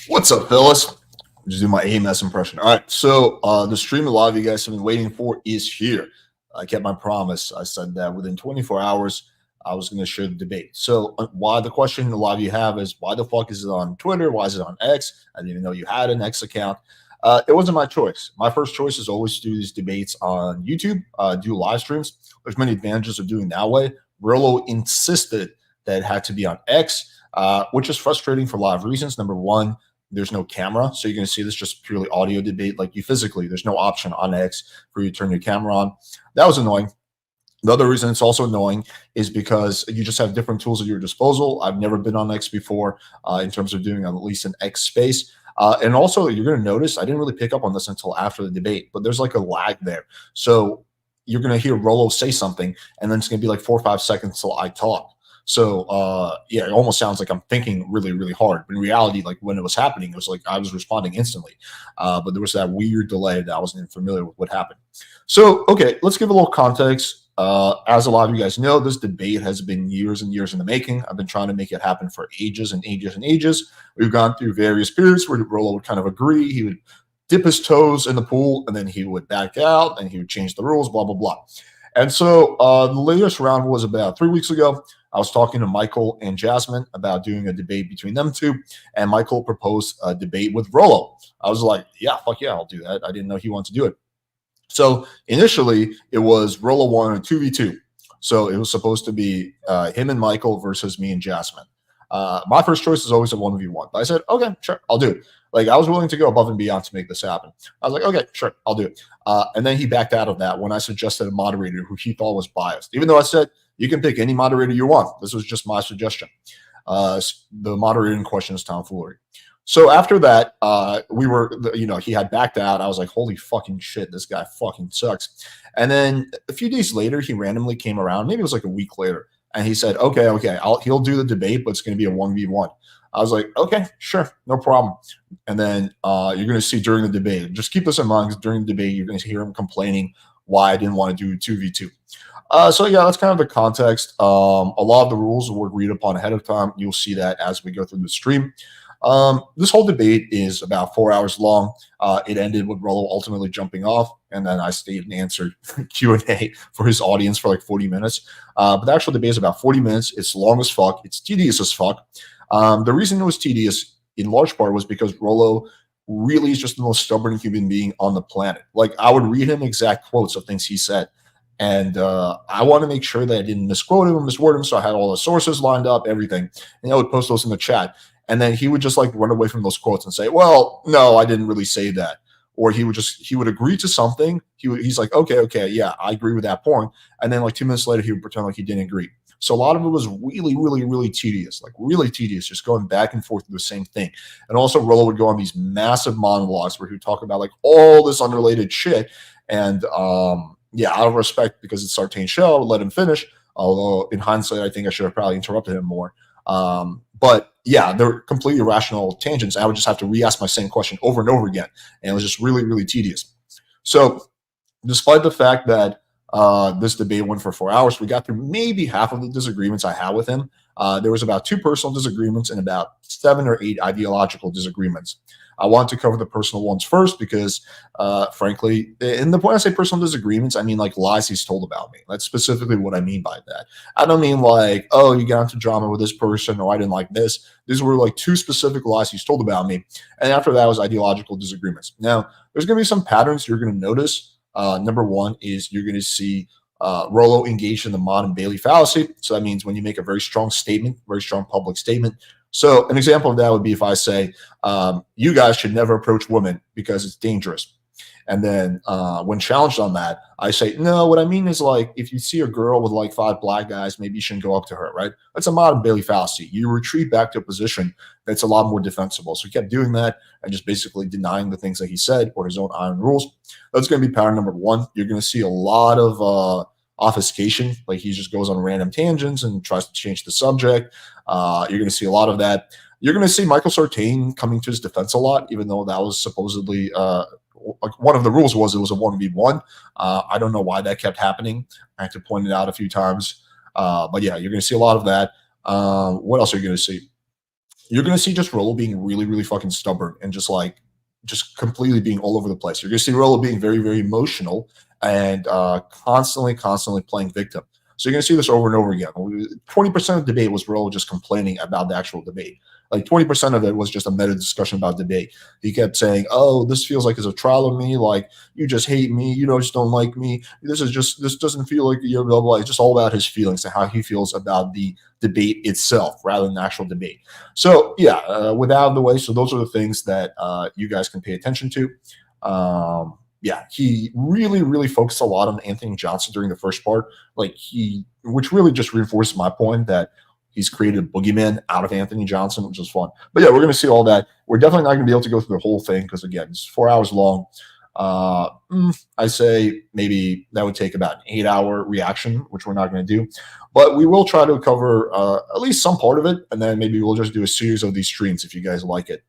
What's up, fellas? Just do my AMS impression. All right, so the stream a lot of you guys have been waiting for is here. I kept my promise. I said that within 24 hours, I was going to share the debate. So, why the question a lot of you have is why the fuck is it on Twitter? Why is it on X? I didn't even know you had an X account. It wasn't my choice. My first choice is always to do these debates on YouTube, do live streams. There's many advantages of doing that way. Rollo insisted that it had to be on X, which is frustrating for a lot of reasons. Number one, there's no camera, so you're going to see this just purely audio debate like you physically. There's no option on X for you to turn your camera on. That was annoying. The other reason it's also annoying is because you just have different tools at your disposal. I've never been on X before in terms of doing at least an X space. And also, you're going to notice I didn't really pick up on this until after the debate, but there's like a lag there. So you're going to hear Rollo say something, and then it's going to be like 4 or 5 seconds till I talk. So yeah, it almost sounds like I'm thinking really, really hard. But in reality, like when it was happening, it was like I was responding instantly. But there was that weird delay that I wasn't familiar with what happened. So okay, let's give a little context. As a lot of you guys know, this debate has been years and years in the making. I've been trying to make it happen for ages and ages and ages. We've gone through various periods where Rollo would kind of agree. He would dip his toes in the pool, and then he would back out, and he would change the rules, blah, blah, blah. And so the latest round was about 3 weeks ago. I was talking to Michael and Jasmine about doing a debate between them two, and Michael proposed a debate with Rollo. I was like, yeah, fuck yeah, I'll do that. I didn't know he wanted to do it. So initially, it was Rollo wanted a 2v2. So it was supposed to be him and Michael versus me and Jasmine. My first choice is always a 1v1. But I said, okay, sure, I'll do it. Like, I was willing to go above and beyond to make this happen. I was like, okay, sure, I'll do it. And then he backed out of that when I suggested a moderator who he thought was biased. Even though I said, you can pick any moderator you want. This was just my suggestion. The moderator in question is Tom Foolery. So after that, he had backed out. I was like, holy fucking shit, this guy fucking sucks. And then a few days later, he randomly came around. Maybe it was like a week later. And he said, okay, he'll do the debate, but it's going to be a 1v1. I was like, okay, sure, no problem. And then you're going to see during the debate, just keep this in mind, because during the debate, you're going to hear him complaining why I didn't want to do 2v2. So yeah, that's kind of the context. A lot of the rules were agreed upon ahead of time. You'll see that as we go through the stream. This whole debate is about 4 hours long. It ended with Rollo ultimately jumping off, and then I stayed and answered Q&A for his audience for like 40 minutes. But the actual debate is about 40 minutes. It's long as fuck. It's tedious as fuck. The reason it was tedious in large part was because Rollo really is just the most stubborn human being on the planet. Like, I would read him exact quotes of things he said. And I want to make sure that I didn't misquote him or misword him. So I had all the sources lined up, everything. And I would post those in the chat. And then he would just like run away from those quotes and say, well, no, I didn't really say that. Or he would agree to something. He's like, okay, yeah, I agree with that point. And then like 2 minutes later, he would pretend like he didn't agree. So a lot of it was really, really, really tedious, like really tedious, just going back and forth to the same thing. And also Rollo would go on these massive monologues where he would talk about like all this unrelated shit. And yeah, out of respect, because it's Sartain's show, I would let him finish. Although in hindsight, I think I should have probably interrupted him more. But yeah, they're completely irrational tangents. I would just have to re-ask my same question over and over again. And it was just really, really tedious. So despite the fact that this debate went for 4 hours, we got through maybe half of the disagreements I had with him. There was about 2 personal disagreements and about 7 or 8 ideological disagreements. I want to cover the personal ones first because, frankly, and when I say personal disagreements, I mean like lies he's told about me. That's specifically what I mean by that. I don't mean like, oh, you got into drama with this person, or I didn't like this. These were like 2 specific lies he's told about me. And after that was ideological disagreements. Now, there's going to be some patterns you're going to notice. Number one is you're going to see Rollo engaged in the Mod and Bailey fallacy. So that means when you make a very strong statement, very strong public statement. So an example of that would be if I say, you guys should never approach women because it's dangerous. And then when challenged on that, I say, no, what I mean is like, if you see a girl with like 5 black guys, maybe you shouldn't go up to her, right? That's a Mod and Bailey fallacy. You retreat back to a position that's a lot more defensible. So he kept doing that and just basically denying the things that he said or his own iron rules. That's going to be pattern number 1. You're going to see a lot of obfuscation. Like he just goes on random tangents and tries to change the subject. You're going to see a lot of that. You're going to see Michael Sartain coming to his defense a lot, even though that was supposedly like one of the rules was it was a 1v1. I don't know why that kept happening. I had to point it out a few times. But yeah, you're going to see a lot of that. What else are you going to see? you're going to see just Rollo being really, really fucking stubborn and just completely being all over the place. You're going to see Rollo being very, very emotional and constantly playing victim. So you're going to see this over and over again. 20% of the debate was Rollo just complaining about the actual debate. Like 20% of it was just a meta discussion about debate. He kept saying, "Oh, this feels like it's a trial of me. Like you just hate me. You just don't like me. This doesn't feel like you blah blah." It's just all about his feelings and how he feels about the debate itself rather than the actual debate. So yeah, with that out of the way, so those are the things that you guys can pay attention to. Yeah, he really focused a lot on Anthony Johnson during the first part, which really just reinforced my point that he's created a boogeyman out of Anthony Johnson, which is fun. But yeah, we're going to see all that. We're definitely not going to be able to go through the whole thing because again, it's 4 hours long. I say maybe that would take about an 8-hour reaction, which we're not going to do. But we will try to cover at least some part of it, and then maybe we'll just do a series of these streams if you guys like it.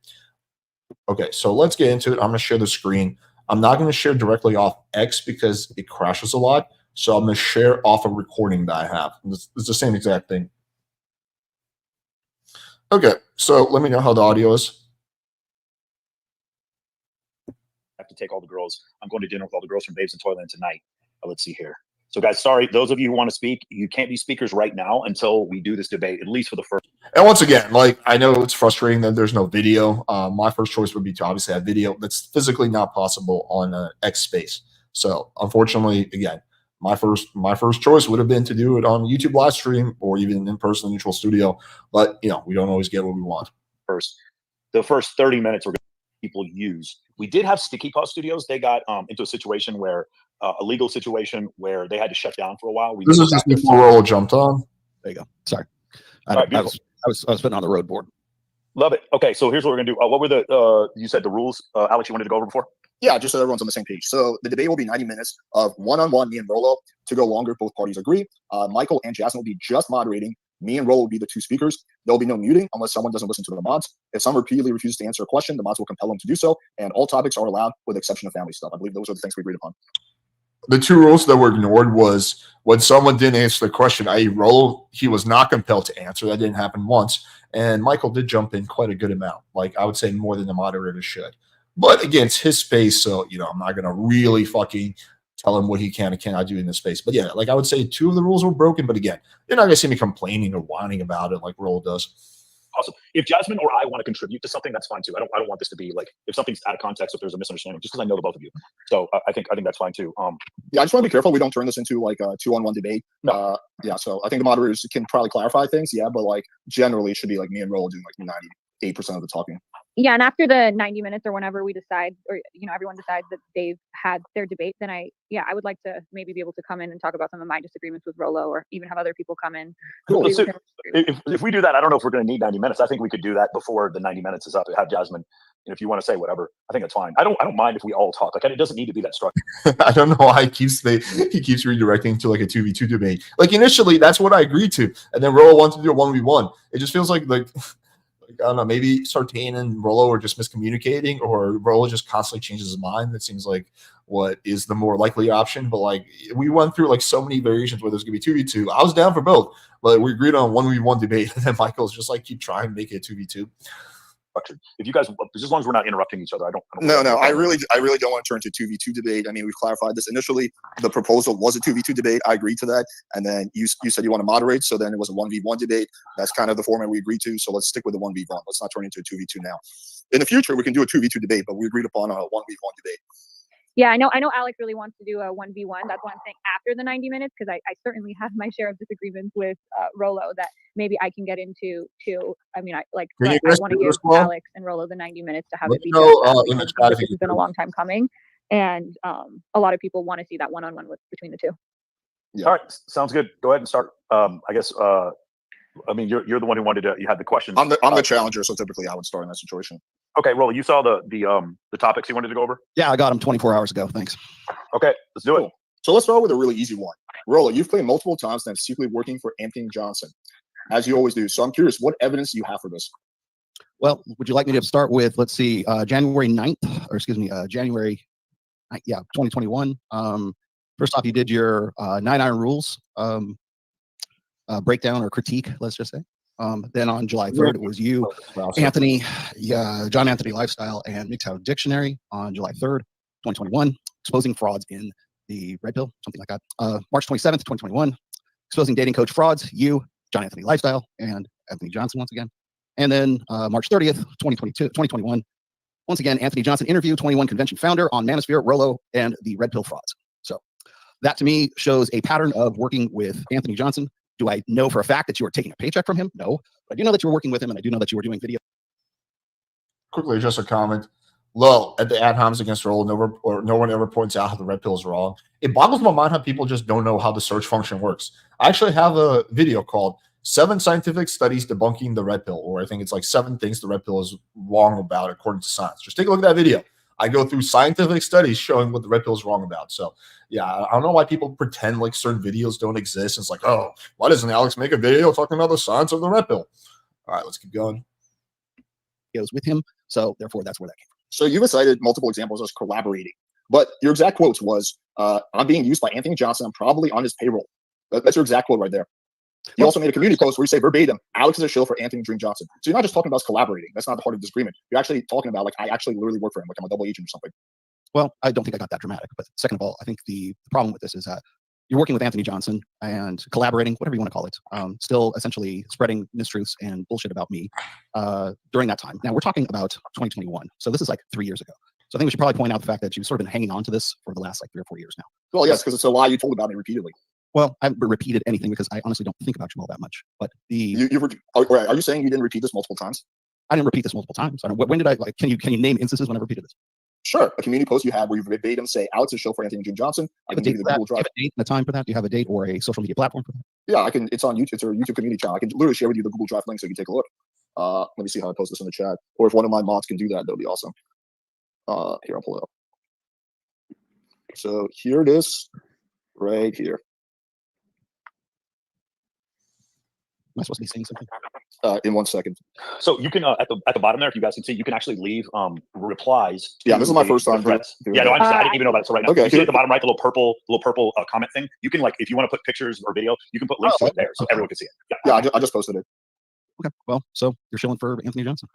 Okay, so let's get into it. I'm going to share the screen. I'm not going to share directly off X because it crashes a lot. So I'm going to share off a recording that I have. It's the same exact thing. Okay, so let me know how the audio is. I have to take all the girls. I'm going to dinner with all the girls from Babes in Toyland tonight. Let's see here. So guys, sorry, those of you who want to speak, you can't be speakers right now until we do this debate, at least for the first. And once again, like I know it's frustrating that there's no video. My first choice would be to obviously have video. That's physically not possible on X Space. So unfortunately, again, my first choice would have been to do it on YouTube live stream or even in person neutral studio. But you know, we don't always get what we want. The first 30 minutes we're going to people use. We did have Sticky Paw Studios. They got into a situation where a legal situation where they had to shut down for a while. This is just before Rollo jumped on. There you go. Sorry, I was putting on the road board. Love it. Okay, so here's what we're gonna do. What were the you said the rules, Alex? You wanted to go over before? Yeah, just so everyone's on the same page. So the debate will be 90 minutes of one-on-one, me and Rollo. To go longer, both parties agree. Michael and Jasmine will be just moderating. Me and Rollo will be the two speakers. There will be no muting unless someone doesn't listen to the mods. If someone repeatedly refuses to answer a question, the mods will compel them to do so. And all topics are allowed with the exception of family stuff. I believe those are the things we agreed upon. The two rules that were ignored was when someone didn't answer the question, i.e. Rollo, he was not compelled to answer. That didn't happen once. And Michael did jump in quite a good amount. Like I would say more than the moderator should. But again, it's his space. So, you know, I'm not going to really fucking tell him what he can and cannot do in this space. But yeah, like I would say 2 of the rules were broken. But again, you're not going to see me complaining or whining about it like Rollo does. Awesome. If Jasmine or I want to contribute to something, that's fine too. I don't want this to be like if something's out of context, if there's a misunderstanding, just because I know the both of you. So I think that's fine too. Yeah, I just want to be careful we don't turn this into like a 2-on-1 debate. No. Yeah, so I think the moderators can probably clarify things. Yeah, but like generally it should be like me and Rollo doing like 98% of the talking. Yeah, and after the 90 minutes or whenever we decide, or everyone decides that they've had their debate, then I would like to maybe be able to come in and talk about some of my disagreements with Rollo, or even have other people come in. Cool. If we do that, I don't know if we're going to need 90 minutes. I think we could do that before the 90 minutes is up. Have Jasmine, and if you want to say whatever, I think that's fine. I don't mind if we all talk. Like it doesn't need to be that structured. I don't know why he keeps redirecting to like a 2v2 debate. Like initially, that's what I agreed to, and then Rollo wanted to do a 1v1. It just feels like I don't know, maybe Sartain and Rollo are just miscommunicating, or Rollo just constantly changes his mind. That seems like what is the more likely option. But like we went through like so many variations where there's gonna be 2v2. I was down for both, but we agreed on 1v1 debate, and then Michael's just like keep trying to make it 2v2. If you guys, just as long as we're not interrupting each other, I don't No, I really don't want to turn to 2v2 debate. I mean, we've clarified this initially. The proposal was a 2v2 debate. I agreed to that, and then you said you want to moderate, so then it was a 1v1 debate. That's kind of the format we agreed to. So let's stick with the 1v1. Let's not turn into a 2v2 now. In the future, we can do a 2v2 debate, but we agreed upon a 1v1 debate. Yeah, I know Alex really wants to do a 1v1. That's why I'm saying after the 90 minutes, because I certainly have my share of disagreements with Rollo that maybe I can get into too. I mean, I want to give Alex and Rollo the 90 minutes to have it be this has been a long time coming, and a lot of people want to see that one-on-one between the two. Yeah. All right, sounds good. Go ahead and start. I guess. I mean, you're the one who wanted to. You had the questions. I'm the challenger, so typically I would start in that situation. Okay, Rollo, you saw the topics you wanted to go over? Yeah, I got them 24 hours ago. Thanks. Okay, let's do it. So let's start with a really easy one. Rollo, you've claimed multiple times that I'm secretly working for Anthony Johnson, as you always do. So I'm curious, what evidence do you have for this? Well, would you like me to start with, let's see, January 2021. First off, you did your 9 iron rules breakdown or critique, let's just say. Then on July 3rd, it was you, Anthony, John Anthony Lifestyle, and MGTOW Dictionary on July 3rd, 2021, exposing frauds in the Red Pill, something like that. March 27th, 2021, exposing dating coach frauds, you, John Anthony Lifestyle, and Anthony Johnson once again. And then March 30th, 2021, once again, Anthony Johnson interview, 21 Convention founder on Manosphere, Rollo, and the Red Pill frauds. So that to me shows a pattern of working with Anthony Johnson. Do I know for a fact that you were taking a paycheck from him? No. But I do know that you were working with him, and I do know that you were doing video. Quickly, just a comment. Low at the ad homs against Rollo, no one ever points out how the Red Pill is wrong. It boggles my mind how people just don't know how the search function works. I actually have a video called 7 Scientific Studies Debunking the Red Pill, or I think it's like 7 things the Red Pill is wrong about according to science. Just take a look at that video. I go through scientific studies showing what the Red Pill is wrong about. So, yeah, I don't know why people pretend like certain videos don't exist. It's like, oh, why doesn't Alex make a video talking about the science of the Red Pill? All right, let's keep going. Videos with him, so therefore that's where that came from. So you've cited multiple examples as collaborating, but your exact quotes was, I'm being used by Anthony Johnson. I'm probably on his payroll. That's your exact quote right there. You also made a community post where you say verbatim, Alex is a shill for Anthony Dream Johnson. So you're not just talking about us collaborating. That's not the heart of this agreement. You're actually talking about, like, I actually literally work for him. Like, I'm a double agent or something. Well, I don't think I got that dramatic. But second of all, I think the problem with this is that you're working with Anthony Johnson and collaborating, whatever you want to call it, still essentially spreading mistruths and bullshit about me during that time. Now, we're talking about 2021. So this is like 3 years ago. So I think we should probably point out the fact that you've sort of been hanging on to this for the last like 3 or 4 years now. Well, yes, because it's a lie you told about me repeatedly. Well, I haven't repeated anything because I honestly don't think about you all that much. But are you saying you didn't repeat this multiple times? I didn't repeat this multiple times. I don't. When did I like? Can you name instances when I repeated this? Sure, a community post you had where you verbatim say Alex is show for Anthony Dream Johnson. I can give you the Google Drive. Do you have a date and a time for that? Do you have a date or a social media platform for that? Yeah, I can. It's on YouTube. It's a YouTube community channel. I can literally share with you the Google Drive link so you can take a look. Let me see how I post this in the chat. Or if one of my mods can do that, that'll be awesome. Here, I'll pull it up. So here it is, right here. Am I supposed to be saying something? In 1 second. So you can at the bottom there, if you guys can see, you can actually leave replies. Yeah, this is my first time doing Yeah, no, I didn't even know about it. So right now, okay, you see at the bottom right, the little purple comment thing. You can, like, if you want to put pictures or video, you can put links to it there, so everyone can see it. Yeah, I just posted it. Okay, well, so you're shilling for Anthony Johnson.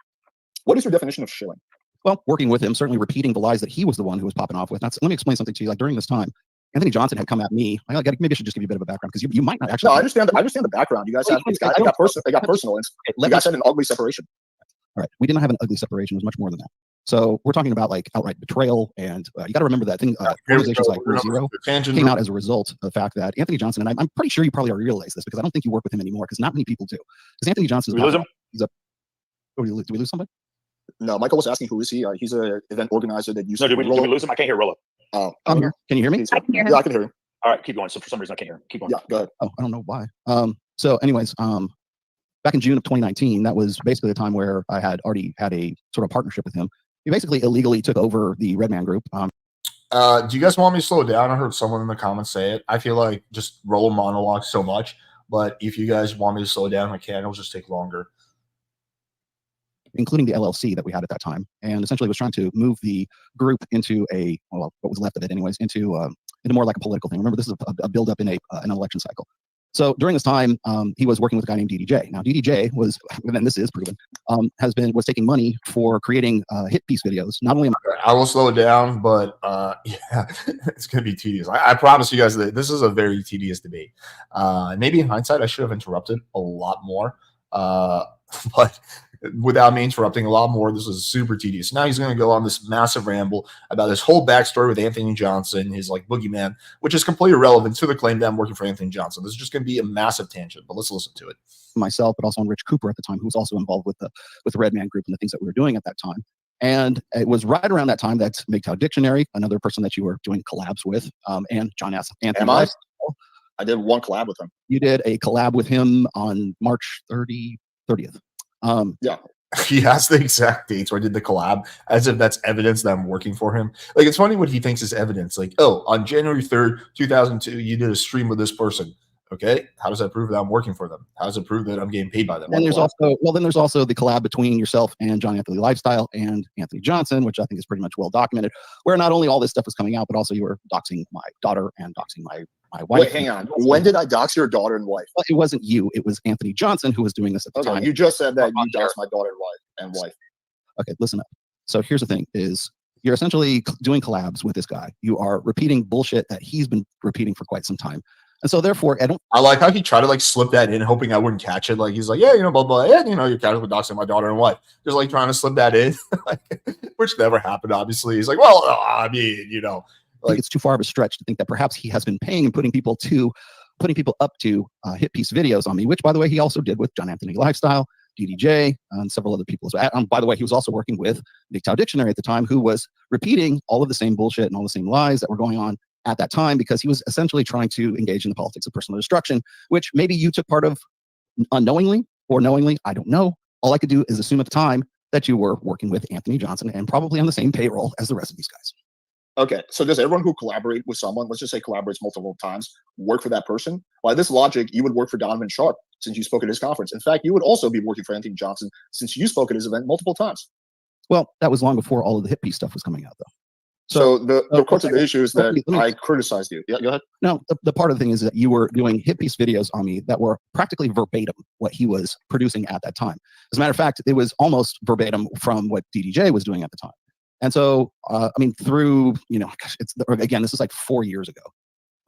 What is your definition of shilling? Well, working with him, certainly repeating the lies that he was the one who was popping off with. Let me explain something to you. Like during this time, Anthony Johnson had come at me. Maybe I should just give you a bit of a background because you might not actually. No, I understand the background. You guys had it got personal. You guys had an ugly separation. All right, we didn't have an ugly separation. It was much more than that. So we're talking about like outright betrayal, and you got to remember that thing. Organizations like Zero came out as a result of the fact that Anthony Johnson, and I'm pretty sure you probably already realize this because I don't think you work with him anymore because not many people do. Because Anthony Johnson, we lose him? Do we lose somebody? No, Michael was asking who is he? He's an event organizer that used. No, did we lose him? I can't hear Rollo. Oh, I'm here. Can you hear me? I can hear him. Yeah, I can hear him. All right, keep going. So for some reason I can't hear him. Keep going. Yeah, go ahead. Oh, I don't know why. So anyways, back in June of 2019, that was basically the time where I had already had a sort of partnership with him. He basically illegally took over the Redman Group. Do you guys want me to slow it down? I heard someone in the comments say it. I feel like just Rollo monologues so much, but if you guys want me to slow it down, I can. It'll just take longer. Including the LLC that we had at that time, and essentially was trying to move the group into what was left of it anyways, into more like a political thing. Remember, this is a build-up in an election cycle. So during this time, he was working with a guy named DDJ. Now, DDJ was, and this is proven, was taking money for creating hit piece videos. Not only I will slow it down, but yeah, it's going to be tedious. I promise you guys that this is a very tedious debate. Maybe in hindsight, I should have interrupted a lot more, but without me interrupting a lot more, this is super tedious. Now he's going to go on this massive ramble about his whole backstory with Anthony Johnson, his like boogeyman, which is completely irrelevant to the claim that I'm working for Anthony Johnson. This is just going to be a massive tangent, but let's listen to it. Myself, but also on Rich Cooper at the time, who was also involved with the Redman Group and the things that we were doing at that time. And it was right around that time that MGTOW Dictionary, another person that you were doing collabs with, and John Anthony. I did one collab with him. You did a collab with him on March 30th. Yeah. He has the exact dates where I did the collab as if that's evidence that I'm working for him. Like, it's funny what he thinks is evidence. Like, oh, on January 3rd, 2002, you did a stream with this person. Okay. How does that prove that I'm working for them? How does it prove that I'm getting paid by them? And there's also the collab between yourself and John Anthony Lifestyle and Anthony Johnson, which I think is pretty much well documented, where not only all this stuff was coming out, but also you were doxing my daughter and doxing my my wife. Wait, hang on. When did I dox your daughter and wife? Well, it wasn't you. It was Anthony Johnson who was doing this at the time. You just said that you doxed my daughter and wife. Okay, listen up. So here's the thing: is you're essentially doing collabs with this guy. You are repeating bullshit that he's been repeating for quite some time. And so therefore, I like how he tried to like slip that in, hoping I wouldn't catch it. Like he's like, yeah, blah blah, yeah, you're casually doxing my daughter and wife. Just like trying to slip that in, which never happened. Obviously, he's like, well, I mean, I think it's too far of a stretch to think that perhaps he has been paying and putting people up to hit piece videos on me, which by the way he also did with John Anthony Lifestyle, DDJ, and several other people as well. By the way, he was also working with MGTOW Dictionary at the time, who was repeating all of the same bullshit and all the same lies that were going on at that time, because he was essentially trying to engage in the politics of personal destruction, which maybe you took part of unknowingly or knowingly. I don't know. All I could do is assume at the time that you were working with Anthony Johnson and probably on the same payroll as the rest of these guys. Okay, so does everyone who collaborates with someone, let's just say collaborates multiple times, work for that person? By this logic, you would work for Donovan Sharp since you spoke at his conference. In fact, you would also be working for Anthony Johnson since you spoke at his event multiple times. Well, that was long before all of the hit piece stuff was coming out, though. So the crux of the issue is that I criticized you. Yeah, go ahead. No, the part of the thing is that you were doing hit piece videos on me that were practically verbatim what he was producing at that time. As a matter of fact, it was almost verbatim from what DDJ was doing at the time. And so, I mean, through, again, this is like 4 years ago,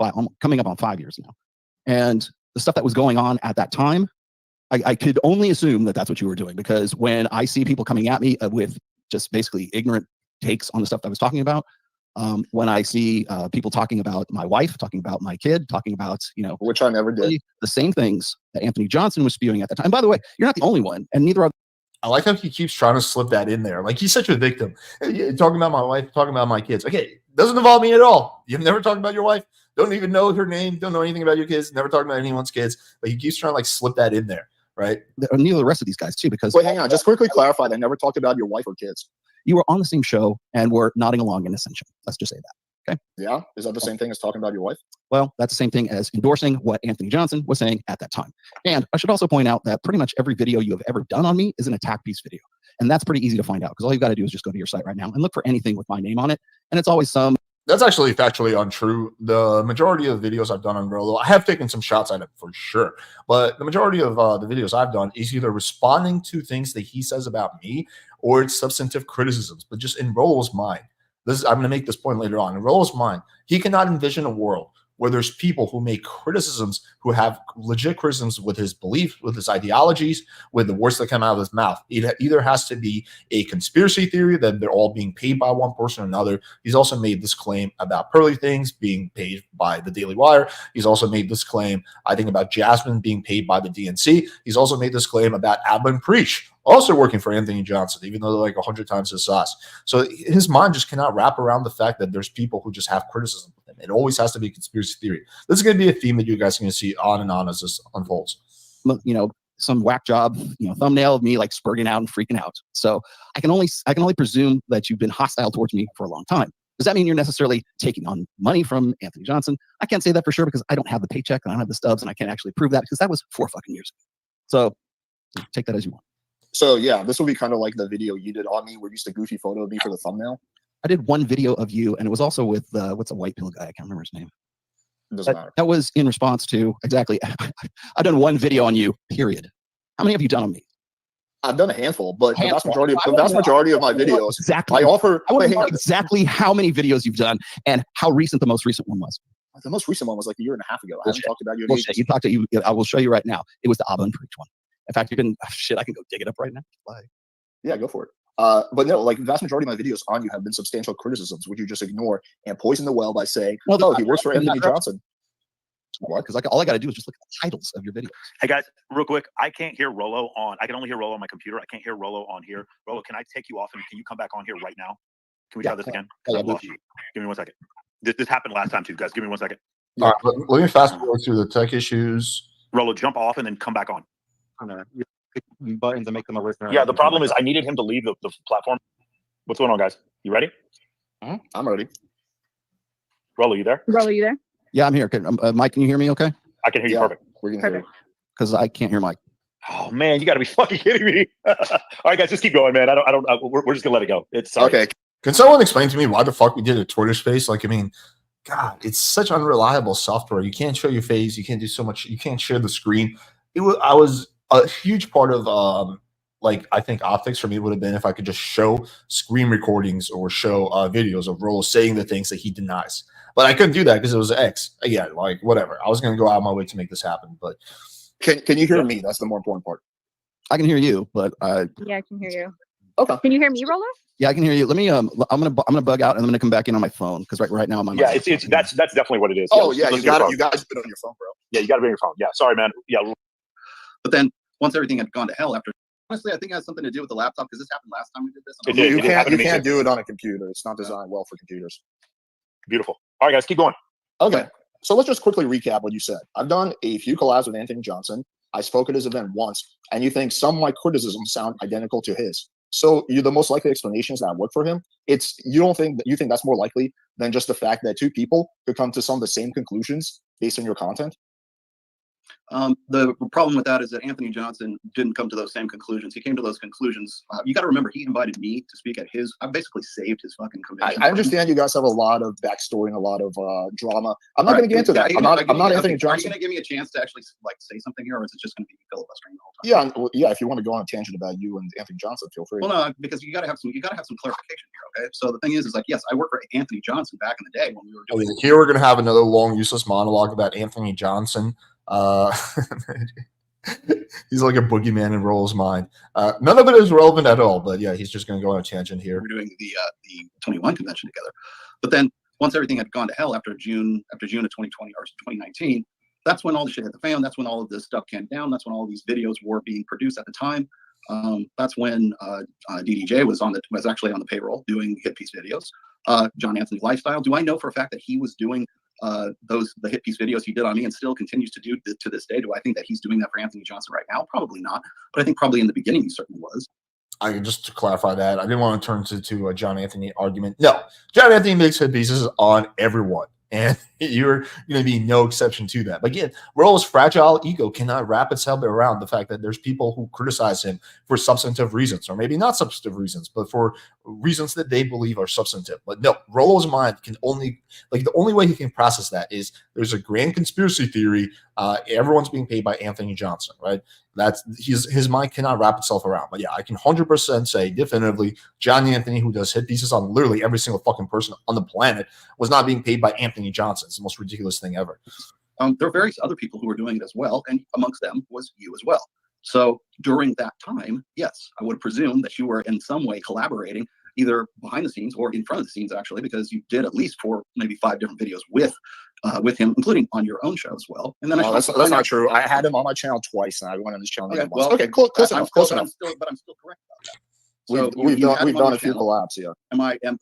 I'm coming up on 5 years now. And the stuff that was going on at that time, I could only assume that that's what you were doing, because when I see people coming at me with just basically ignorant takes on the stuff that I was talking about, when I see people talking about my wife, talking about my kid, talking about, which I never did, the same things that Anthony Johnson was spewing at the time. By the way, you're not the only one, and neither are. I like how he keeps trying to slip that in there. Like he's such a victim. Talking about my wife, talking about my kids. Okay, doesn't involve me at all. You've never talked about your wife. Don't even know her name. Don't know anything about your kids. Never talked about anyone's kids. But he keeps trying to like slip that in there, right? Neither of the rest of these guys too. Because wait, hang on. Just quickly clarify. They never talked about your wife or kids. You were on the same show and were nodding along in ascension. Let's just say that. Okay. Yeah. Is that the same thing as talking about your wife? Well, that's the same thing as endorsing what Anthony Johnson was saying at that time. And I should also point out that pretty much every video you have ever done on me is an attack piece video. And that's pretty easy to find out, because all you've got to do is just go to your site right now and look for anything with my name on it. And it's always some. That's actually factually untrue. The majority of the videos I've done on Rollo, I have taken some shots at it for sure. But the majority of the videos I've done is either responding to things that he says about me, or it's substantive criticisms. But just in Rollo's mind, I'm going to make this point later on. In Rollo's mind, he cannot envision a world where there's people who make criticisms, who have legit criticisms with his beliefs, with his ideologies, with the words that come out of his mouth. It either has to be a conspiracy theory that they're all being paid by one person or another. He's also made this claim about Pearly Things being paid by the Daily Wire. He's also made this claim, I think, about Jasmine being paid by the DNC. He's also made this claim about Abba Preach, also working for Anthony Johnson, even though they're like 100 times his size. So his mind just cannot wrap around the fact that there's people who just have criticism with him. It always has to be a conspiracy theory. This is going to be a theme that you guys are going to see on and on as this unfolds. Some whack job, thumbnail of me like spurting out and freaking out. So I can only presume that you've been hostile towards me for a long time. Does that mean you're necessarily taking on money from Anthony Johnson? I can't say that for sure, because I don't have the paycheck and I don't have the stubs, and I can't actually prove that because that was 4 fucking years ago. So take that as you want. So yeah, this will be kind of like the video you did on me where you used a goofy photo of me for the thumbnail. I did one video of you, and it was also with what's a white pill guy? I can't remember his name. It doesn't matter. That was in response to exactly. I've done one video on you. Period. How many have you done on me? I've done a handful, but the vast majority of my videos, exactly. I offer. I want to know exactly how many videos you've done and how recent the most recent one was. The most recent one was like a year and a half ago. I haven't talked about you. You talked to you. I will show you right now. It was the Abba and Preach one. In fact, you can. Shit, I can go dig it up right now. Yeah, go for it. But no, like the vast majority of my videos on you have been substantial criticisms, which you just ignore and poison the well by saying, "Oh, he works for Anthony Johnson." What? Because all I got to do is just look at the titles of your videos. Hey guys, real quick, I can't hear Rollo on. I can only hear Rollo on my computer. I can't hear Rollo on here. Rollo, can I take you off and can you come back on here right now? Can we try this again? I lost you. Give me 1 second. This happened last time too, guys. Give me 1 second. All right, let me fast forward through the tech issues. Rollo, jump off and then come back on. Buttons to make them a listener. Yeah, the problem is I needed him to leave the platform. What's going on, guys? You ready? I'm ready. Rollo, you there? Rollo, you there? Yeah, I'm here. Mike, can you hear me okay? I can hear you perfect. We're gonna hear you. Because I can't hear Mike. Oh man, you got to be fucking kidding me! All right, guys, just keep going, man. We're just gonna let it go. It's sorry. Okay. Can someone explain to me why the fuck we did a tortoise face? Like, I mean, God, it's such unreliable software. You can't show your face. You can't do so much. You can't share the screen. I was a huge part of like I think optics for me would have been if I could just show screen recordings or show videos of Rollo saying the things that he denies. But I couldn't do that because it was X. Again, like whatever. I was going to go out of my way to make this happen. But Can you hear me? That's the more important part. I can hear you, but Yeah, I can hear you. Okay. Can you hear me, Rollo? yeah, I can hear you. Let me I'm gonna bug out and I'm gonna come back in on my phone because right now I'm on my Yeah, it's that's definitely what it is. Oh yeah, listen you to your got it. phone. You guys put it on your phone, bro. Yeah, you got to be on your phone. Yeah, sorry, man. Yeah, But then once everything had gone to hell after, honestly, I think it has something to do with the laptop because this happened last time we did this. It did. You can't happen to me too. do it on a computer. It's not designed well for computers. Beautiful. All right, guys, keep going. Okay, so let's just quickly recap what you said. I've done a few collabs with Anthony Johnson. I spoke at his event once, and you think some of my criticisms sound identical to his. So the most likely explanation is that I work for him. You think that's more likely than just the fact that two people could come to some of the same conclusions based on your content? The problem with that is that Anthony Johnson didn't come to those same conclusions. He came to those conclusions. You got to remember, he invited me to speak at his. I basically saved his fucking convention. I understand you guys have a lot of backstory and a lot of drama. I'm not going to get into that. I'm not Anthony Johnson. Are you going to give me a chance to actually like say something here, or is it just going to be filibustering the whole time? Yeah. If you want to go on a tangent about you and Anthony Johnson, feel free. Well, no, because you got to have some clarification here. Okay, so the thing is like, yes, I worked for Anthony Johnson back in the day when we were doing. Here we're going to have another long, useless monologue about Anthony Johnson. He's like a boogeyman in Rollo's mind. None of it is relevant at all, but yeah, he's just going to go on a tangent here. We're doing the 21 convention together, but then once everything had gone to hell after June of 2020 or 2019, that's when all the shit hit the fan. That's when all of this stuff came down. That's when all these videos were being produced at the time. That's when DDJ was actually on the payroll doing hit piece videos. John Anthony Lifestyle. Do I know for a fact that he was doing the hit piece videos he did on me and still continues to do to this day? Do I think that he's doing that for Anthony Johnson right now? Probably not, but I think probably in the beginning he certainly was. Just to clarify that, I didn't want to turn to a John Anthony argument. No, John Anthony makes hit pieces on everyone, and you're going to be no exception to that. But again, Rollo's fragile ego cannot wrap itself around the fact that there's people who criticize him for substantive reasons, or maybe not substantive reasons, but for reasons that they believe are substantive. But no, Rollo's mind can only, like, the only way he can process that is there's a grand conspiracy theory. Everyone's being paid by Anthony Johnson, right? That's his mind cannot wrap itself around. But yeah, I can 100% say definitively John Anthony, who does hit pieces on literally every single fucking person on the planet, was not being paid by Anthony Johnson. It's the most ridiculous thing ever. There are various other people who were doing it as well, and amongst them was you as well. So during that time, yes, I would presume that you were in some way collaborating, either behind the scenes or in front of the scenes, actually, because you did at least 4, maybe 5 different videos with him, including on your own show as well. And then that's not true. I had him on my channel twice, and I went on his channel. Okay, well, okay, close enough. Close enough. But I'm still correct about that. So we've done a few collabs, yeah.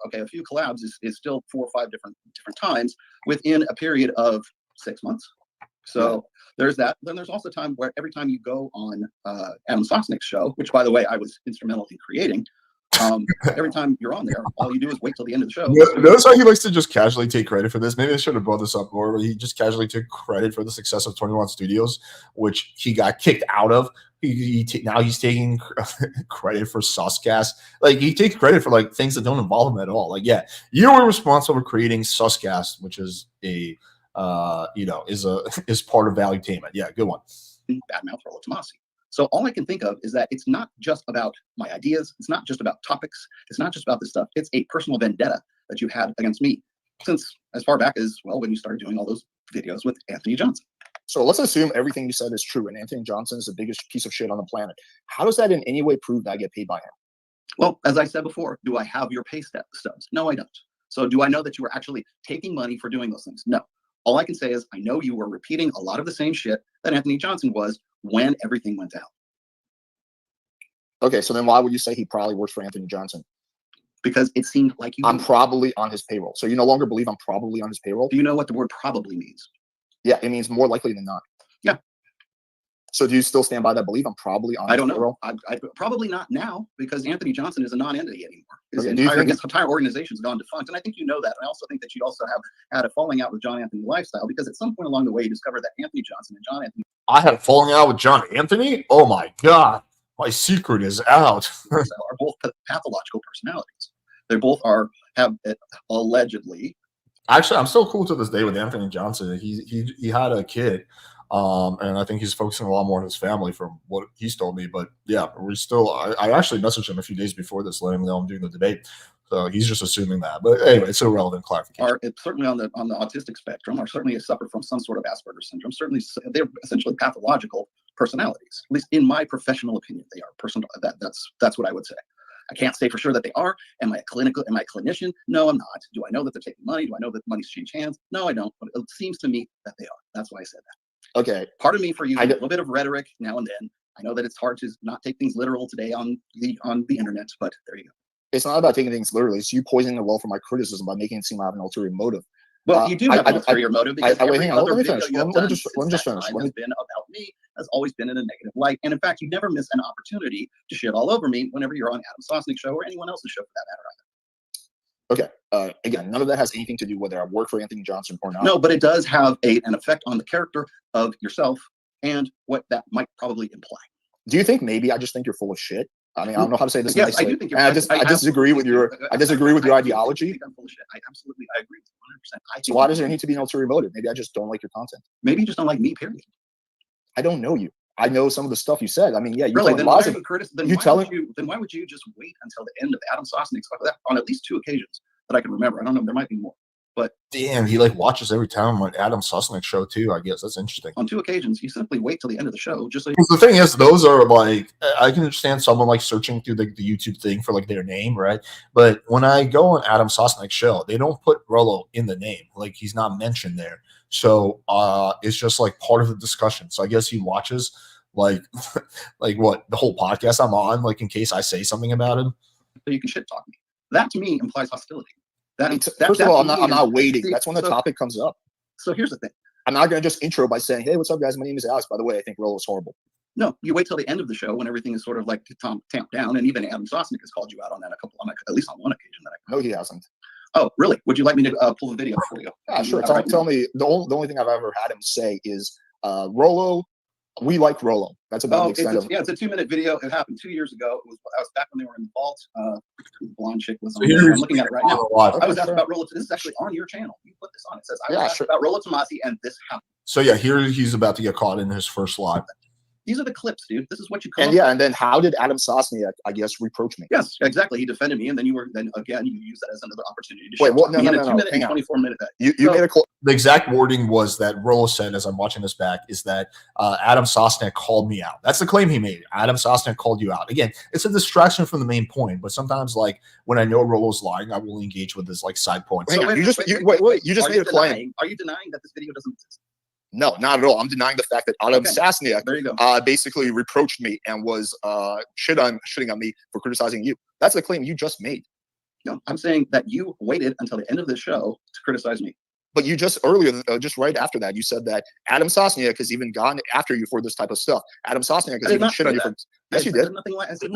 Okay, a few collabs is still 4 or 5 different times within a period of 6 months. So there's that. Then there's also time where every time you go on Adam Sosnick's show, which by the way I was instrumental in creating, every time you're on there, all you do is wait till the end of the show. Notice how he likes to just casually take credit for this. Maybe I should have brought this up more, but he just casually took credit for the success of 21 Studios, which he got kicked out of. Now he's taking credit for Suscast. Like, he takes credit for like things that don't involve him at all. Like, yeah, you were responsible for creating Suscast, which is a is part of Valuetainment. Yeah, good one. Badmouth Rollo Tomassi. So all I can think of is that it's not just about my ideas. It's not just about topics. It's not just about this stuff. It's a personal vendetta that you had against me since as far back as, well, when you started doing all those videos with Anthony Johnson. So let's assume everything you said is true and Anthony Johnson is the biggest piece of shit on the planet. How does that in any way prove that I get paid by him? Well, as I said before, do I have your pay stubs? No, I don't. So do I know that you were actually taking money for doing those things? No. All I can say is I know you were repeating a lot of the same shit that Anthony Johnson was when everything went down. Okay, so then why would you say he probably works for Anthony Johnson? Because it seemed like you. I'm probably on his payroll. So you no longer believe I'm probably on his payroll? Do you know what the word probably means? Yeah, it means more likely than not. Yeah. So do you still stand by that belief? I'm probably on his payroll? I probably not now, because Anthony Johnson is a non-entity anymore. His Okay, entire organization's gone defunct. And I think you know that. I also think that you also have had a falling out with John Anthony Lifestyle, because at some point along the way you discovered that Anthony Johnson and John Anthony. I had a falling out with John Anthony? Oh my God. My secret is out. Are both pathological personalities. They both have allegedly Actually, I'm still cool to this day with Anthony Johnson. He had a kid, and I think he's focusing a lot more on his family from what he's told me. But yeah, we're still. I actually messaged him a few days before this, letting him know I'm doing the debate. So he's just assuming that. But anyway, it's irrelevant clarification. Are certainly on the autistic spectrum, or certainly suffer from some sort of Asperger's syndrome. Certainly, they're essentially pathological personalities. At least in my professional opinion, they are personal. That's what I would say. I can't say for sure that they are. Am I a clinician? No, I'm not. Do I know that they're taking money? Do I know that money's changed hands? No, I don't. But it seems to me that they are. That's why I said that. Okay. Pardon me for using a little bit of rhetoric now and then. I know that it's hard to not take things literal today on the internet, but there you go. It's not about taking things literally. It's you poisoning the well for my criticism by making it seem I have an ulterior motive. Well, you do have an ulterior motive because every other video you have done since that time has been about me, has always been in a negative light. And in fact, you never miss an opportunity to shit all over me whenever you're on Adam Sosnick's show or anyone else's show for that matter either. Okay. Again, none of that has anything to do whether I work for Anthony Johnson or not. No, but it does have an effect on the character of yourself and what that might probably imply. Do you think maybe I just think you're full of shit? I mean, I don't know how to say this. Yes, nicely. I do think you're. I disagree with your. I disagree with your ideology. I am full of shit. I agree with 100%. So why does there need to be an ulterior motive? Maybe I just don't like your content. Maybe you just don't like me. Period. I don't know you. I know some of the stuff you said. I mean, yeah, you really. then why would you just wait until the end of Adam Sosnick's on at least 2 occasions that I can remember? I don't know. There might be more. But damn, he like watches every time on Adam Sosnick show too. I guess that's interesting. On 2 occasions, you simply wait till the end of the show, just so. The thing is, those are like I can understand someone like searching through the YouTube thing for like their name, right? But when I go on Adam Sosnick's show, they don't put Rollo in the name, like he's not mentioned there. So it's just like part of the discussion. So I guess he watches like like what the whole podcast I'm on, like in case I say something about him. So you can shit talk me. That to me implies hostility. First of all, I'm not waiting. That's when the topic comes up. So here's the thing. I'm not going to just intro by saying, hey, what's up, guys? My name is Alex. By the way, I think Rollo is horrible. No, you wait till the end of the show when everything is sort of like tamped down. And even Adam Sosnick has called you out on that at least on one occasion. No, he hasn't. Oh, really? Would you like me to pull the video for you? Yeah, sure. Tell me. The only thing I've ever had him say is, Rollo, we like Rollo. That's about the extent of it. Yeah, it's a 2-minute video. It happened 2 years ago. I was back when they were in the vault. The blonde chick was on there. I'm looking at it right now. I was asked about Rollo. This is actually on your channel. You put this on. It says, I was asked about Rollo Tomassi, and this happened. So yeah, here he's about to get caught in his first live. These are the clips, dude. This is what you call. And then how did Adam Sosnick, I guess, reproach me? Yes, exactly. He defended me, and then you used that as another opportunity to wait. What? No. 2-minute and 24-minute. You made a call. The exact wording was that Rollo said, as I'm watching this back, is that Adam Sosnick called me out. That's the claim he made. Adam Sosnick called you out. Again, it's a distraction from the main point. But sometimes, like when I know Rollo's lying, I will engage with his like side points. You just made a claim. Are you denying that this video doesn't exist? No, not at all. I'm denying the fact that Adam Sosnick basically reproached me and was shitting on me for criticizing you. That's a claim you just made. No, I'm saying that you waited until the end of the show to criticize me. But you just earlier, just right after that, you said that Adam Sosnick has even gone after you for this type of stuff. Adam Sosnick has even shit on you for. Yes, you did.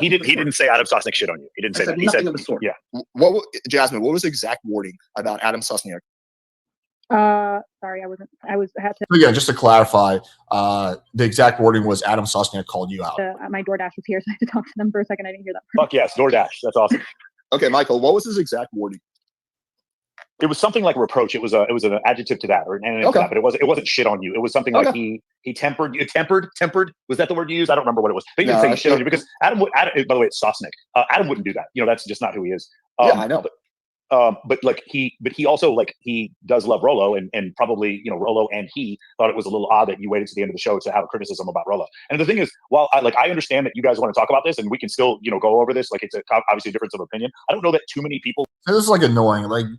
He didn't say Adam Sosnick shit on you. He didn't say that. He said, yeah. Jasmine, what was the exact wording about Adam Sosnick? Sorry, I had to. Again, just to clarify, the exact wording was Adam Sosnick called you out. My DoorDash was here, so I had to talk to them for a second. I didn't hear that. Fuck yes, DoorDash. That's awesome. Okay, Michael, what was his exact wording? It was something like reproach. It was an adjective to that, or an adjective to that, but it wasn't shit on you. It was something like he tempered. Was that the word you used? I don't remember what it was. But you didn't say shit on you because Adam. By the way, it's Sosnick. Adam wouldn't do that. That's just not who he is. I know. But he also he does love Rollo and probably Rollo and he thought it was a little odd that you waited to the end of the show to have a criticism about Rollo. And the thing is, while I understand that you guys want to talk about this and we can still go over this, it's obviously a difference of opinion. I don't know that too many people. This is annoying.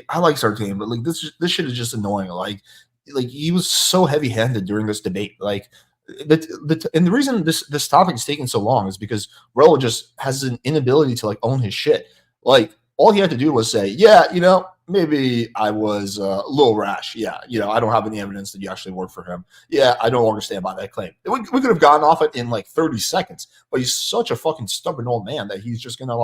I like Sartain, but this shit is just annoying. Like he was so heavy-handed during this debate. And the reason this topic is taking so long is because Rollo just has an inability to own his shit. All he had to do was say, yeah, maybe I was a little rash. Yeah, I don't have any evidence that you actually worked for him. Yeah, I don't understand by that claim. We could have gotten off it in 30 seconds, but he's such a fucking stubborn old man that he's just gonna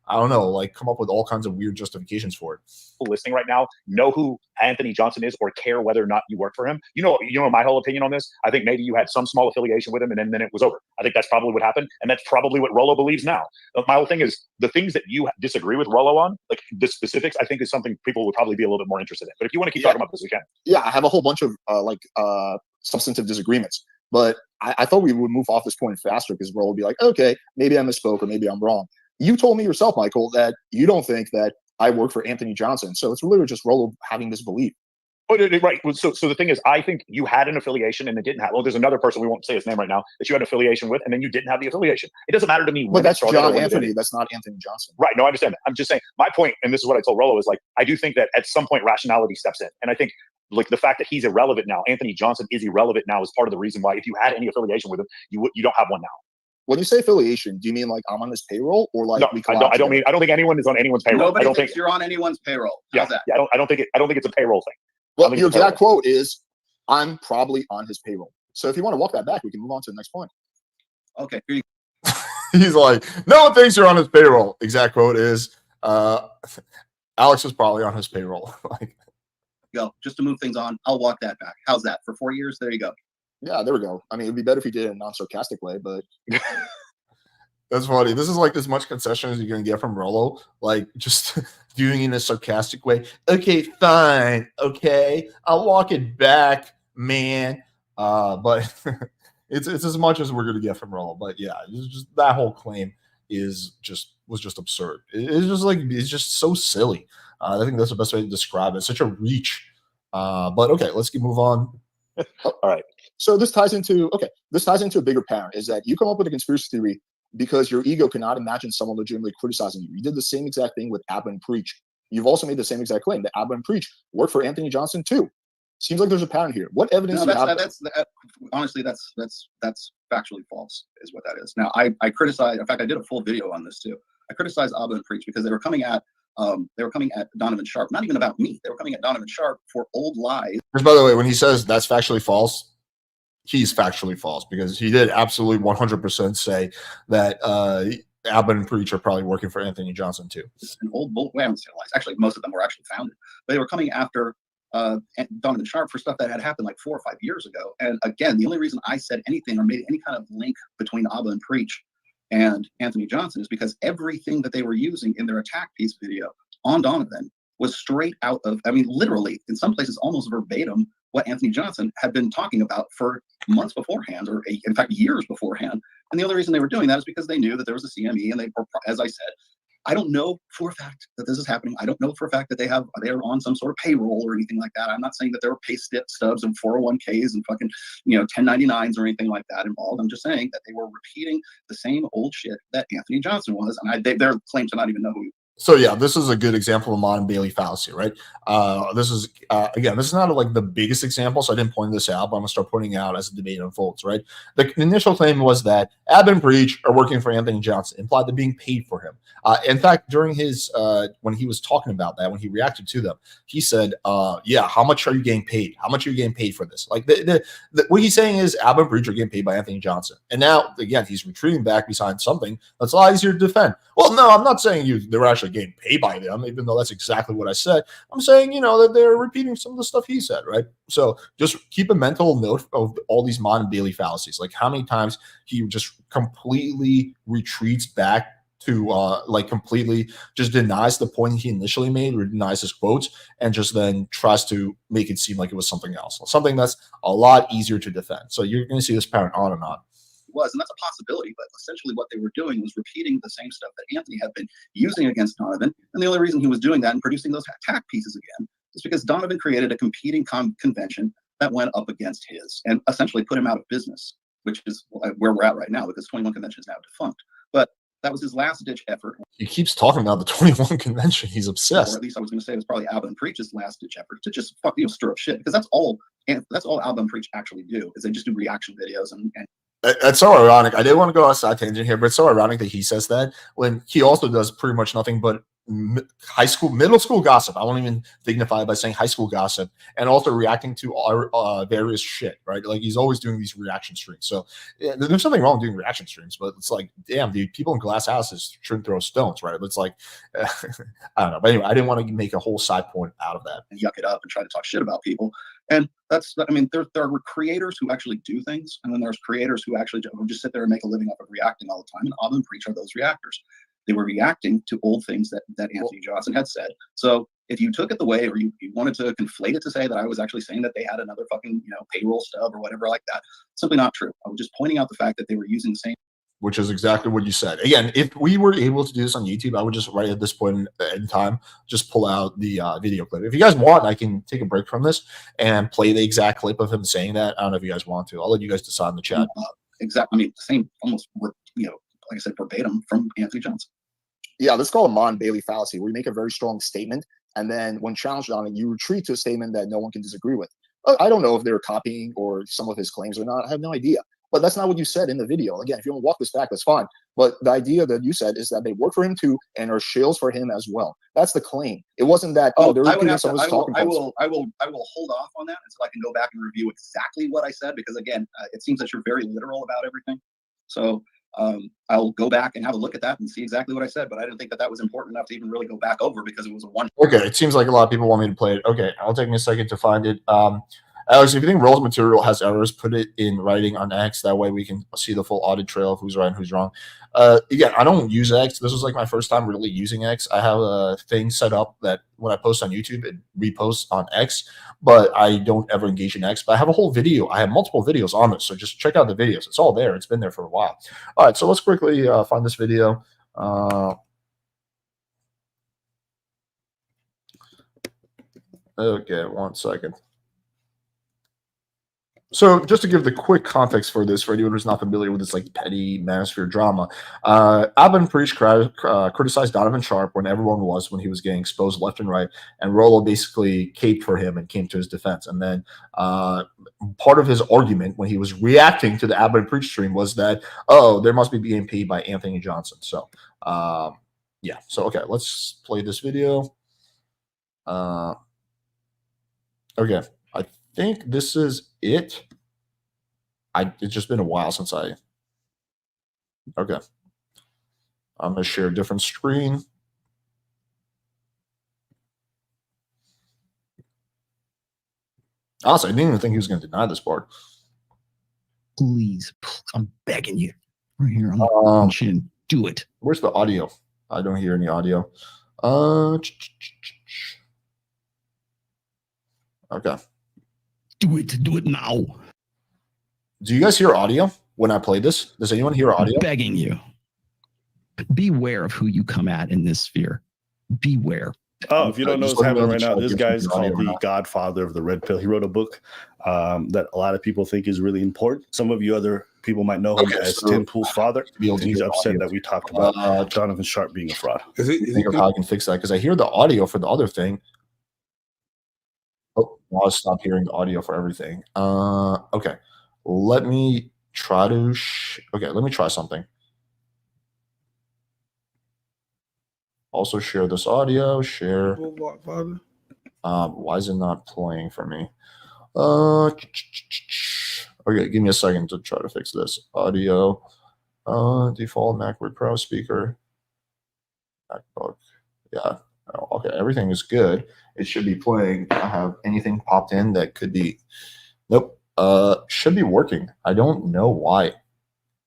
I don't know, like come up with all kinds of weird justifications for it. Listening right now know who Anthony Johnson is or care whether or not you work for him. You know my whole opinion on this. I think maybe you had some small affiliation with him and then it was over. I think that's probably what happened, and that's probably what Rollo believes now. My whole thing is the things that you disagree with Rollo on, like the specifics, I think is something people would probably be a little bit more interested in. But if you want to keep talking about this, we can. Yeah, I have a whole bunch of substantive disagreements, but I thought we would move off this point faster because Rollo would be like, okay, maybe I misspoke or maybe I'm wrong. You told me yourself, Michael, that you don't think that I work for Anthony Johnson. So it's literally just Rollo having this belief. Oh, right. So the thing is, I think you had an affiliation and it didn't have. Well, there's another person, we won't say his name right now, that you had an affiliation with, and then you didn't have the affiliation. It doesn't matter to me. But that's John Anthony. That's not Anthony Johnson. Right. No, I understand that. I'm just saying my point, and this is what I told Rollo, is like I do think that at some point rationality steps in, and I think like the fact that he's irrelevant now, Anthony Johnson is irrelevant now, is part of the reason why if you had any affiliation with him, you don't have one now. When you say affiliation, do you mean like I'm on his payroll or like no, I don't think anyone is on anyone's payroll. Nobody I don't thinks think you're on anyone's payroll. How's that? Yeah, I don't think it's a payroll thing. Well, your exact quote is, "I'm probably on his payroll." So if you want to walk that back, we can move on to the next point. Okay. Here you He's like, no one thinks you're on his payroll. Exact quote is, Alex is probably on his payroll. Like, go. Just to move things on, I'll walk that back. How's that? For 4 years, there you go. Yeah, there we go. I mean, it'd be better if he did it in a non-sarcastic way, but that's funny. This is like as much concession as you're gonna get from Rollo, like just doing it in a sarcastic way. Okay, fine. Okay, I'll walk it back, man. But it's as much as we're gonna get from Rollo. But yeah, it's just that whole claim was just absurd. It's just so silly. I think that's the best way to describe it. It's such a reach. But okay, let's move on. All right. So this ties into a bigger pattern, is that you come up with a conspiracy theory because your ego cannot imagine someone legitimately criticizing you. You did the same exact thing with Abba and Preach. You've also made the same exact claim that Abba and Preach work for Anthony Johnson too. Seems like there's a pattern here. What evidence do you have? Honestly, that's factually false, is what that is. Now, I criticize. In fact, I did a full video on this too. I criticized Abba and Preach because they were coming at Donovan Sharp, not even about me. They were coming at Donovan Sharp for old lies. By the way, when he says that's factually false, he's factually false, because he did absolutely 100% say that Abba and Preach are probably working for Anthony Johnson too. An old bull. I haven't seen lies. Actually, most of them were actually founded, but they were coming after Donovan Sharp for stuff that had happened like 4 or 5 years ago. And again, the only reason I said anything or made any kind of link between Abba and Preach and Anthony Johnson is because everything that they were using in their attack piece video on Donovan was straight out of, I mean, literally, in some places, almost verbatim, what Anthony Johnson had been talking about for months beforehand, or in fact, years beforehand. And the only reason they were doing that is because they knew that there was a CME, and they were, as I said, I don't know for a fact that this is happening. I don't know for a fact that they are on some sort of payroll or anything like that. I'm not saying that there were pay stubs and 401ks and fucking 1099s or anything like that involved. I'm just saying that they were repeating the same old shit that Anthony Johnson was, and their claim to not even know who. So yeah, this is a good example of modern Bailey fallacy, right? This is again, this is not like the biggest example, so I didn't point this out, but I'm gonna start pointing out as the debate unfolds, right? The initial claim was that Abba and Preach are working for Anthony Johnson, implied they're being paid for him. In fact, during his when he was talking about that, when he reacted to them, he said, "Yeah, how much are you getting paid? How much are you getting paid for this?" Like what he's saying is Abba and Preach are getting paid by Anthony Johnson, and now again he's retreating back behind something that's a lot easier to defend. Well, no, I'm not saying they were actually getting paid by them, even though that's exactly what I said. I'm saying, that they're repeating some of the stuff he said, right? So just keep a mental note of all these modern Bailey fallacies, like how many times he just completely retreats back to completely just denies the point he initially made, or denies his quotes, and just then tries to make it seem like it was something else, something that's a lot easier to defend. So you're going to see this pattern on and on. Was, and that's a possibility, but essentially what they were doing was repeating the same stuff that Anthony had been using against Donovan, and the only reason he was doing that and producing those attack pieces again is because Donovan created a competing convention that went up against his and essentially put him out of business, which is where we're at right now, because 21 Convention is now defunct. But that was his last-ditch effort. He keeps talking about the 21 Convention. He's obsessed. Or at least I was going to say it was probably Abba and Preach's last-ditch effort to just stir up shit, because that's all Abba and Preach actually do, is they just do reaction videos and it's so ironic. I didn't want to go on a side tangent here, but it's so ironic that he says that when he also does pretty much nothing but middle school gossip. I won't even dignify it by saying high school gossip, and also reacting to our various shit, right? Like he's always doing these reaction streams. So yeah, there's something wrong doing reaction streams, but it's like, damn, dude, people in glass houses shouldn't throw stones, right? It's like, I don't know. But anyway, I didn't want to make a whole side point out of that. And yuck it up and try to talk shit about people. And I mean, there are creators who actually do things, and then there's creators who actually just sit there and make a living off of reacting all the time. And Auburn Preach are those reactors. They were reacting to old things that Anthony Johnson had said. So if you took it the way, or you wanted to conflate it to say that I was actually saying that they had another fucking, payroll stub or whatever like that, simply not true. I was just pointing out the fact that they were using the same. Which is exactly what you said. Again, if we were able to do this on YouTube, I would just right at this point in time, just pull out the video clip. If you guys want, I can take a break from this and play the exact clip of him saying that. I don't know if you guys want to. I'll let you guys decide in the chat. Exactly. I mean, the same, almost, like I said, verbatim from Anthony Johnson. Yeah, let's call a Mon Bailey fallacy, where you make a very strong statement, and then when challenged on it, you retreat to a statement that no one can disagree with. I don't know if they're copying or some of his claims or not. I have no idea. But that's not what you said in the video. Again, if you want to walk this back, that's fine. But the idea that you said is that they work for him too and are shills for him as well. That's the claim. It wasn't that, they're repeating someone's talking points. I will hold off on that until I can go back and review exactly what I said, because again, it seems that you're very literal about everything. So I'll go back and have a look at that and see exactly what I said, but I didn't think that was important enough to even really go back over, because it was a one. Okay, it seems like a lot of people want me to play it. Okay, I'll take me a second to find it. Alex, if you think Rollo's material has errors, put it in writing on X. That way we can see the full audit trail of who's right and who's wrong. Again, I don't use X. This was like my first time really using X. I have a thing set up that when I post on YouTube, it reposts on X, but I don't ever engage in X. But I have a whole video. I have multiple videos on this, so just check out the videos. It's all there. It's been there for a while. All right, so let's quickly find this video. Okay, 1 second. So just to give the quick context for this, for anyone who's not familiar with this like petty manosphere drama, Auburn Preach criticized Donovan Sharp when everyone was, when he was getting exposed left and right, and Rollo basically caped for him and came to his defense. And then part of his argument when he was reacting to the Auburn Preach stream was that, oh, there must be being paid by Anthony Johnson. So yeah, so okay, let's play this video. Okay. I think this is it. It's just been a while since okay. I'm going to share a different screen. Honestly, I didn't even think he was going to deny this part. Please, I'm begging you. Right here on chin. Do it. Where's the audio? I don't hear any audio. Okay. Do it. Do it now. Do you guys hear audio when I play this? Does anyone hear audio? I'm begging you. Beware of who you come at in this sphere. Beware. Oh, if you don't know what's happening right now, this guy's called the godfather of the red pill. He wrote a book that a lot of people think is really important. Some of you other people might know him as Tim Pool's father. And he's upset that we talked about Donovan Sharp being a fraud. Think of how I can fix that, because I hear the audio for the other thing. Oh, I'll stop hearing the audio for everything. Okay. Let me try to let me try something. Also share this audio. Share. Why is it not playing for me? Okay, give me a second to try to fix this. Audio. Default MacBook Pro speaker. MacBook. Yeah. Oh, okay, everything is good. It should be playing. I have anything popped in that could be. Nope. Should be working. I don't know why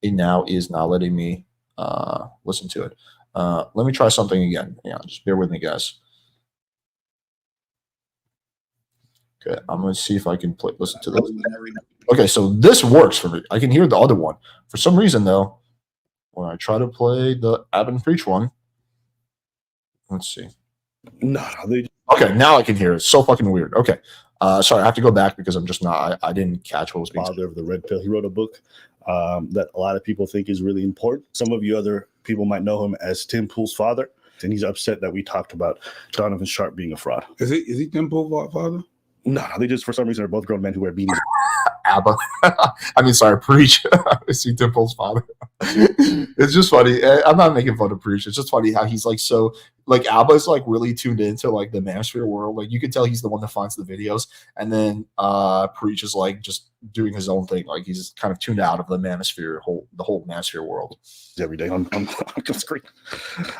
it now is not letting me listen to it. Let me try something again. Yeah, just bear with me, guys. Okay, I'm gonna see if I can listen to this. Okay, so this works for me. I can hear the other one. For some reason, though, when I try to play the Auburn Preach one, let's see. Okay, now I can hear it. It's so fucking weird. Okay. Sorry, I have to go back because I'm just not. I didn't catch what was being said. Father of the red pill. He wrote a book that a lot of people think is really important. Some of you other people might know him as Tim Pool's father, and he's upset that we talked about Donovan Sharp being a fraud. Is he Tim Pool's father? No, they just, for some reason, are both grown men who wear beanies. ABBA. I mean, sorry, Preach. Is he Tim Pool's father? It's just funny. I'm not making fun of Preach. It's just funny how he's like so like ABBA is like really tuned into like the manosphere world. Like you can tell he's the one that finds the videos, and then Preach is like just doing his own thing. Like he's kind of tuned out of the whole manosphere world. Every day on the screen.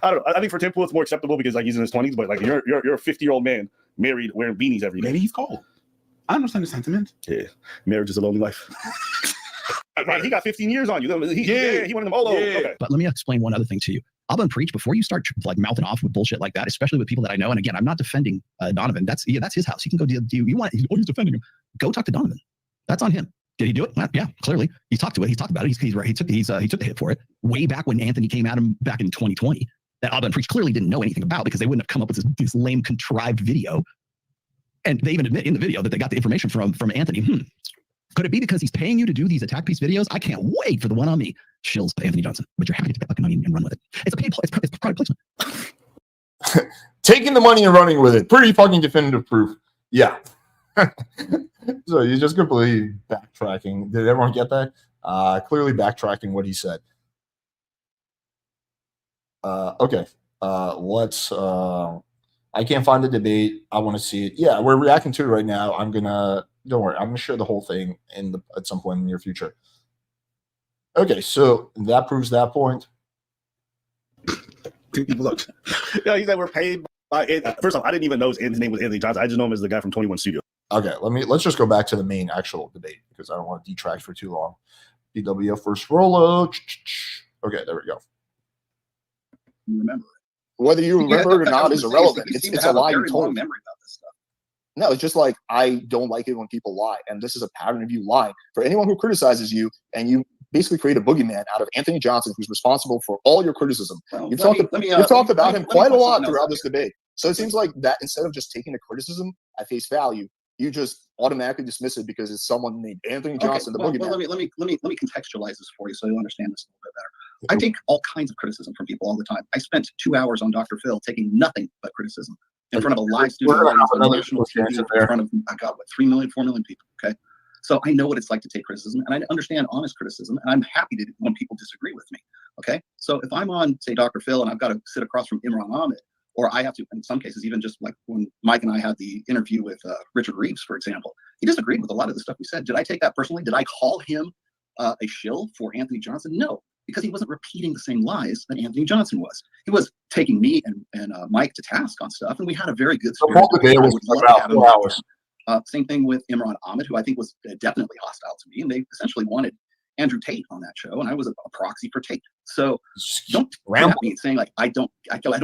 I don't know. I think for Tim Pool it's more acceptable because like he's in his 20s, but like you're a 50-year-old man married wearing beanies every day. Maybe he's cold. I understand the sentiment. Yeah, marriage is a lonely life. Right, he got 15 years on you. He wanted them all over. Okay. But let me explain one other thing to you. Abba and Preach, before you start like mouthing off with bullshit like that, especially with people that I know, and again, I'm not defending Donovan. That's his house. He can go do you want. He's defending him. Go talk to Donovan. That's on him. Did he do it? Well, yeah, clearly. He talked to it. He's talked about it. He's right. He took the hit for it way back when Anthony came at him back in 2020. That Abba and Preach clearly didn't know anything about because they wouldn't have come up with this lame contrived video. And they even admit in the video that they got the information from Anthony. Could it be because he's paying you to do these attack piece videos? I can't wait for the one on me. Shills by Anthony Johnson. But you're happy to take that fucking money and run with it. It's a paid it's product placement. Taking the money and running with it. Pretty fucking definitive proof. Yeah. So you just completely backtracking. Did everyone get that? Clearly backtracking what he said. Okay. Let's I can't find the debate. I want to see it. Yeah, we're reacting to it right now. Don't worry, I'm gonna share the whole thing at some point in the near future. Okay, so that proves that point. Look, yeah, he said we're paid by. First off, I didn't even know his name was Anthony Johnson. I just know him as the guy from 21 Studio. Okay, let's just go back to the main actual debate because I don't want to detract for too long. BWF versus Rollo. Okay, there we go. Remember, whether you remember it or not is irrelevant. It's a lie you told. Memory about this stuff. No, it's just like I don't like it when people lie, and this is a pattern of you lying. For anyone who criticizes you, and you basically create a boogeyman out of Anthony Johnson, who's responsible for all your criticism. Well, You've talked about him quite a lot throughout this debate. So it seems like that instead of just taking the criticism at face value, you just automatically dismiss it because it's someone named Anthony Johnson, the boogeyman. Well, let me contextualize this for you so you understand this a little bit better. I take all kinds of criticism from people all the time. I spent 2 hours on Dr. Phil taking nothing but criticism in front of a live studio audience on national TV in front of, I got 3 million, 4 million people. Okay. So I know what it's like to take criticism, and I understand honest criticism, and I'm happy to when people disagree with me. Okay. So if I'm on, say, Dr. Phil, and I've got to sit across from Imran Ahmed, or I have to, in some cases, even just like when Mike and I had the interview with Richard Reeves, for example, he disagreed with a lot of the stuff we said. Did I take that personally? Did I call him a shill for Anthony Johnson? No, because he wasn't repeating the same lies that Anthony Johnson was. He was taking me and Mike to task on stuff, and we had a very good spirit. The day was about 4 hours. Same thing with Imran Ahmed, who I think was definitely hostile to me, and they essentially wanted Andrew Tate on that show, and I was a proxy for Tate. So don't come at me saying like I don't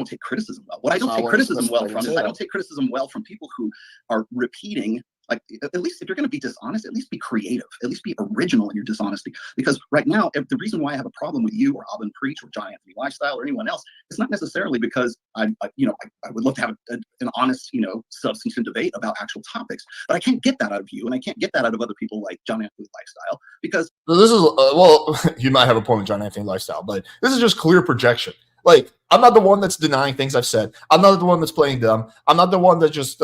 take criticism well. What I don't take criticism well from is I don't take criticism well from people who are repeating. Like, at least if you're going to be dishonest, at least be creative, at least be original in your dishonesty. Because right now, the reason why I have a problem with you or Alvin Preach or John Anthony Lifestyle or anyone else, it's not necessarily because I would love to have an honest, substantive debate about actual topics. But I can't get that out of you, and I can't get that out of other people like John Anthony Lifestyle because this is you might have a point with John Anthony Lifestyle, but this is just clear projection. Like, I'm not the one that's denying things I've said. I'm not the one that's playing dumb. I'm not the one that just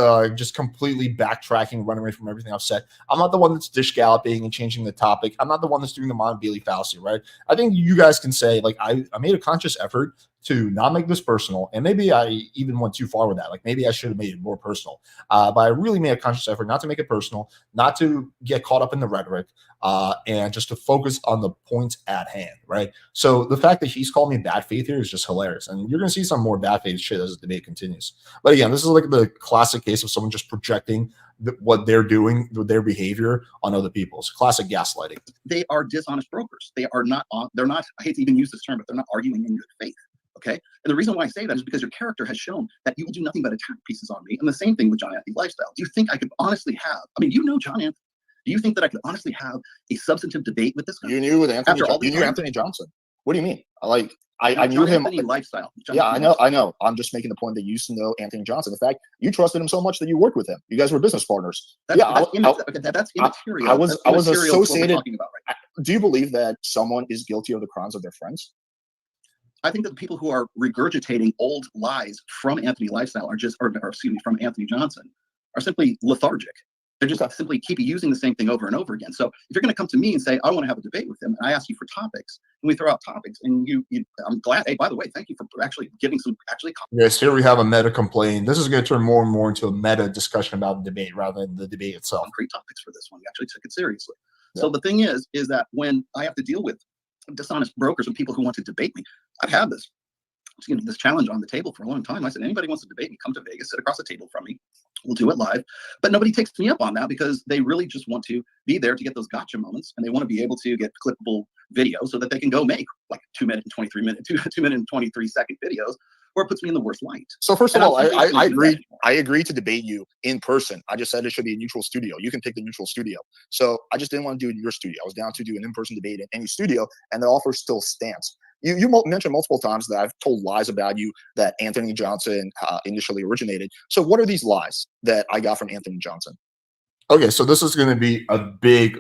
completely backtracking, running away from everything I've said. I'm not the one that's dish galloping and changing the topic. I'm not the one that's doing the Montefiore fallacy, right? I think you guys can say, like, I made a conscious effort to not make this personal, and maybe I even went too far with that. Like, maybe I should have made it more personal. But I really made a conscious effort not to make it personal, not to get caught up in the rhetoric, and just to focus on the points at hand, right? So the fact that he's called me bad faith here is just hilarious, and you're going to see some more bad faith shit as the debate continues. But again, this is like the classic case of someone just projecting what they're doing with their behavior on other people. It's classic gaslighting. They are dishonest brokers. They're not, I hate to even use this term, but they're not arguing in good faith. Okay. And the reason why I say that is because your character has shown that you will do nothing but attack pieces on me. And the same thing with John Anthony Lifestyle. Do you think I could honestly have, John Anthony, do you think that I could honestly have a substantive debate with this guy? You knew with Anthony, Anthony Johnson. What do you mean? I knew him. Anthony Lifestyle. I know. I'm just making the point that you used to know Anthony Johnson. In fact, you trusted him so much that you worked with him. You guys were business partners. That's immaterial. I was associated. Talking about right now. Do you believe that someone is guilty of the crimes of their friends? I think that the people who are regurgitating old lies from Anthony Lifestyle from Anthony Johnson are simply lethargic. They're just simply keep using the same thing over and over again. So if you're going to come to me and say, I want to have a debate with them, and I ask you for topics, and we throw out topics, and I'm glad. Hey, by the way, thank you for actually giving some Yes, here we have a meta complaint. This is going to turn more and more into a meta discussion about the debate rather than the debate itself. concrete topics for this one. We actually took it seriously. So the thing is that when I have to deal with dishonest brokers and people who want to debate me, I've had this challenge on the table for a long time. I said, anybody wants to debate me, come to Vegas, sit across the table from me. We'll do it live. But nobody takes me up on that because they really just want to be there to get those gotcha moments, and they want to be able to get clippable video so that they can go make like 2 minute and 23 second videos, or it puts me in the worst light. So first of all, I agree. I agree to debate you in person. I just said it should be a neutral studio. You can pick the neutral studio. So I just didn't want to do it in your studio. I was down to do an in-person debate in any studio, and the offer still stands. You mentioned multiple times that I've told lies about you that Anthony Johnson initially originated. So what are these lies that I got from Anthony Johnson? Okay, so this is going to be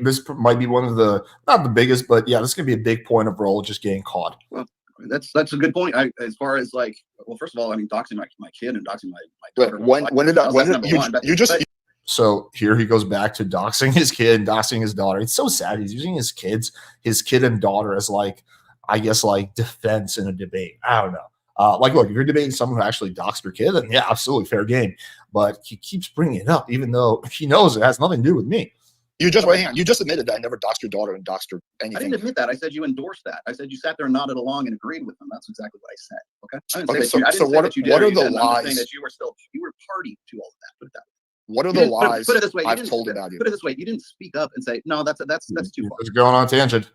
this might be one of the, not the biggest, but yeah, this is going to be a big point of Rollo just getting caught. Well, that's a good point. As far as like, well, first of all, I mean, doxing my kid and doxing my daughter. So here he goes back to doxing his kid and doxing his daughter. It's so sad. He's using his kid and daughter as like, I guess, like defense in a debate. I don't know. Like, look, if you're debating someone who actually doxed your kid, then yeah, absolutely fair game. But he keeps bringing it up, even though he knows it has nothing to do with me. You just admitted that I never doxed your daughter and doxed her anything. I didn't admit that. I said you endorsed that. I said you sat there and nodded along and agreed with them. That's exactly what I said. Okay. I didn't say what are the lies? I'm saying that you were party to all of that. Put it that way. What are the lies put it this way, I've told about you? Put it this way, you didn't speak up and say, no, that's too far. It's going on tangent.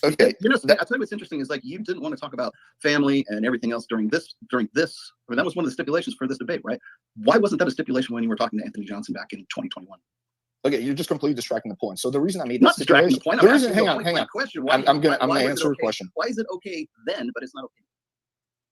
Okay. I'll tell you what's interesting is like you didn't want to talk about family and everything else during this. I mean, that was one of the stipulations for this debate, right? Why wasn't that a stipulation when you were talking to Anthony Johnson back in 2021? Okay, you're just completely distracting the point. So the reason I made not distracting the point. Hang on. Question. I'm gonna answer your question. Why is it okay then, but it's not okay?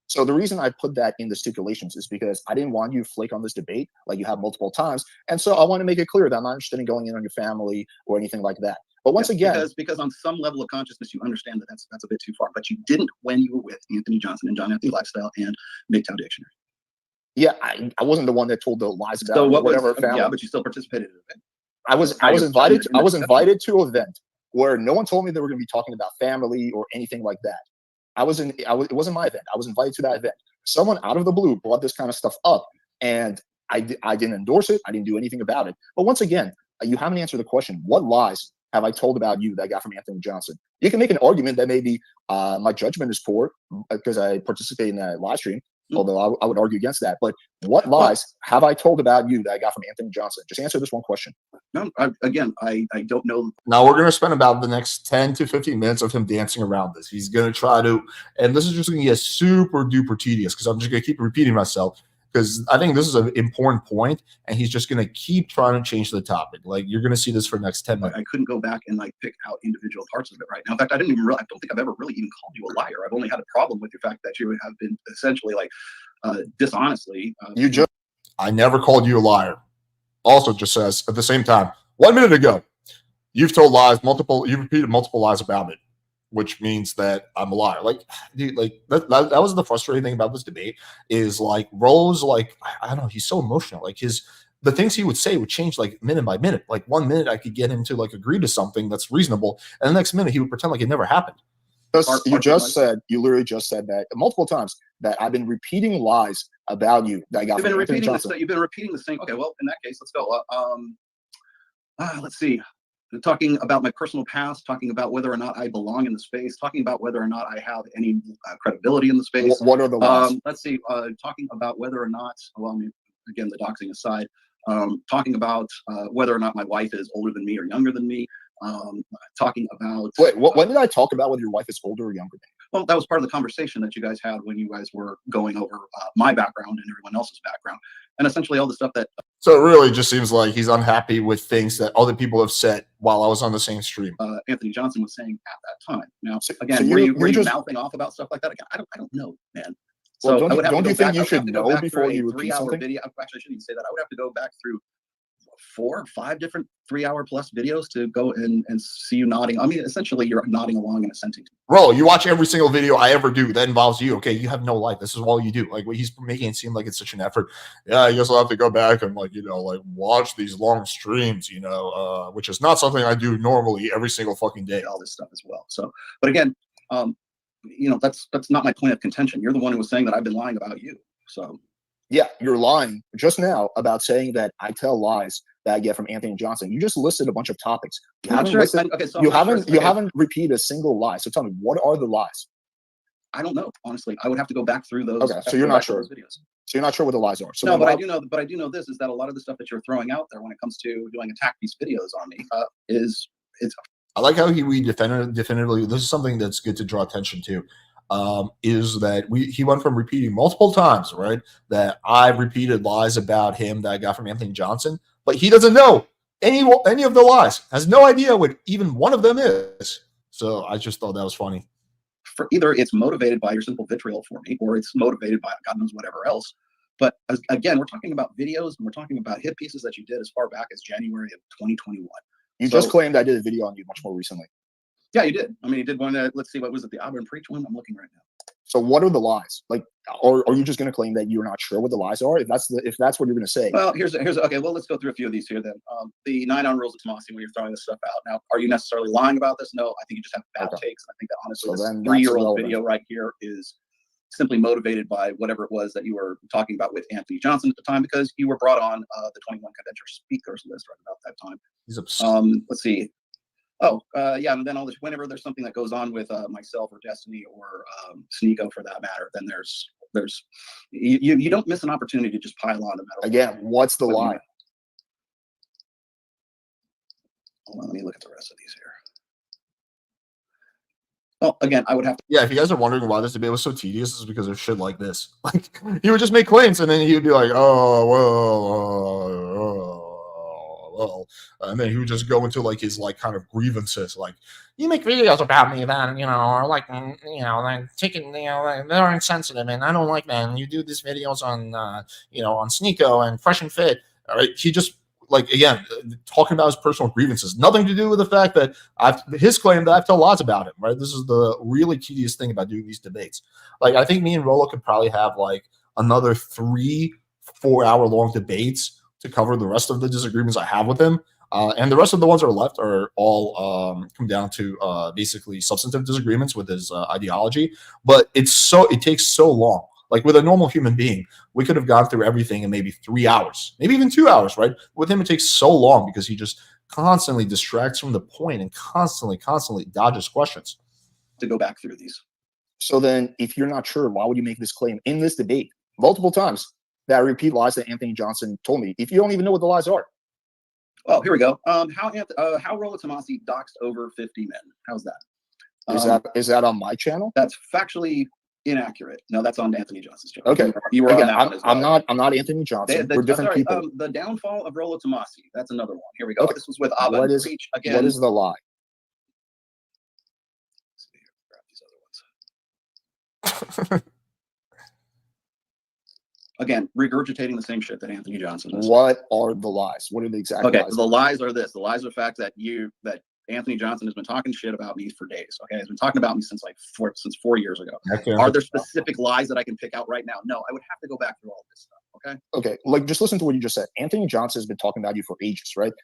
So the reason I put that in the stipulations is because I didn't want you to flake on this debate like you have multiple times. And so I want to make it clear that I'm not interested in going in on your family or anything like that. But once again, because on some level of consciousness, you understand that that's a bit too far. But you didn't when you were with Anthony Johnson and John Anthony Lifestyle and MGTOW Dictionary. Yeah, I wasn't the one that told the lies about whatever family. Yeah, but you still participated in it. I was invited to an event where no one told me they were going to be talking about family or anything like that. It wasn't my event. I was invited to that event. Someone out of the blue brought this kind of stuff up, and I didn't endorse it. I didn't do anything about it. But once again, you haven't answered the question. What lies have I told about you that I got from Anthony Johnson? You can make an argument that maybe my judgment is poor because I participated in that live stream, although I would argue against that. But what lies have I told about you that I got from Anthony Johnson? Just answer this one question. No, I don't know. Now we're going to spend about the next 10 to 15 minutes of him dancing around this. He's going to try to, and this is just going to get super duper tedious because I'm just going to keep repeating myself because I think this is an important point, and he's just going to keep trying to change the topic. Like, you're going to see this for the next 10 minutes. I couldn't go back and like pick out individual parts of it right now. In fact, I don't think I've ever really even called you a liar. I've only had a problem with the fact that you have been essentially like dishonestly. I never called you a liar. Also just says at the same time, 1 minute ago, you've told lies, you've repeated multiple lies about me, which means that I'm a liar. Like, dude, like that was the frustrating thing about this debate is like Rollo's like, I don't know, he's so emotional. Like the things he would say would change like minute by minute. Like 1 minute I could get him to like agree to something that's reasonable, and the next minute he would pretend like it never happened. You literally just said that multiple times that I've been repeating lies about you that I got from Anthony Johnson. You've been repeating the same. Okay, well, in that case, let's go. Let's see. Talking about my personal past, talking about whether or not I belong in the space, talking about whether or not I have any credibility in the space. What are the lies? Let's see. Talking about whether or not, well, I mean, again, the doxing aside, talking about whether or not my wife is older than me or younger than me. Talking about. Wait, when did I talk about whether your wife is older or younger than you? Well, that was part of the conversation that you guys had when you guys were going over my background and everyone else's background, and essentially all the stuff that. So it really just seems like he's unhappy with things that other people have said while I was on the same stream. Anthony Johnson was saying at that time. Now, again, were you mouthing off about stuff like that? Again, I don't know, man. So well, don't you think you should know before you repeat something? Video. Actually, I shouldn't even say that. I would have to go back through 4 or 5 different 3-hour plus videos to go and see you nodding. I mean, essentially, you're nodding along and assenting. Bro, you watch every single video I ever do that involves you. Okay, you have no life. This is all you do. Like, he's making it seem like it's such an effort. Yeah, I guess I'll have to go back and watch these long streams. Which is not something I do normally every single fucking day. All this stuff as well. So, but again, that's not my point of contention. You're the one who was saying that I've been lying about you. So. Yeah, you're lying just now about saying that I tell lies that I get from Anthony Johnson. You just listed a bunch of topics. You haven't repeated a single lie. So tell me, what are the lies? I don't know, honestly. I would have to go back through those. Okay, so you're not sure. Videos. So you're not sure what the lies are. So no, but I do know. But I do know this is that a lot of the stuff that you're throwing out there when it comes to doing attack piece videos on me it's. I like how we definitively. This is something that's good to draw attention to. Is that he went from repeating multiple times, right, that I've repeated lies about him that I got from Anthony Johnson, but he doesn't know any of the lies, has no idea what even one of them is. So I just thought that was funny. For either it's motivated by your simple vitriol for me, or it's motivated by God knows whatever else. But again, we're talking about videos and we're talking about hit pieces that you did as far back as January of 2021. You just claimed I did a video on you much more recently. Yeah, you did. I mean, you did one. Let's see, what was it? The Auburn Preach one? I'm looking right now. So what are the lies? Or are you just going to claim that you're not sure what the lies are? If that's what you're going to say. Well, here's okay. Well, let's go through a few of these here then. The 9 on rules of Tomassi when you're throwing this stuff out. Now, are you necessarily lying about this? No, I think you just have bad takes. I think that honestly, this 3-year-old video right here is simply motivated by whatever it was that you were talking about with Anthony Johnson at the time, because you were brought on the 21 Convention speakers list right about that time. He's absurd. Let's see. Oh, yeah, and then all this. Whenever there's something that goes on with myself or Destiny or Sneeko for that matter, then there's you don't miss an opportunity to just pile on. Again, what's the lie? Hold on, let me look at the rest of these here. Well, again, I would have to. Yeah, if you guys are wondering why this debate was so tedious, it's because of shit like this. Like, he would just make claims, and then he would be like, and then he would just go into his kind of grievances, like, you make videos about me that or like taking they're insensitive and I don't like that, and you do these videos on on Sneeko and Fresh and Fit. All right, he just again talking about his personal grievances, nothing to do with the fact that his claim that I've told lies about him. Right, this is the really tedious thing about doing these debates. I think me and Rollo could probably have another 3-4 hour long debates to cover the rest of the disagreements I have with him. And the rest of the ones that are left are all come down to basically substantive disagreements with his ideology. But it takes so long. With a normal human being, we could have gone through everything in maybe 3 hours, maybe even 2 hours, right? With him, it takes so long because he just constantly distracts from the point and constantly dodges questions. To go back through these. So then, if you're not sure, why would you make this claim in this debate multiple times that I repeat lies that Anthony Johnson told me, if you don't even know what the lies are? Well, here we go. How Rollo Tomassi doxed over 50 men. How's that? Is that on my channel? That's factually inaccurate. No, that's on Anthony Johnson's channel. Okay. You were again, on that one as well. I'm not Anthony Johnson. We're different people. The downfall of Rollo Tomassi. That's another one. Here we go. Okay. This was with Abba. What is the lie? Let's see here. Grab these other ones. Again, regurgitating the same shit that Anthony Johnson does. What are the lies? What are the exact lies? Okay, the lies are this. The lies are the fact that Anthony Johnson has been talking shit about me for days. Okay, he's been talking about me since 4 years ago. Okay. Are there specific lies that I can pick out right now? No, I would have to go back through all of this stuff. Okay. Okay, just listen to what you just said. Anthony Johnson has been talking about you for ages, right?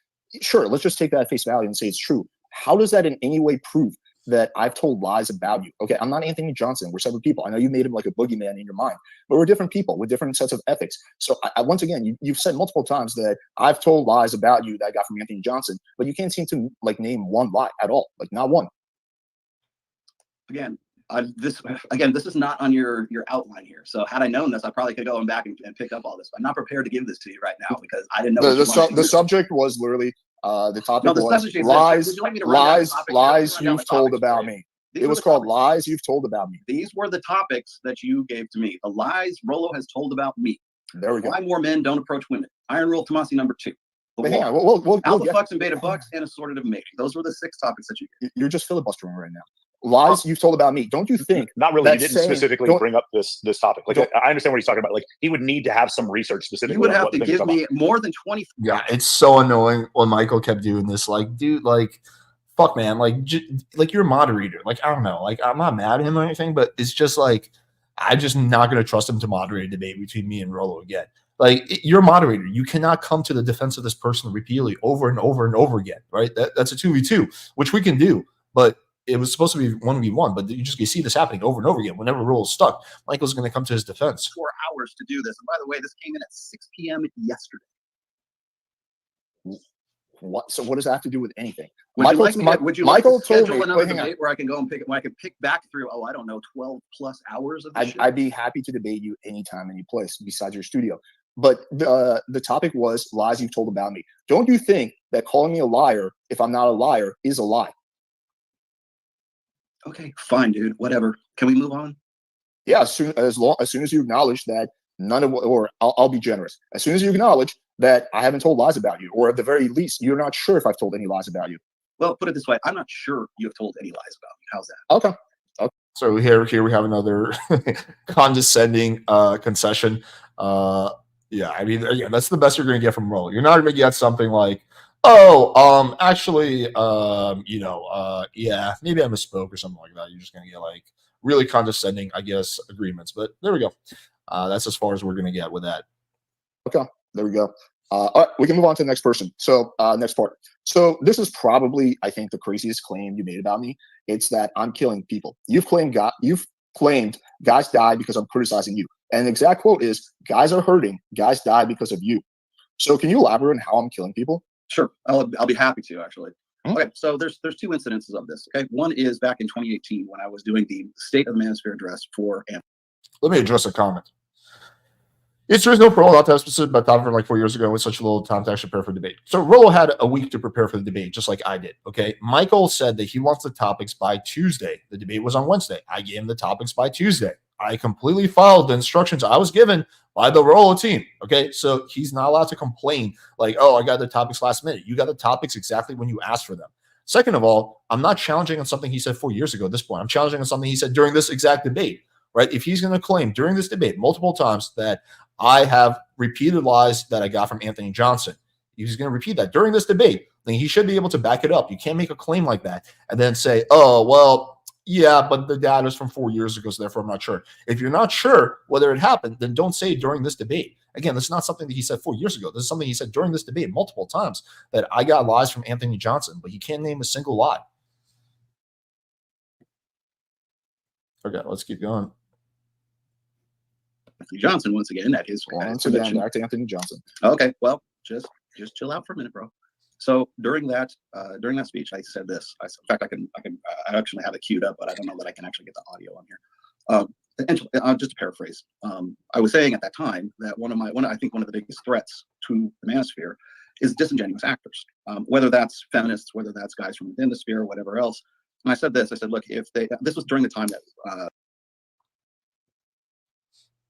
Sure, let's just take that at face value and say it's true. How does that in any way prove that I've told lies about you? Okay, I'm not Anthony Johnson. We're separate people. I know you made him like a boogeyman in your mind, but we're different people with different sets of ethics. So once again, you've said multiple times that I've told lies about you that I got from Anthony Johnson, but you can't seem to name one lie at all, not one. Again, this is not on your outline here. So had I known this, I probably could go back and pick up all this. But I'm not prepared to give this to you right now because I didn't know. The subject was literally the topic was lies you've told about me. It was called lies you've told about me. These were the topics that you gave to me. The lies Rollo has told about me. There we go. Why more men don't approach women. Iron Rule Tomassi number 2. Hang on. We'll Alpha fucks and beta fucks and assortative mating. Those were the 6 topics that you gave. You're just filibustering right now. lies you've told about me. Don't you think? Not really. He that's didn't saying- specifically don't- bring up this topic. Like don't- I understand what he's talking about. Like he would need to have some research specifically. You would on have what to the thing he's give talking me more than 20. Yeah, it's so annoying when Michael kept doing this. Like, dude, like, fuck, man, like, like you're a moderator. Like, I don't know, like, I'm not mad at him or anything, but it's just like I'm just not going to trust him to moderate a debate between me and Rollo again. Like, you're a moderator. You cannot come to the defense of this person repeatedly over and over and over again, right? That's a 2v2, which we can do, but it was supposed to be 1v1, but you see this happening over and over again. Whenever Rollo's stuck, Michael's going to come to his defense. 4 hours to do this. And by the way, this came in at 6 p.m. yesterday. What? So what does that have to do with anything? Would you like Michael to told schedule me. another Wait, hang on. debate where I can go and pick, where I can pick back through, I don't know, 12 plus hours of this shit? I'd be happy to debate you anytime, any place besides your studio. But the topic was lies you've told about me. Don't you think that calling me a liar, if I'm not a liar, is a lie? Okay, fine, dude. Whatever. Can we move on? Yeah, as soon as you acknowledge that none of, or I'll be generous. As soon as you acknowledge that I haven't told lies about you, or at the very least, you're not sure if I've told any lies about you. Well, put it this way. I'm not sure you have told any lies about me. How's that? Okay. So here we have another condescending concession. Yeah, I mean, again, that's the best you're going to get from Rollo. You're not going to get something like, oh, actually, yeah, maybe I misspoke or something like that. You're just going to get like really condescending, I guess, agreements. But there we go. That's as far as we're going to get with that. Okay, there we go. All right, we can move on to the next person. So next part. So this is probably, I think, the craziest claim you made about me. It's that I'm killing people. You've claimed guys die because I'm criticizing you. And the exact quote is, guys are hurting, guys die because of you. So can you elaborate on how I'm killing people? Sure, I'll be happy to, actually. Okay, so there's two incidences of this. Okay, one is back in 2018 when I was doing the State of the Manosphere address for. Let me address a comment. It's there's no parole not to have specific about topic from like 4 years ago with such a little time to actually prepare for the debate. So Rollo had a week to prepare for the debate, just like I did. Okay. Michael said that he wants the topics by Tuesday. The debate was on Wednesday. I gave him the topics by Tuesday. I completely followed the instructions I was given by the Rollo team. Okay. So he's not allowed to complain like, oh, I got the topics last minute. You got the topics exactly when you asked for them. Second of all, I'm not challenging on something he said 4 years ago at this point. I'm challenging on something he said during this exact debate, right? If he's going to claim during this debate multiple times that I have repeated lies that I got from Anthony Johnson, he's going to repeat that during this debate, then he should be able to back it up. You can't make a claim like that and then say, oh, well, yeah, but the data is from 4 years ago, so therefore I'm not sure. If you're not sure whether it happened, then don't say it during this debate. Again, this is not something that he said 4 years ago. This is something he said during this debate multiple times, that I got lies from Anthony Johnson, but he can't name a single lie. Okay, let's keep going. Anthony Johnson once again at his again, back to Anthony Johnson. Okay, well, just chill out for a minute, bro. So during that speech, I said this. In fact, I actually have it queued up, but I don't know that I can actually get the audio on here. Just to paraphrase, I was saying at that time that I think one of the biggest threats to the manosphere is disingenuous actors, whether that's feminists, whether that's guys from within the sphere, or whatever else. And I said this. I said, look, this was during the time that.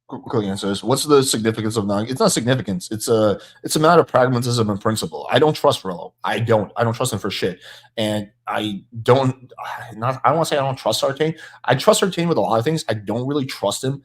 Quick answers. What's the significance of non? It's not significance. It's a matter of pragmatism and principle. I don't trust Rollo. I don't trust him for shit. And I don't want to say I don't trust Sartain. I trust Sartain with a lot of things. I don't really trust him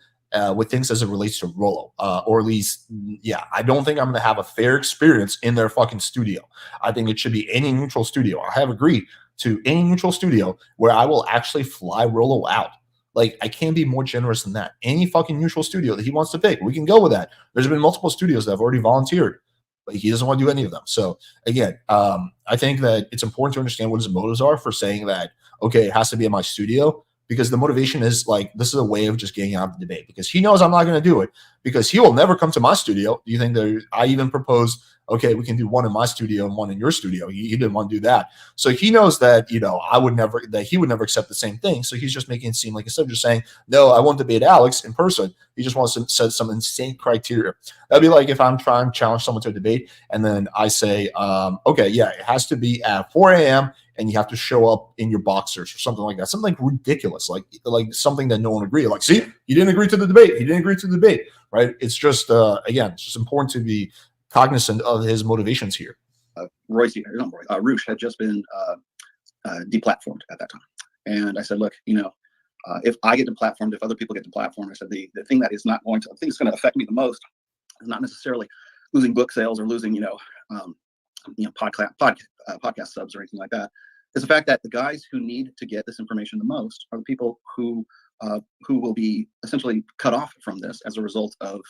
with things as it relates to Rollo. Or at least, yeah, I don't think I'm going to have a fair experience in their fucking studio. I think it should be any neutral studio. I have agreed to any neutral studio where I will actually fly Rollo out. Like, I can't be more generous than that. Any fucking neutral studio that he wants to pick, we can go with that. There's been multiple studios that have already volunteered, but he doesn't want to do any of them. So, again, I think that it's important to understand what his motives are for saying that, okay, it has to be in my studio, because the motivation is like, this is a way of just getting out of the debate, because he knows I'm not going to do it, because he will never come to my studio. Do you think that I even proposed, okay, we can do one in my studio and one in your studio? He didn't want to do that. So he knows that, he would never accept the same thing. So he's just making it seem like, instead of just saying, no, I won't debate Alex in person, he just wants to set some insane criteria. That'd be like if I'm trying to challenge someone to a debate and then I say, okay, yeah, it has to be at 4 a.m. and you have to show up in your boxers or something like that. Something like ridiculous, like something that no one agreed. Like, see, he didn't agree to the debate. He didn't agree to the debate, right? It's just, again, it's just important to be cognizant of his motivations here. Roosh had just been deplatformed at that time. And I said, look, if I get deplatformed, if other people get deplatformed, I said the thing that is not going to, the thing that's going to affect me the most is not necessarily losing book sales or losing, podcast subs or anything like that. It's the fact that the guys who need to get this information the most are the people who will be essentially cut off from this as a result of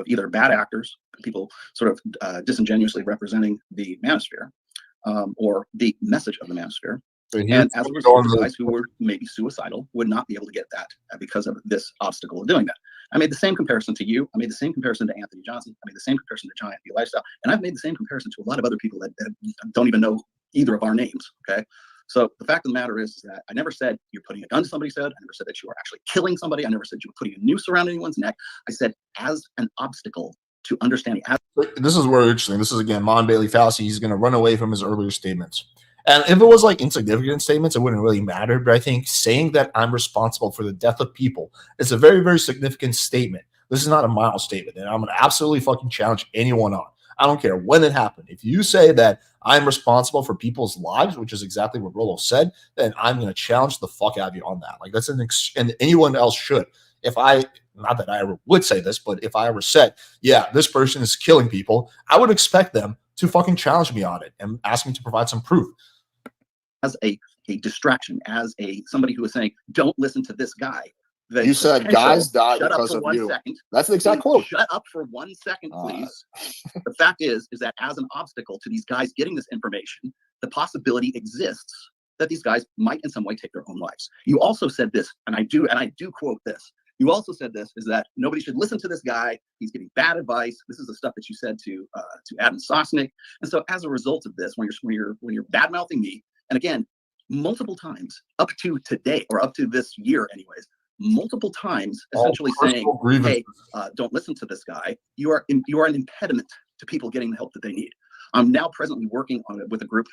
either bad actors, people sort of disingenuously representing the manosphere, or the message of the manosphere. So and as a result, the guys who were maybe suicidal would not be able to get that because of this obstacle of doing that. I made the same comparison to you. I made the same comparison to Anthony Johnson. I made the same comparison to John Anthony Lifestyle. And I've made the same comparison to a lot of other people that don't even know either of our names. Okay. So the fact of the matter is that I never said you're putting a gun to somebody's head. I never said that you are actually killing somebody. I never said you were putting a noose around anyone's neck. I said as an obstacle to understanding. This is where interesting. This is again Mon Bailey fallacy. He's going to run away from his earlier statements. And if it was like insignificant statements, it wouldn't really matter. But I think saying that I'm responsible for the death of people is a very, very significant statement. This is not a mild statement, and I'm going to absolutely fucking challenge anyone on. I don't care when it happened. If you say that I'm responsible for people's lives, which is exactly what Rollo said, then I'm going to challenge the fuck out of you on that. Like that's and anyone else should. If I, not that I ever would say this, but if I ever said, yeah, this person is killing people, I would expect them to fucking challenge me on it and ask me to provide some proof. As a distraction, as somebody who is saying, don't listen to this guy. You said guys died because of you. Second. That's the exact quote. Shut up for 1 second, please. The fact is that as an obstacle to these guys getting this information, the possibility exists that these guys might in some way take their own lives. You also said this, and I do quote this. You also said this, is that nobody should listen to this guy. He's giving bad advice. This is the stuff that you said to Adam Sosnick. And so as a result of this, when you're bad mouthing me, and again, multiple times up to today, or up to this year anyways, multiple times essentially saying, hey, don't listen to this guy. You are an impediment to people getting the help that they need. I'm now presently working on it with a group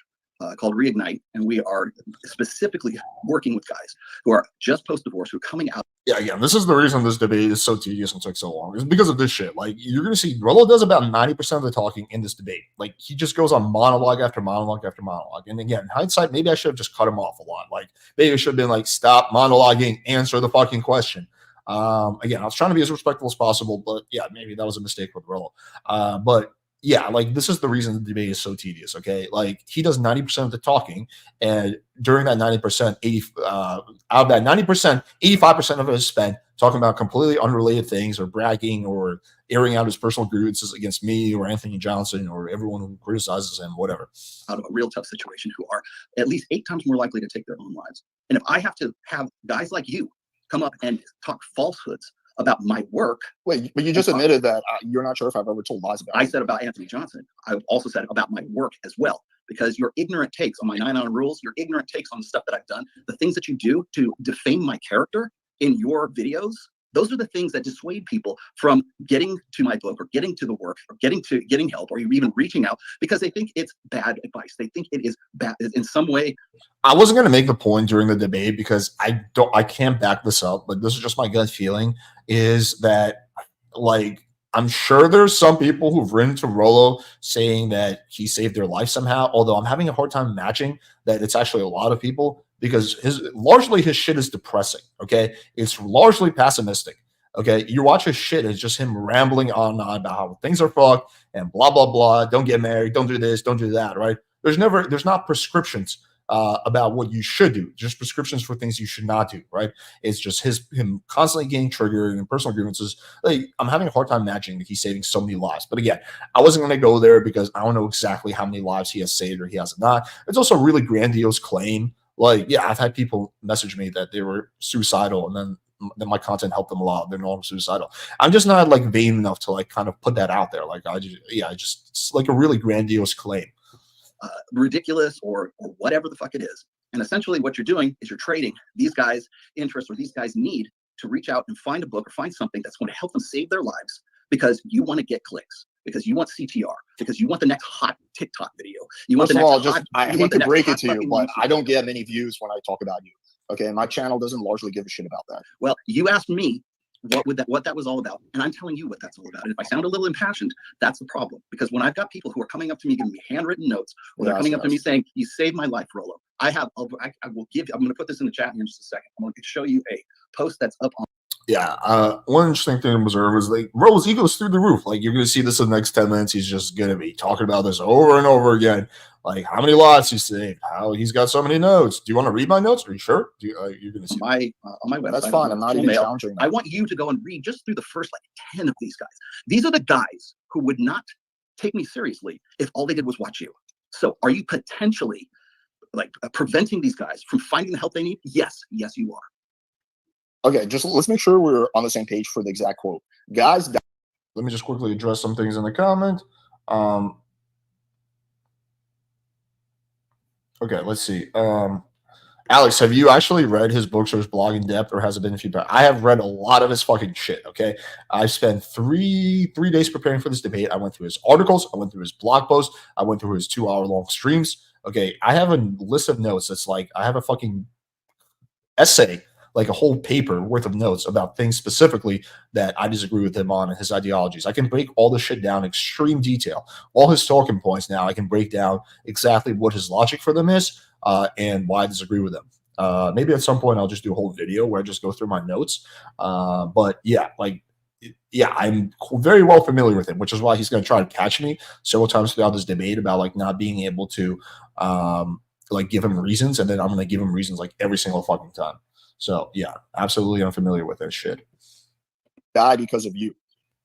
called Reignite, and we are specifically working with guys who are just post-divorce, who are coming out. Yeah, again, this is the reason this debate is so tedious and took so long. It's because of this shit. Like, you're going to see Rollo does about 90% of the talking in this debate. Like, he just goes on monologue after monologue after monologue. And again, in hindsight, maybe I should have just cut him off a lot. Like, maybe I should have been like, stop monologuing, answer the fucking question. Again, I was trying to be as respectful as possible, but yeah, maybe that was a mistake with Rollo. But yeah, like this is the reason the debate is so tedious. Okay, like he does 90% of the talking, and during that 90%, out of that 90%, 85% of it is spent talking about completely unrelated things, or bragging, or airing out his personal grievances against me or Anthony Johnson or everyone who criticizes him, whatever. Out of a real tough situation, who are at least 8 times more likely to take their own lives. And if I have to have guys like you come up and talk falsehoods about my work. Wait, but you just admitted that you're not sure if I've ever told lies about it. I said about Anthony Johnson. I've also said about my work as well, because your ignorant takes on my 9-on rules, your ignorant takes on the stuff that I've done, the things that you do to defame my character in your videos, those are the things that dissuade people from getting to my book, or getting to the work, or getting help, or even reaching out, because they think it's bad advice. They think it is bad in some way. I wasn't going to make the point during the debate because I can't back this up, but this is just my gut feeling, is that, like, I'm sure there's some people who've written to Rollo saying that he saved their life somehow, although I'm having a hard time matching that it's actually a lot of people, because largely his shit is depressing. Okay, it's largely pessimistic. Okay, you watch his shit, it's just him rambling on and on about how things are fucked and blah blah blah. Don't get married, don't do this, don't do that. Right? There's not prescriptions about what you should do, just prescriptions for things you should not do. Right? It's just him constantly getting triggered and personal grievances. Like, I'm having a hard time matching that he's saving so many lives. But again, I wasn't going to go there because I don't know exactly how many lives he has saved or he has not. It's also a really grandiose claim. Like, yeah, I've had people message me that they were suicidal, and then my content helped them a lot. They're no longer suicidal. I'm just not like vain enough to like kind of put that out there. Like, it's like a really grandiose claim. Ridiculous or whatever the fuck it is. And essentially what you're doing is you're trading these guys' interests, or these guys' need to reach out and find a book or find something that's going to help them save their lives, because you want to get clicks, because you want CTR, because you want the next hot TikTok video. You want First the of next all, I hate to break it to you, but I don't get many views when I talk about you. Okay, my channel doesn't largely give a shit about that. Well, you asked me what that was all about, and I'm telling you what that's all about. And if I sound a little impassioned, that's the problem. Because when I've got people who are coming up to me giving me handwritten notes, or they're coming up to me saying, "You saved my life, Rollo. I will give. I'm going to put this in the chat here in just a second. I'm going to show you a post that's up on. Yeah, one interesting thing to observe is like Rollo's ego is through the roof. Like you're gonna see this in the next 10 minutes. He's just gonna be talking about this over and over again. Like how many lots he saved, how he's got so many notes. Do you want to read my notes? Are you sure? You're gonna see on my website. That's fine. I'm not even challenging that. I want you to go and read just through the first like 10 of these guys. These are the guys who would not take me seriously if all they did was watch you. So are you potentially like preventing these guys from finding the help they need? Yes, you are. Okay, just let's make sure we're on the same page for the exact quote. Guys, let me just quickly address some things in the comment. Okay, let's see. Alex, have you actually read his books or his blog in depth, or has it been a few times? I have read a lot of his fucking shit, okay? I spent three days preparing for this debate. I went through his articles. I went through his blog posts. I went through his 2-hour-long streams. Okay, I have a list of notes that's like, I have a fucking essay, like a whole paper worth of notes about things specifically that I disagree with him on and his ideologies. I can break all this shit down in extreme detail. All his talking points now, I can break down exactly what his logic for them is and why I disagree with them. Maybe at some point I'll just do a whole video where I just go through my notes. But yeah, I'm very well familiar with him, which is why he's going to try to catch me several times throughout this debate about like not being able to like give him reasons, and then I'm going to give him reasons like every single fucking time. So yeah, absolutely unfamiliar with that shit. Die because of you.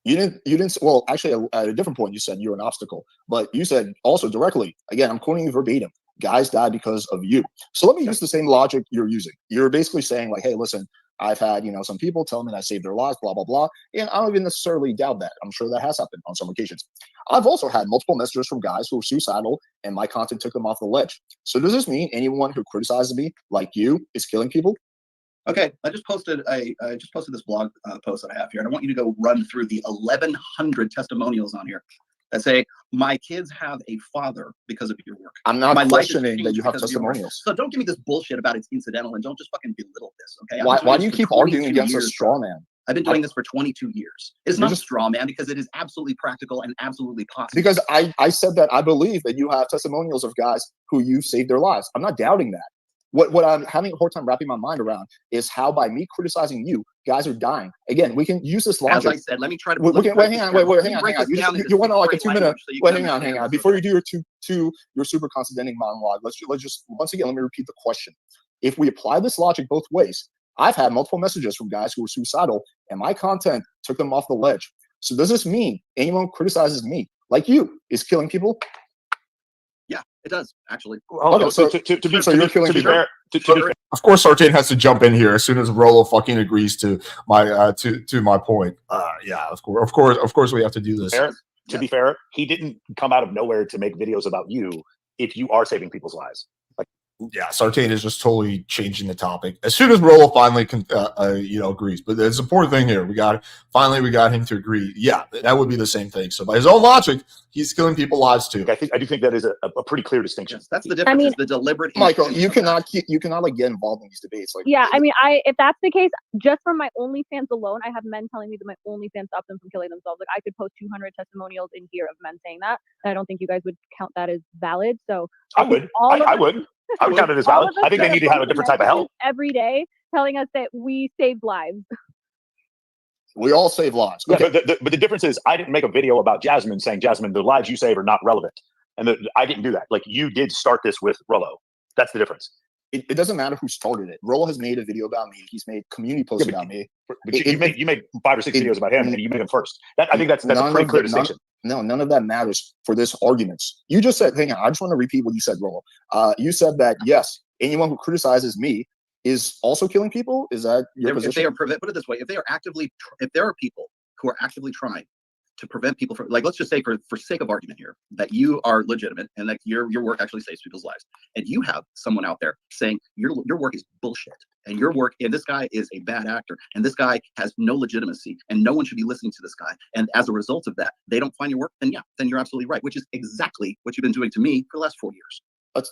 You didn't. Well, actually, at a different point, you said you're an obstacle, but you said also directly. Again, I'm quoting you verbatim. Guys die because of you. So let me use the same logic you're using. You're basically saying like, hey, listen, I've had some people tell me that I saved their lives, blah blah blah, and I don't even necessarily doubt that. I'm sure that has happened on some occasions. I've also had multiple messages from guys who were suicidal, and my content took them off the ledge. So does this mean anyone who criticizes me, like you, is killing people? Okay, I just posted this blog post that I have here, and I want you to go run through the 1,100 testimonials on here that say my kids have a father because of your work. I'm not questioning that you have testimonials. So don't give me this bullshit about it's incidental, and don't just fucking belittle this. Okay? Why do you keep arguing against a straw man? I've been doing this for 22 years. It's not a straw man because it is absolutely practical and absolutely possible. Because I said that I believe that you have testimonials of guys who you saved their lives. I'm not doubting that. What I'm having a hard time wrapping my mind around is how by me criticizing you, guys are dying. Again, we can use this logic. As I said, let me try to. Wait, hang on. You want to like a 2-minute. Wait, hang on. Before you do your super condescending monologue, let's just once again let me repeat the question. If we apply this logic both ways, I've had multiple messages from guys who were suicidal, and my content took them off the ledge. So does this mean anyone who criticizes me, like you, is killing people? Yeah, it does actually. Okay, so you're killing people. Of course, Sartain has to jump in here as soon as Rollo fucking agrees to my to my point. Yeah, of course, we have to do this. To be fair, he didn't come out of nowhere to make videos about you if you are saving people's lives. Yeah, Sartain is just totally changing the topic as soon as Rollo finally agrees. But there's an important thing here. We got him to agree. Yeah, that would be the same thing. So by his own logic, he's killing people's lives too. I do think that is a pretty clear distinction. Yes, that's the difference. Is the deliberate. Michael, you cannot like get involved in these debates. Like, yeah, if that's the case, just from my OnlyFans alone, I have men telling me that my OnlyFans stopped them from killing themselves. Like I could post 200 testimonials in here of men saying that, and I don't think you guys would count that as valid. So I would. I would. I would count it as valid. I think they need to have a different type of help every day, telling us that we saved lives. We all save lives. Okay. Yeah, but the difference is I didn't make a video about Jasmine saying, Jasmine, the lives you save are not relevant. And I didn't do that. Like you did start this with Rollo. That's the difference. It doesn't matter who started it. Rollo has made a video about me. He's made community posts about me. But you made 5 or 6 videos about him, and you made them first. I think that's a pretty clear distinction. None of that matters for this arguments. You just said, hang on, I just want to repeat what you said, Rollo. You said that, yes, anyone who criticizes me is also killing people? Is that your position? If they are put it this way, if there are people who are actively trying to prevent people from, like, let's just say for sake of argument here, that you are legitimate and that your work actually saves people's lives, and you have someone out there saying your work is bullshit, and your work, and this guy is a bad actor, and this guy has no legitimacy, and no one should be listening to this guy, and as a result of that, they don't find your work, then you're absolutely right, which is exactly what you've been doing to me for the last 4 years.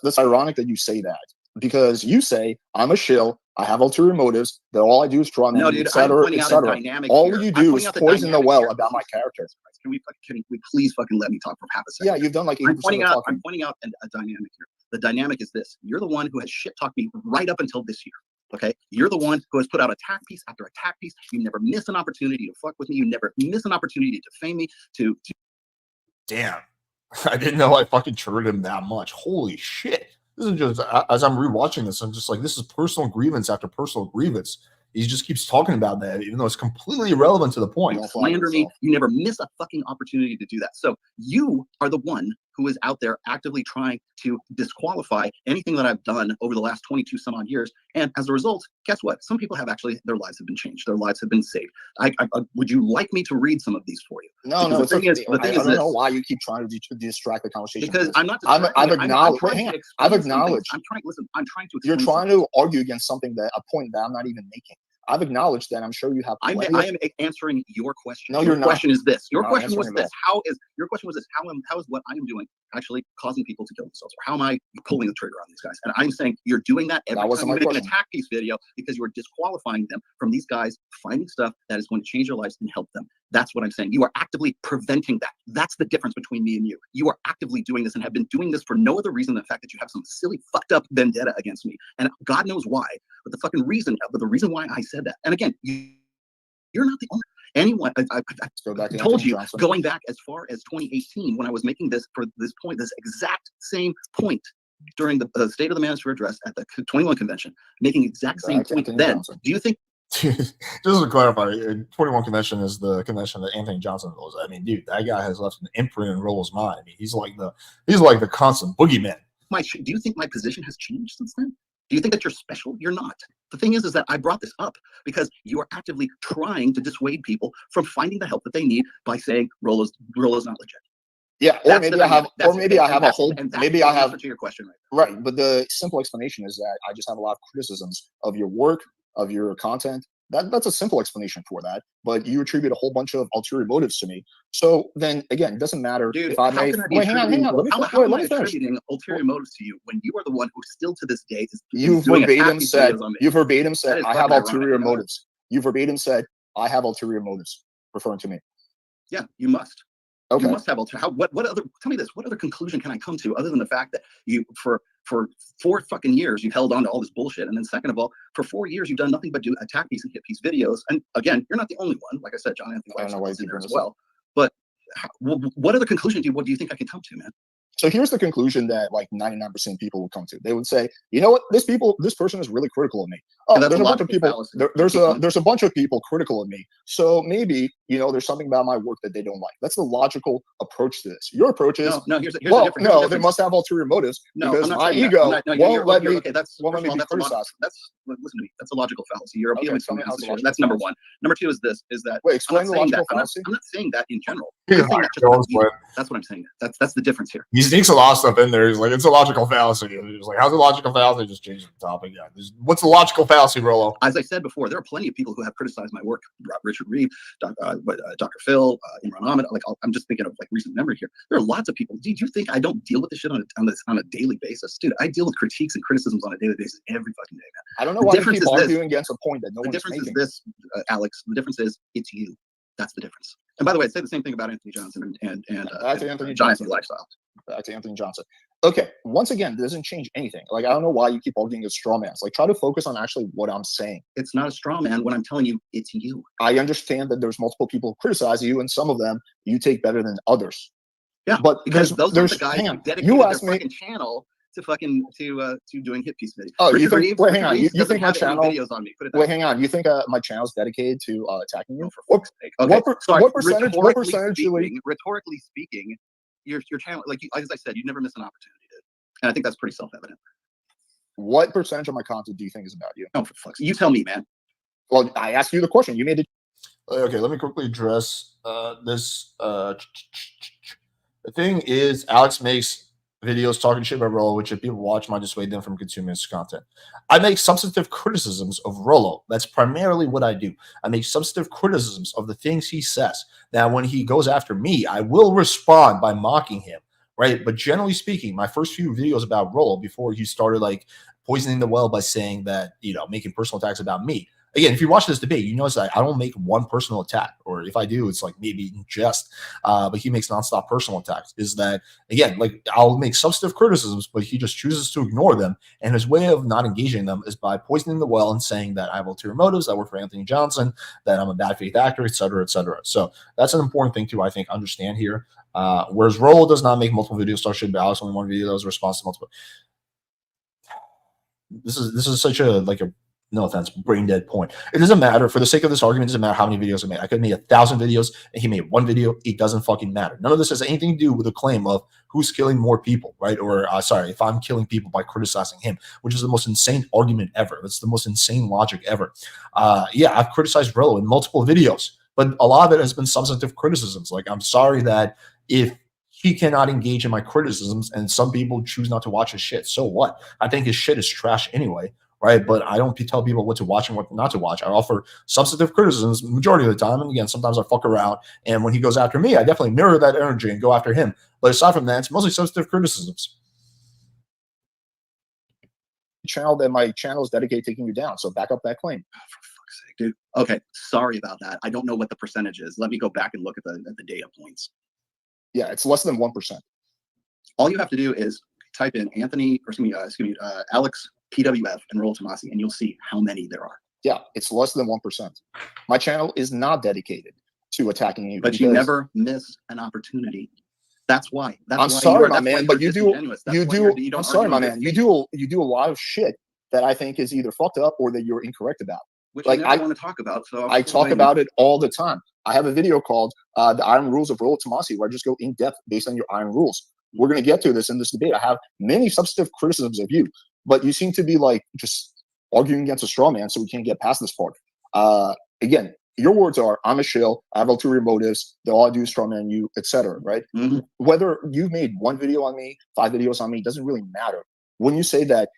That's ironic that you say that, because you say I'm a shill, I have ulterior motives, that all I do is draw men, etc. All you do is poison the well about my character. Can we please fucking let me talk for half a second? Yeah, you've done like 80% I'm pointing out a dynamic here. The dynamic is this. You're the one who has shit talked me right up until this year. Okay, you're the one who has put out attack piece after attack piece. You never miss an opportunity to fuck with me. You never miss an opportunity to defame me. Damn, I didn't know I fucking triggered him that much. Holy shit! This is just as I'm rewatching this, I'm just like, this is personal grievance after personal grievance. He just keeps talking about that, even though it's completely irrelevant to the point. Slander me. You never miss a fucking opportunity to do that. So you are the one who is out there actively trying to disqualify anything that I've done over the last 22 some odd years. And as a result, guess what? Some people have actually, their lives have been changed. Their lives have been saved. Would you like me to read some of these for you? No, no. I don't know why you keep trying to distract the conversation. Because I'm not. I've acknowledged. I've acknowledged. I'm trying. Listen, I'm trying to. You're trying to argue against something a point that I'm not even making. I've acknowledged that. I'm sure you have. I am answering your question. No, you're not. Your question is this. Your You're question was this. Your question was this. How is what I am doing actually causing people to kill themselves, or how am I pulling the trigger on these guys? And I'm saying you're doing that every time you make an attack piece video because you are disqualifying them from these guys finding stuff that is going to change their lives and help them. That's what I'm saying. You are actively preventing that. That's the difference between me and you. You are actively doing this and have been doing this for no other reason than the fact that you have some silly fucked up vendetta against me. And God knows why. But the reason why I said that. And again, you're not the only anyone. I told you, going back as far as 2018, when I was making this for this point, this exact same point during the State of the Manosphere address at the 21 convention, making exact same point then. Do you think? Just to clarify, 21 convention is the convention that Anthony Johnson goes. I mean, dude, that guy has left an imprint in Rollo's mind. I mean, he's like the constant boogeyman. Do you think my position has changed since then? Do you think that you're special? You're not. The thing is that I brought this up because you are actively trying to dissuade people from finding the help that they need by saying Rollo's not legit. Yeah, or maybe I have a whole. Maybe I have to your question right. But the simple explanation is that I just have a lot of criticisms of your work, of your content. That's a simple explanation for that. But you attribute a whole bunch of ulterior motives to me. So then again, it doesn't matter if I may. Wait, hang on. How am I attributing ulterior motives to you when you are the one who still to this day is you verbatim said I have ulterior motives. You verbatim said I have ulterior motives, referring to me. Yeah, you must. Okay. You must have what other? Tell me this. What other conclusion can I come to other than the fact that you for 4 fucking years you've held on to all this bullshit, and then second of all, for 4 years you've done nothing but do attack piece and hit piece videos. And again, you're not the only one. Like I said, John Anthony is in there as well. But what other conclusion do you think I can come to, man? So here's the conclusion that like 99% of people would come to. They would say, you know what, this person is really critical of me. Oh, there's a bunch of people. There's a bunch of people critical of me. So maybe there's something about my work that they don't like. That's the logical approach to this. Your approach is here's the difference. No, they must have ulterior motives because my ego won't let me. Won't let me be criticized. Listen to me. That's a logical fallacy. You're appealing to me. That's number one. Number two is this: is that wait, explain the logical fallacy. I'm not saying that in general. That's what I'm saying. That's the difference here. He sneaks a lot of stuff in there. He's like, it's a logical fallacy. He's like, how's a logical fallacy? Just change the topic. Yeah. What's the logical fallacy, Rollo? As I said before, there are plenty of people who have criticized my work. Richard Reed, Dr. Phil, Imran Ahmed. Like, I'm just thinking of like recent memory here. There are lots of people. Do you think I don't deal with this shit on a daily basis? Dude, I deal with critiques and criticisms on a daily basis every fucking day, man. I don't know why you keep arguing against a point that no one's making. The difference is this, Alex. The difference is it's you. That's the difference. And by the way, I'd say the same thing about Anthony Johnson and Anthony Johnson lifestyle. Back to Anthony Johnson. Okay, once again, it doesn't change anything. Like, I don't know why you keep arguing against straw mans. Like, try to focus on actually what I'm saying. It's not a straw man when I'm telling you it's you. I understand that there's multiple people criticize you, and some of them you take better than others. Yeah, but because those are the guys who dedicated their fucking channel to doing hit piece videos. Oh, you think? Wait, hang on. You think my channel? Videos on me. Wait, hang on. You think my channel is dedicated to attacking you? What percentage? What percentage? Rhetorically speaking, your channel, like as I said, you never miss an opportunity, dude. And I think that's pretty self-evident. What percentage of my content do you think is about you? Oh, for fuck's sake. You tell me, man. Well, I asked you the question. You made it. Okay, let me quickly address this. The thing is, Alex makes videos talking shit about Rollo, which if people watch might dissuade them from consuming his content. I make substantive criticisms of Rollo. That's primarily what I do. I make substantive criticisms of the things he says. Now, when he goes after me, I will respond by mocking him, right? But generally speaking, my first few videos about Rollo, before he started like poisoning the well by saying that, making personal attacks about me, again, if you watch this debate, you notice that I don't make one personal attack, or if I do, it's like maybe in jest. But he makes nonstop personal attacks. Is that, again, like, I'll make substantive criticisms, but he just chooses to ignore them. And his way of not engaging them is by poisoning the well and saying that I have ulterior motives, I work for Anthony Johnson, that I'm a bad faith actor, et cetera, et cetera. So that's an important thing to, I think, understand here. Whereas Rollo does not make multiple videos, so should Ballas only one video that was response to multiple. This is such a, like, a, no offense, brain dead point. It doesn't matter. For the sake of this argument, it doesn't matter how many videos I made. I could make 1,000 videos and he made one video. It doesn't fucking matter. None of this has anything to do with the claim of who's killing more people, right? Or sorry, if I'm killing people by criticizing him, which is the most insane argument ever. That's the most insane logic ever. Yeah, I've criticized Rollo in multiple videos, but a lot of it has been substantive criticisms. Like, I'm sorry that if he cannot engage in my criticisms and some people choose not to watch his shit, so what? I think his shit is trash anyway. Right, but I don't tell people what to watch and what not to watch. I offer substantive criticisms majority of the time, and again, sometimes I fuck around. And when he goes after me, I definitely mirror that energy and go after him. But aside from that, it's mostly substantive criticisms. Channel that my channel is dedicated to taking you down. So back up that claim. Oh, for fuck's sake, dude. Okay, sorry about that. I don't know what the percentage is. Let me go back and look at the data points. Yeah, it's less than 1%. All you have to do is type in Anthony, or excuse me, Alex PWF and Rollo Tomassi, and you'll see how many there are. Yeah, it's less than 1%. My channel is not dedicated to attacking you. But you never miss an opportunity. That's why. I'm sorry, my man, but you do. I'm sorry, my man. You do a lot of shit that I think is either fucked up or that you're incorrect about. Which like I want to talk about. So I talk about it all the time. I have a video called "The Iron Rules of Rollo Tomassi," where I just go in depth based on your iron rules. We're going to get to this in this debate. I have many substantive criticisms of you, but you seem to be like just arguing against a straw man, so we can't get past this part. Again, your words are, I'm a shill, I have ulterior motives, all I do is straw man you, etc. Right? Mm-hmm. Whether you've made one video on me, 5 videos on me, doesn't really matter. When you say that,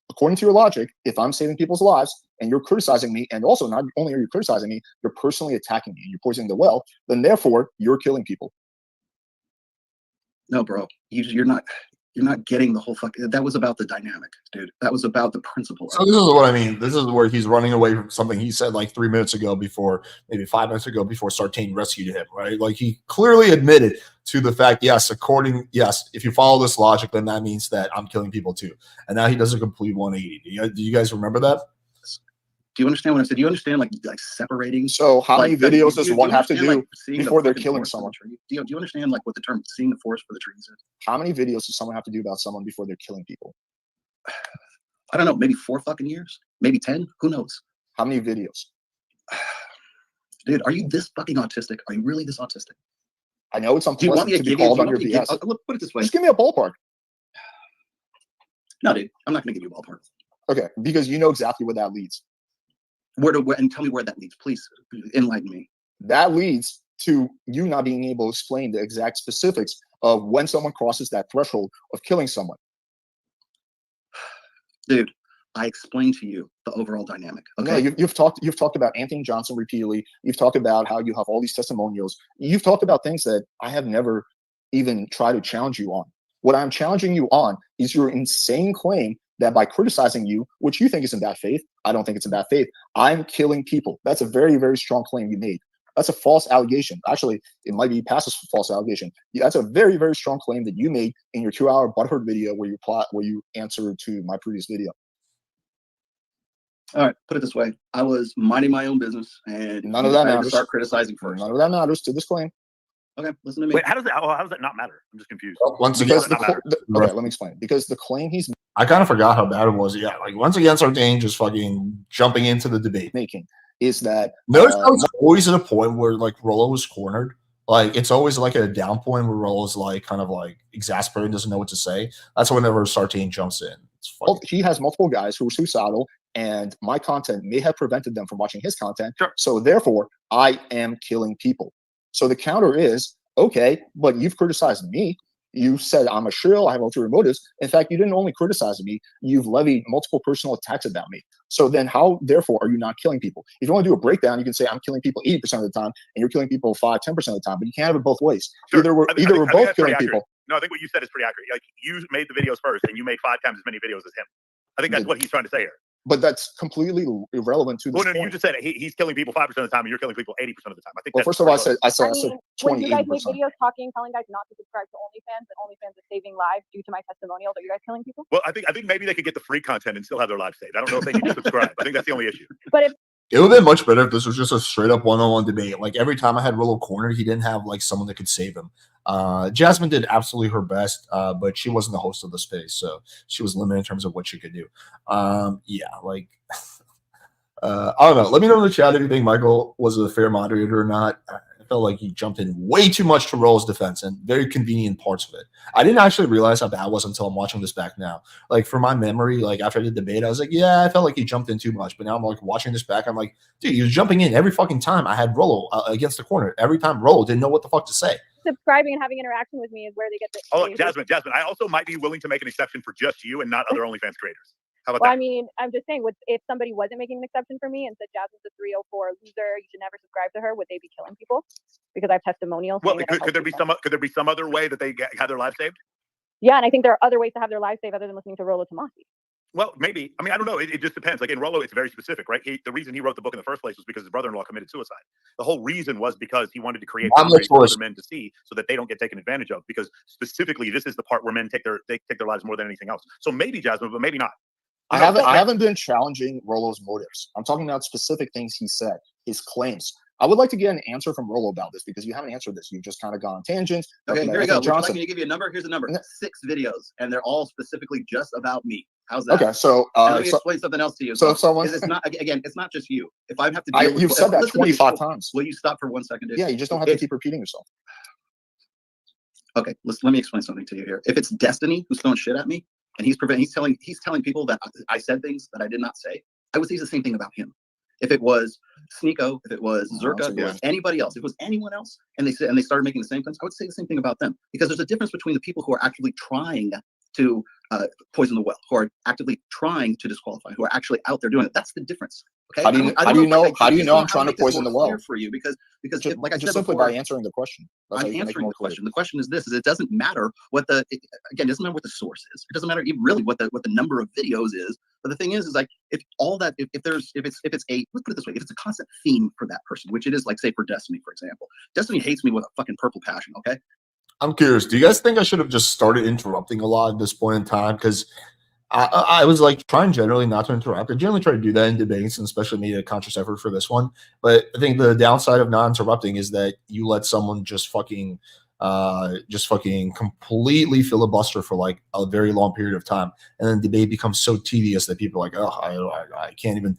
according to your logic, if I'm saving people's lives and you're criticizing me, and also not only are you criticizing me, you're personally attacking me and you're poisoning the well, then therefore you're killing people. No, bro, you're not getting the whole fucking. That was about the dynamic, dude. That was about the principle. So this is what I mean. This is where he's running away from something he said like 3 minutes ago, before maybe 5 minutes ago, before Sartain rescued him. Right? Like, he clearly admitted to the fact, yes, if you follow this logic, then that means that I'm killing people too. And now he does a complete 180. Do you guys remember that? Do you understand what I said? Do you understand like separating? So how many videos does one have to do before they're killing someone? Do you understand like what the term "seeing the forest for the trees" is? How many videos does someone have to do about someone before they're killing people? I don't know. Maybe 4 fucking years. Maybe 10. Who knows? How many videos? Dude, are you this fucking autistic? Are you really this autistic? I know it's unpleasant to be called on your BS. Put it this way. Just give me a ballpark. No, dude. I'm not going to give you a ballpark. Okay, because you know exactly where that leads. And tell me where that leads, please enlighten me. That leads to you not being able to explain the exact specifics of when someone crosses that threshold of killing someone. Dude, I explained to you the overall dynamic. Okay, no, you've talked about Anthony Johnson repeatedly. You've talked about how you have all these testimonials. You've talked about things that I have never even tried to challenge you on. What I'm challenging you on is your insane claim that by criticizing you, which you think is in bad faith, I don't think it's in bad faith, I'm killing people. That's a very, very strong claim you made. That's a false allegation. Actually, it might be past a false allegation. That's a very, very strong claim that you made in your 2-hour butthurt video where you answered to my previous video. All right, put it this way. I was minding my own business, and none of that matters. Start criticizing first. None of that matters to this claim. Okay, listen to me. Wait, how does that not matter? I'm just confused. Well, once again, again, let me explain. Because the claim he's I kind of forgot how bad it was. Yeah, like once again, Sartain just fucking jumping into the debate. making is that Notice how it's always at a point where like Rollo was cornered. Like it's always like at a down point where Rollo's like kind of like exasperated, doesn't know what to say. That's whenever Sartain jumps in. Well, he has multiple guys who are suicidal, and my content may have prevented them from watching his content. Sure. So therefore, I am killing people. So the counter is, okay, but you've criticized me. You said I'm a shrill, I have ulterior motives. In fact, you didn't only criticize me, you've levied multiple personal attacks about me. So then how, therefore, are you not killing people? If you want to do a breakdown, you can say I'm killing people 80% of the time, and you're killing people 5-10% of the time, but you can't have it both ways. Sure. Either we're both killing people. No, I think what you said is pretty accurate. Like you made the videos first, and you made 5 times as many videos as him. I think that's what he's trying to say here. but that's completely irrelevant to this Well, no, point. you just said he's killing people 5% of the time, and you're killing people 80% of the time. I think. Well, first of all, I said when 20, you guys make 80%. videos telling guys not to subscribe to OnlyFans, and OnlyFans is saving lives due to my testimonials, are you guys killing people? Well, I think maybe they could get the free content and still have their lives saved. I don't know if they need to subscribe. I think that's the only issue. But if it would have been much better if this was just a straight up one-on-one debate. Like every time I had Rollo cornered, he didn't have like someone that could save him. Jasmine did absolutely her best, but she wasn't the host of the space, so she was limited in terms of what she could do. Yeah, like I don't know. Let me know in the chat if you think Michael was a fair moderator or not. I felt like he jumped in way too much to Rollo's defense and very convenient parts of it. I didn't actually realize how bad it was until I'm watching this back now. Like for my memory, like after I did the debate, I was like, yeah, I felt like he jumped in too much. But now I'm like watching this back, I'm like, dude, he was jumping in every fucking time I had Rollo against the corner. Every time Rollo didn't know what the fuck to say. subscribing and having interaction with me is where they get the. Oh, look, Jasmine, I also might be willing to make an exception for just you and not other OnlyFans creators. How about Well, that? I mean, I'm just saying, if somebody wasn't making an exception for me and said Jasmine's a 304 loser, you should never subscribe to her, would they be killing people? Because I have testimonials. Well, could there be some other way that they had their lives saved? Yeah, and I think there are other ways to have their lives saved other than listening to Rollo Tomassi. Well, maybe. I mean, I don't know. It just depends. Like in Rollo, it's very specific, right? The reason he wrote the book in the first place was because his brother-in-law committed suicide. The whole reason was because he wanted to create boundaries for other men to see so that they don't get taken advantage of. Because specifically, this is the part where men take their lives more than anything else. So maybe Jasmine, but maybe not. I haven't been challenging Rollo's motives. I'm talking about specific things he said, his claims. I would like to get an answer from Rollo about this because you haven't answered this. You've just kind of gone on tangents. Okay, here we go. Would you like me to give you a number? Here's a number. 6 videos, and they're all specifically just about me. How's that? Okay, so let me explain something else to you. So if someone, it's not again, it's not just you. If I have to deal with, you've said that 25 times. Will you stop for 1 second, dude? Yeah, you just don't have to keep repeating yourself. Okay, let me explain something to you here. If it's Destiny who's throwing shit at me, and he's telling people that I said things that I did not say, I would say the same thing about him. If it was Sneeko, if it was Zerka, if it was anybody else, if it was anyone else, and they started making the same claims, I would say the same thing about them. Because there's a difference between the people who are actually trying to poison the well, who are actively trying to disqualify, who are actually out there doing it. That's the difference. Okay. How do you know I'm trying to poison the well? For you, because just, like I said simply before, by answering the question. I'm answering the question. The question is this: it doesn't matter what it doesn't matter what the source is. It doesn't matter even really what the number of videos is. But the thing is like if it's let's put it this way, if it's a constant theme for that person, which it is, like say for Destiny, for example, Destiny hates me with a fucking purple passion. Okay. I'm curious. Do you guys think I should have just started interrupting a lot at this point in time? Because I was like trying generally not to interrupt. I generally try to do that in debates, and especially made a conscious effort for this one. But I think the downside of not interrupting is that you let someone just fucking completely filibuster for like a very long period of time, and then the debate becomes so tedious that people are like, oh, I can't even.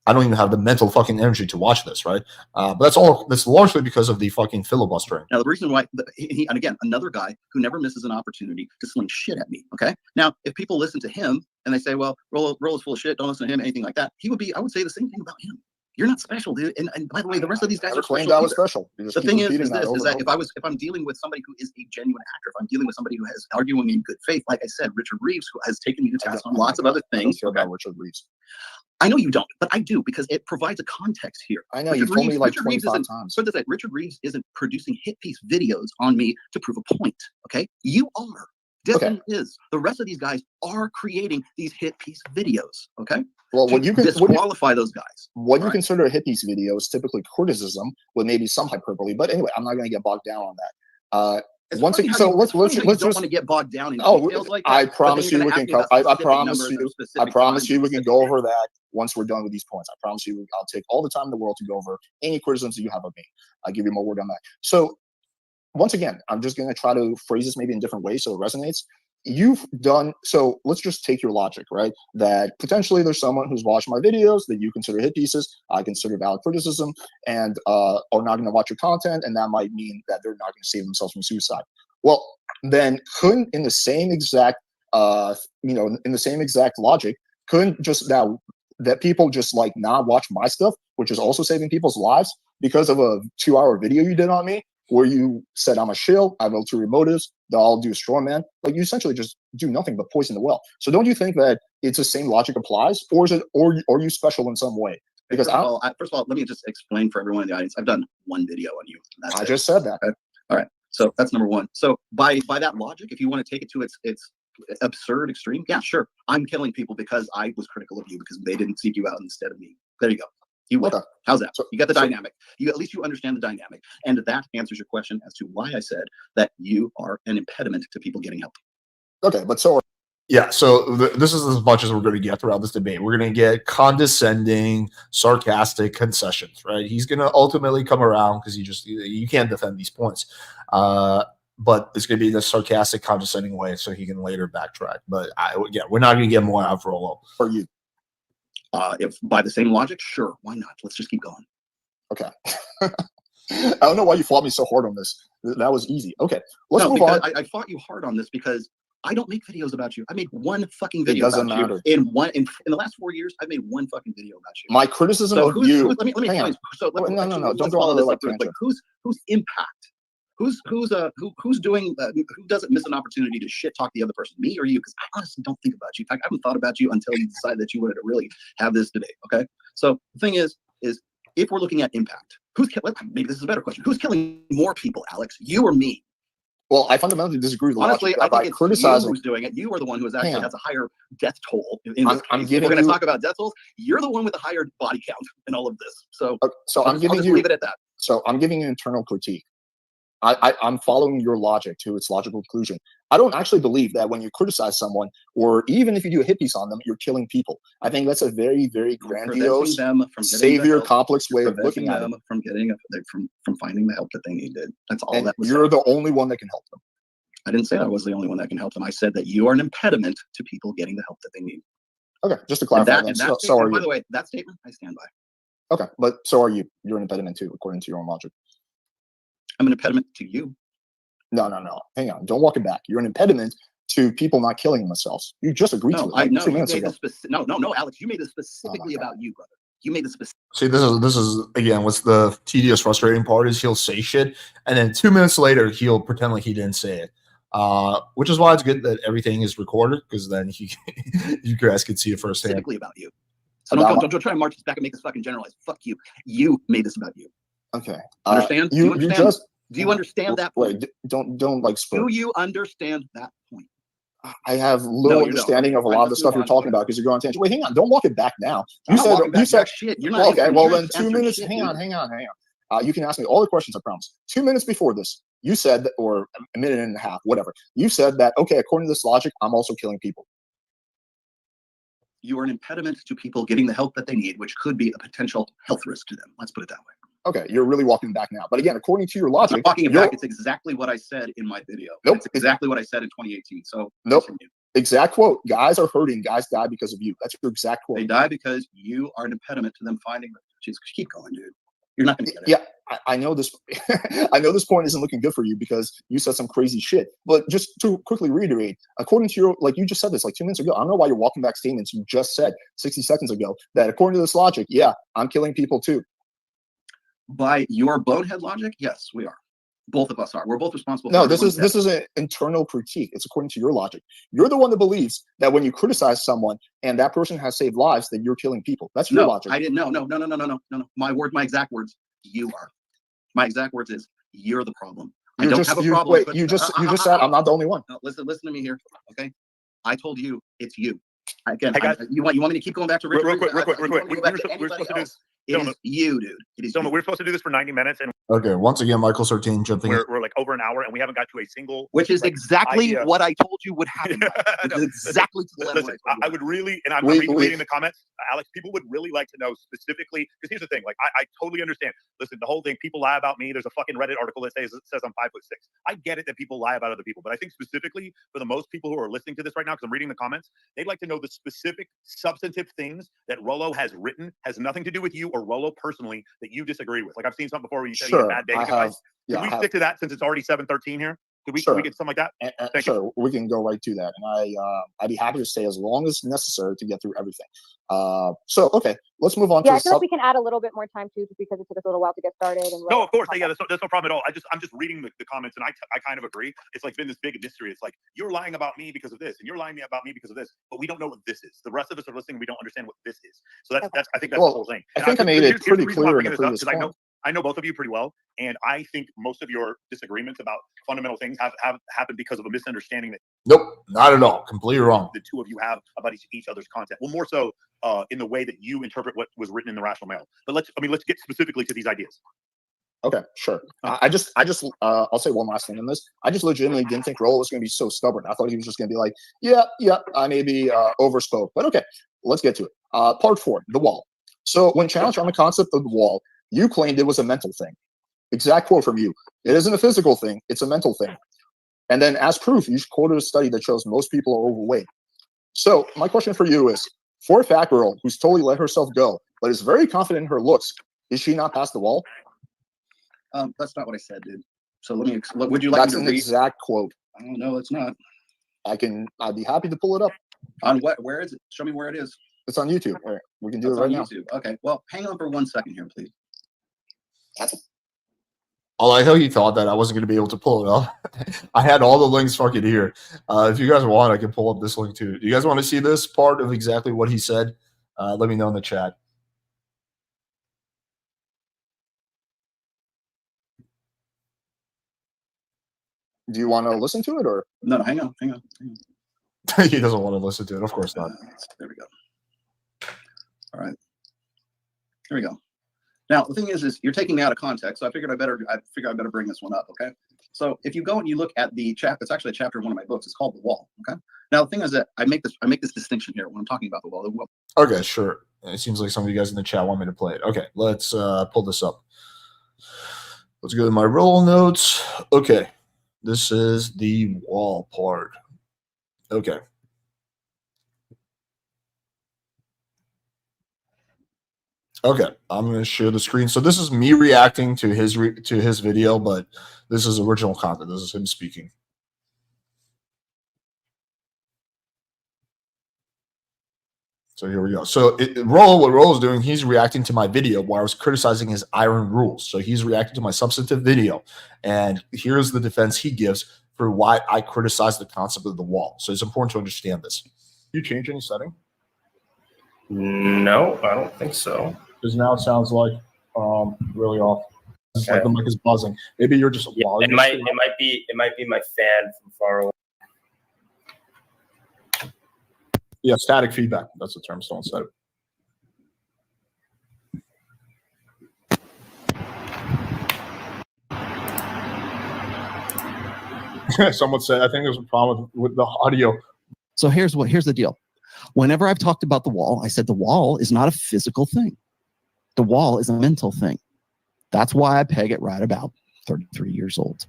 I don't even have the mental fucking energy to watch this, right? But that's largely because of the fucking filibustering. Now, the reason why, and again, another guy who never misses an opportunity to sling shit at me, okay? Now, if people listen to him and they say, well, Rollo's full of shit, don't listen to him, anything like that, I would say the same thing about him. You're not special, dude. And by the way, the rest of these guys are claimed I was special. The thing is that if I'm dealing with somebody who is a genuine actor, if I'm dealing with somebody who has arguing in good faith, like I said, Richard Reeves, who has taken me to task on lots of other things. I don't care about Richard Reeves. I know you don't, but I do, because it provides a context here. I know you've told me like 25 times. So Richard Reeves isn't producing hit piece videos on me to prove a point. Okay, you are. Destiny is. The rest of these guys are creating these hit piece videos. Okay. Well, when you can disqualify those guys, what you consider a hit piece video is typically criticism with maybe some hyperbole. But anyway, I'm not going to get bogged down on that. Let's don't want to get bogged down in details like that. I promise you we can. I promise you we can go over that once we're done with these points. I promise you I'll take all the time in the world to go over any criticisms that you have of me. I'll give you more word on that. So once again, I'm just going to try to phrase this maybe in different ways so it resonates. So let's just take your logic, right? That potentially there's someone who's watched my videos that you consider hit pieces, I consider valid criticism, and are not going to watch your content, and that might mean that they're not going to save themselves from suicide. Well, then couldn't in the same exact logic, couldn't just that people just like not watch my stuff, which is also saving people's lives because of a 2-hour video you did on me, where you said I'm a shill, I have ulterior motives, that I'll do a straw man. Like you essentially just do nothing but poison the well. So don't you think that it's the same logic applies, or is it, or are you special in some way? Because first of all, let me just explain for everyone in the audience. I've done one video on you. I just said that. Okay. All right. So that's number one. So by that logic, if you want to take it to its absurd extreme, yeah, sure. I'm killing people because I was critical of you because they didn't seek you out instead of me. There you go. You win. Okay. How's that? So- You got the dynamic. You at least you understand the dynamic, and that answers your question as to why I said that you are an impediment to people getting help. Okay, but so Yeah, so this is as much as we're going to get throughout this debate. We're going to get condescending, sarcastic concessions, right? He's going to ultimately come around because you can't defend these points. But it's going to be in a sarcastic, condescending way so he can later backtrack. But we're not going to get more out of Rollo. for you. If by the same logic, sure, why not? Let's just keep going. Okay. I don't know why you fought me so hard on this. That was easy. Okay, let's move on. I fought you hard on this because I don't make videos about you. I made one fucking video It doesn't about matter. you. In the last 4 years, I've made one fucking video about you. My criticism So of you. let me Hang on. explain. So let me, No, actually, don't let's go follow on this the up real quick. Whose impact? Who's doing? Who doesn't miss an opportunity to shit talk the other person? Me or you? Because I honestly don't think about you. In fact, I haven't thought about you until you decided that you wanted to really have this debate. Okay. So the thing is if we're looking at impact, maybe this is a better question. Who's killing more people, Alex? You or me? Well, I fundamentally disagree with the Honestly, logic. I think it's criticizing you who's doing it. You are the one who is actually Hang on. has a higher death toll. In this I'm case. giving If we're going to you- talk about death tolls, you're the one with the higher body count in all of this. So, so I'll I'm giving just you. leave it at that. So I'm giving you internal critique. I'm following your logic to its logical conclusion. I don't actually believe that when you criticize someone, or even if you do a hit piece on them, you're killing people. I think that's a very, very grandiose, savior complex way of looking at it. From getting from finding the help that they needed. That's all And that was. you're the only one that can help them. I didn't say I was the only one that can help them. I said that you are an impediment to people getting the help that they need. Okay, just to clarify. So are by you. the way, that statement I stand by. Okay, but so are you. You're an impediment too, according to your own logic. I'm an impediment to you. No. Hang on. Don't walk it back. You're an impediment to people not killing themselves. You just agreed to it. Like 2 minutes ago. No, Alex. You made this specifically about you, brother. You made this specific. See, this is again what's the tedious, frustrating part is he'll say shit, and then 2 minutes later he'll pretend like he didn't say it. Which is why it's good that everything is recorded, because then you guys can see it firsthand. Specifically about you. So don't try to march this back and make this fucking generalized. Fuck you. You made this about you. Okay. Understand? Do you understand? Do you understand that point? Wait, don't like spur. Do you understand that point? I have little understanding of a lot of the stuff you're talking about because you're going on tangent. Wait, hang on. Don't walk it back now. You said shit. You're not okay. Well, then 2 minutes. Hang on. You can ask me all the questions. I promise. 2 minutes before this, you said that, or a minute and a half, whatever. You said that. Okay, according to this logic, I'm also killing people. You are an impediment to people getting the help that they need, which could be a potential health risk to them. Let's put it that way. Okay, you're really walking back now. But again, according to your logic, walking back, it's exactly what I said in my video. Nope. It's exactly what I said in 2018. So nope. Exact quote. Guys are hurting. Guys die because of you. That's your exact quote. They die because you are an impediment to them finding them. Just keep going, dude. You're not going to get it. Yeah, I know this. I know this point isn't looking good for you because you said some crazy shit. But just to quickly reiterate, according to your, like you just said this like 2 minutes ago. I don't know why you're walking back statements you just said 60 seconds ago. That according to this logic, yeah, I'm killing people too. By your bonehead logic, yes, we are. Both of us are. We're both responsible. No, this is an internal critique. It's according to your logic. You're the one that believes that when you criticize someone and that person has saved lives, that you're killing people. That's your logic. I didn't. No. My exact words. You are. My exact words is you're the problem. I don't have a problem. Wait, you just said I'm not the only one. No, listen to me here. Okay, I told you it's you. Again, hey guys, you want me to keep going back to Richard? Real quick. We're supposed to do this. It is you, dude. It is you. We're supposed to do this for 90 minutes, and okay. Once again, Michael Sartain jumping. We're like over an hour, and we haven't got to a single. Which is exactly what I told you would happen. No, exactly to the level. Listen, I would really, and I'm reading the comments, Alex. People would really like to know specifically, because here's the thing. Like, I totally understand. Listen, the whole thing. People lie about me. There's a fucking Reddit article that says I'm 5'6". I get it that people lie about other people, but I think specifically for the most people who are listening to this right now, because I'm reading the comments, they'd like to know the specific substantive things that Rollo has written has nothing to do with you or Rollo personally that you disagree with. Like I've seen something before where you said you had bad dating advice. Can we stick to that since it's already 7:13 here? Could we get something like that? Sure, we can go right to that, and I'd be happy to stay as long as necessary to get through everything. So okay, let's move on. Yeah, I feel like we can add a little bit more time too, just because it took us a little while to get started. And no, of course, yeah, that's no problem at all. I'm just reading the comments, and I kind of agree. It's like been this big mystery. It's like you're lying about me because of this, and you're lying about me because of this, but we don't know what this is. The rest of us are listening. We don't understand what this is. So that's I think that's the whole thing. I think I made it pretty clear in the previous point. I know both of you pretty well, and I think most of your disagreements about fundamental things have happened because of a misunderstanding that. Nope, not at all. Completely wrong. The two of you have about each other's content. Well, more so in the way that you interpret what was written in the Rational Mail. But let's get specifically to these ideas. Okay, sure. I'll say one last thing on this. I just legitimately didn't think Rollo was going to be so stubborn. I thought he was just going to be like, yeah, I maybe overspoke, but okay, let's get to it. Part 4, the wall. So when challenged on the concept of the wall, you claimed it was a mental thing. Exact quote from you. It isn't a physical thing, it's a mental thing. And then as proof, you quoted a study that shows most people are overweight. So my question for you is, for a fat girl who's totally let herself go, but is very confident in her looks, is she not past the wall? That's not what I said, dude. So let me. Would you like That's me to an read? exact quote. I don't know. It's not. I'd be happy to pull it up. On what? Where is it? Show me where it is. It's on YouTube. All right, we can do It's it right on now. YouTube. Okay. Well, hang on for 1 second here, please. Oh, I know you thought that I wasn't going to be able to pull it up. I had all the links fucking here. If you guys want, I can pull up this link too. Do you guys want to see this part of exactly what he said? Let me know in the chat. Do you want to listen to it or? No, hang on. He doesn't want to listen to it. Of course not. There we go. All right. Here we go. Now the thing is you're taking me out of context, so I figured I better bring this one up. Okay. So if you go and you look at the chapter, it's actually a chapter in one of my books. It's called The Wall. Okay. Now the thing is that I make this distinction here when I'm talking about the wall. Okay, sure. It seems like some of you guys in the chat want me to play it. Okay, let's pull this up. Let's go to my roll notes. Okay, this is the wall part. Okay. Okay, I'm going to share the screen. So this is me reacting to his video, but this is original content. This is him speaking. So here we go. So what Rollo is doing, he's reacting to my video where I was criticizing his iron rules. So he's reacting to my substantive video. And here's the defense he gives for why I criticize the concept of the wall. So it's important to understand this. You change any setting? No, I don't think so. Because now it sounds like really off. It's like the mic is buzzing. Maybe you're just it might be my fan from far away. Yeah, static feedback. That's the term. Someone said it. Someone said, I think there's a problem with the audio. So here's the deal. Whenever I've talked about the wall, I said the wall is not a physical thing. The wall is a mental thing. That's why I peg it right about 33 years old.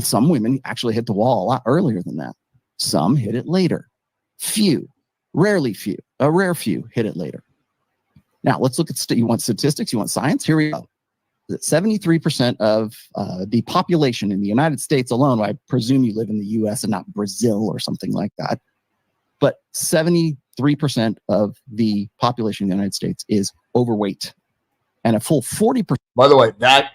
Some women actually hit the wall a lot earlier than that. Some hit it later. A rare few hit it later. Now let's look at, you want statistics, you want science? Here we go. 73% of the population in the United States alone, I presume you live in the US and not Brazil or something like that, but 73% of the population in the United States is overweight. And a full 40%. By the way, that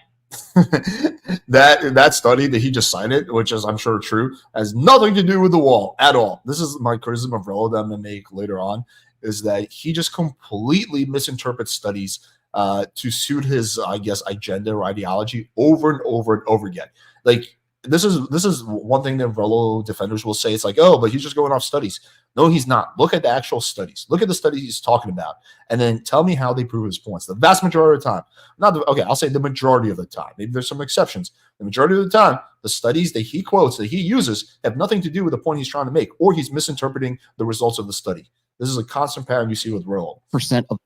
that study that he just cited, which is I'm sure true, has nothing to do with the wall at all. This is my criticism of Rollo that I'm going to make later on, is that he just completely misinterprets studies to suit his, I guess, agenda or ideology over and over and over again. Like this is one thing that Rollo defenders will say. It's like, oh, but he's just going off studies. No, he's not. Look at the actual studies. Look at the studies he's talking about, and then tell me how they prove his points. The vast majority of the time, I'll say the majority of the time. Maybe there's some exceptions. The majority of the time, the studies that he quotes, that he uses, have nothing to do with the point he's trying to make, or he's misinterpreting the results of the study. This is a constant pattern you see with Rollo. % of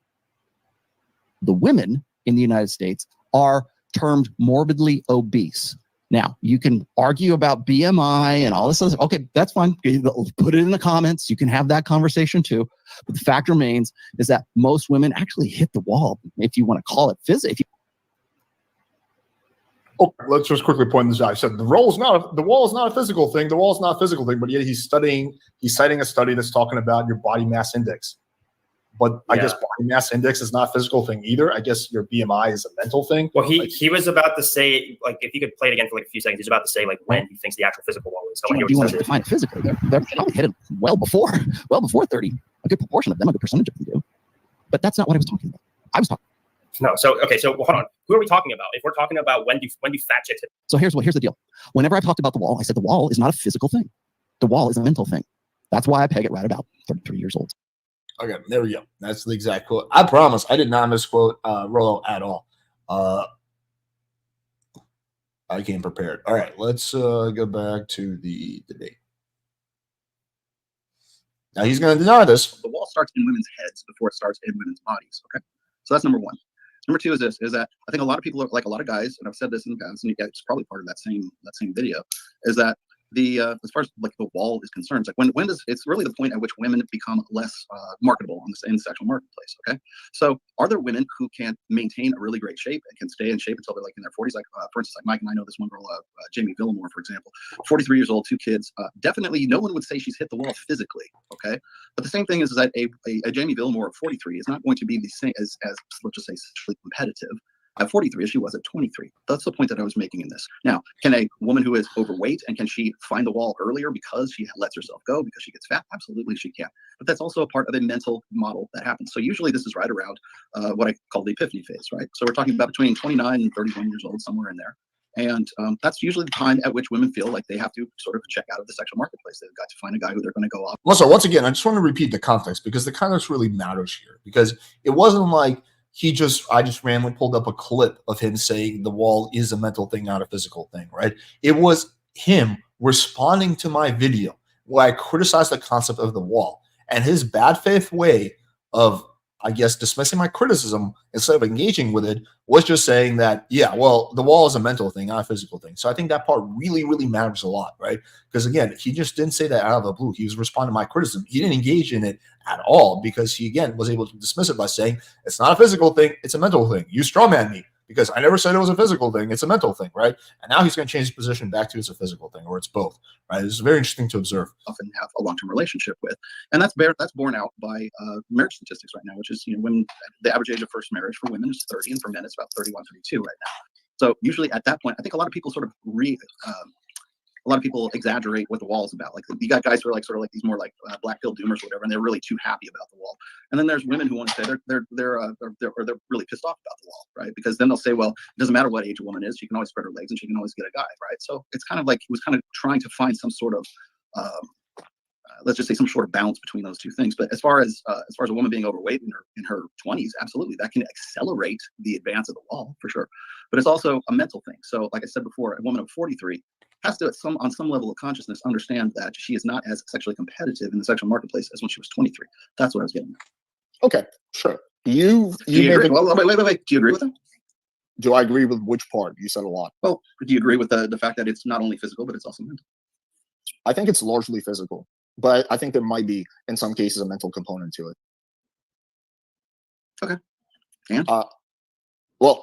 the women in the United States are termed morbidly obese. Now, you can argue about BMI and all this other. Okay, that's fine. Put it in the comments. You can have that conversation too. But the fact remains is that most women actually hit the wall, if you want to call it physical. Oh, let's just quickly point this out. I said the wall is not a physical thing. The wall is not a physical thing, but yet he's citing a study that's talking about your body mass index. But I guess body mass index is not a physical thing either. I guess your BMI is a mental thing. Well, he was about to say, like, if you could play it again for like a few seconds, he's about to say like when he thinks the actual physical wall is. So do you want to define it physically? They're probably hit it well before 30. A good proportion of them, a good percentage of them do. But that's not what I was talking about. I was talking No. So okay. So hold on. Who are we talking about? If we're talking about when do fat chicks hit? So here's the deal. Whenever I talked about the wall, I said the wall is not a physical thing. The wall is a mental thing. That's why I peg it right about 33 years old. Okay, there we go. That's the exact quote. I promise I did not misquote Rollo at all. I came prepared. All right, let's go back to the debate. Now he's going to deny this. The wall starts in women's heads before it starts in women's bodies. Okay, so that's number one. Number two is that I think a lot of people are like a lot of guys, and I've said this in the past, and it's probably part of that same video, is that the as far as like the wall is concerned, it's like when does it's really the point at which women become less marketable in the sexual marketplace. Okay, so are there women who can maintain a really great shape and can stay in shape until they're like in their 40s, like for instance, like Mike and I know this one girl, Jamie Villamore, for example, 43 years old, 2 kids, definitely no one would say she's hit the wall physically. Okay, but the same thing is that a Jamie Villamore of 43 is not going to be the same as let's just say sexually competitive at 43 as she was at 23. That's the point that I was making in this. Now, can a woman who is overweight and can she find the wall earlier because she lets herself go, because she gets fat? Absolutely, she can. But that's also a part of a mental model that happens. So usually this is right around what I call the epiphany phase, right? So we're talking about between 29 and 31 years old, somewhere in there. And that's usually the time at which women feel like they have to sort of check out of the sexual marketplace. They've got to find a guy who they're going to go off. Also, once again, I just want to repeat the context because the context really matters here. Because it wasn't like I just randomly pulled up a clip of him saying the wall is a mental thing, not a physical thing, right? It was him responding to my video where I criticized the concept of the wall, and his bad faith way of, I guess, dismissing my criticism instead of engaging with it was just saying that, yeah, well, the wall is a mental thing, not a physical thing. So I think that part really, really matters a lot, right? Because again, he just didn't say that out of the blue. He was responding to my criticism. He didn't engage in it at all because he, again, was able to dismiss it by saying, it's not a physical thing, it's a mental thing. You strawman me because I never said it was a physical thing. It's a mental thing, right? And now he's going to change his position back to it's a physical thing, or it's both, right? This is very interesting to observe. Often have a long-term relationship with, and that's borne out by marriage statistics right now, which is when the average age of first marriage for women is 30, and for men it's about 31, 32 right now. So usually at that point, I think a lot of people sort of a lot of people exaggerate what the wall is about. Like you got guys who are like sort of like these more like black pill doomers or whatever, and they're really too happy about the wall. And then there's women who want to say they're really pissed off about the wall, right? Because then they'll say, well, it doesn't matter what age a woman is, she can always spread her legs and she can always get a guy, right? So it's kind of like he was kind of trying to find some sort of let's just say some sort of balance between those two things. But as far as a woman being overweight in her 20s, absolutely, that can accelerate the advance of the wall for sure. But it's also a mental thing. So like I said before, a woman of 43 has to, on some level of consciousness, understand that she is not as sexually competitive in the sexual marketplace as when she was 23. That's what I was getting at. Okay, sure. You agree? Well, wait. Do you agree with that? Do I agree with which part? You said a lot. Well, do you agree with the fact that it's not only physical, but it's also mental? I think it's largely physical, but I think there might be, in some cases, a mental component to it. Okay. And?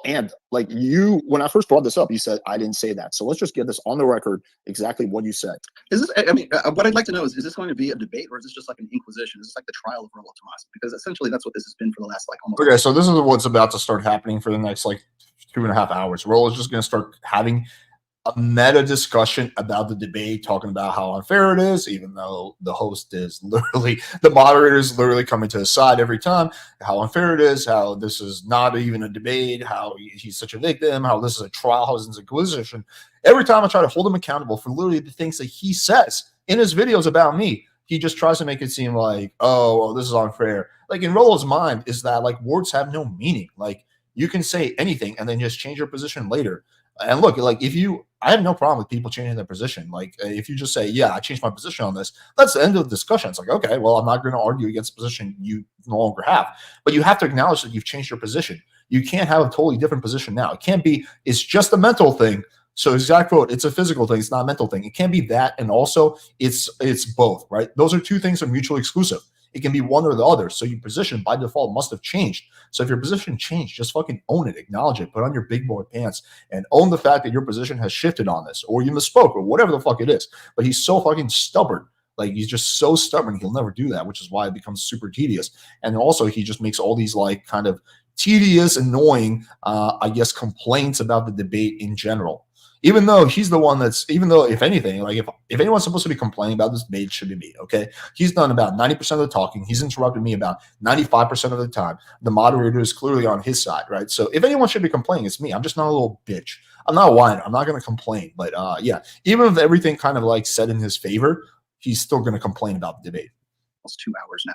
And like when I first brought this up, you said I didn't say that. So let's just get this on the record, exactly what you said. Is this, I mean, what I'd like to know is this going to be a debate, or is this just like an inquisition? Is this like the trial of Rollo Tomassi? Because essentially that's what this has been for the last like almost. Okay, so this is what's about to start happening for the next like 2.5 hours. Rollo's just going to start having a meta discussion about the debate, talking about how unfair it is, even though the host is literally, the moderator is literally coming to his side every time, how unfair it is, how this is not even a debate, how he's such a victim, how this is a trial, how this is a inquisition. Every time I try to hold him accountable for literally the things that he says in his videos about me, he just tries to make it seem like, oh, well, this is unfair. Like in Rollo's mind is that like words have no meaning. Like you can say anything and then just change your position later. And look, like I have no problem with people changing their position. Like if you just say, yeah, I changed my position on this, that's the end of the discussion. It's like, okay, well, I'm not going to argue against the position you no longer have, but you have to acknowledge that you've changed your position. You can't have a totally different position now. It can't be, it's just a mental thing. So exact quote, it's a physical thing. It's not a mental thing. It can't be that. And also it's both, right? Those are two things that are mutually exclusive. It can be one or the other. So your position by default must have changed. So if your position changed, just fucking own it, acknowledge it, put on your big boy pants and own the fact that your position has shifted on this, or you misspoke, or whatever the fuck it is. But he's so fucking stubborn. Like he's just so stubborn. He'll never do that, which is why it becomes super tedious. And also he just makes all these like kind of tedious, annoying, I guess, complaints about the debate in general. Even though he's the one that's, even though if anything, like if anyone's supposed to be complaining about this debate, it should be me. Okay, he's done about 90% of the talking. He's interrupted me about 95% of the time. The moderator is clearly on his side, right? So if anyone should be complaining, it's me. I'm just not a little bitch. I'm not a whiner. I'm not going to complain. But yeah, even if everything kind of like said in his favor, he's still going to complain about the debate. Almost 2 hours now.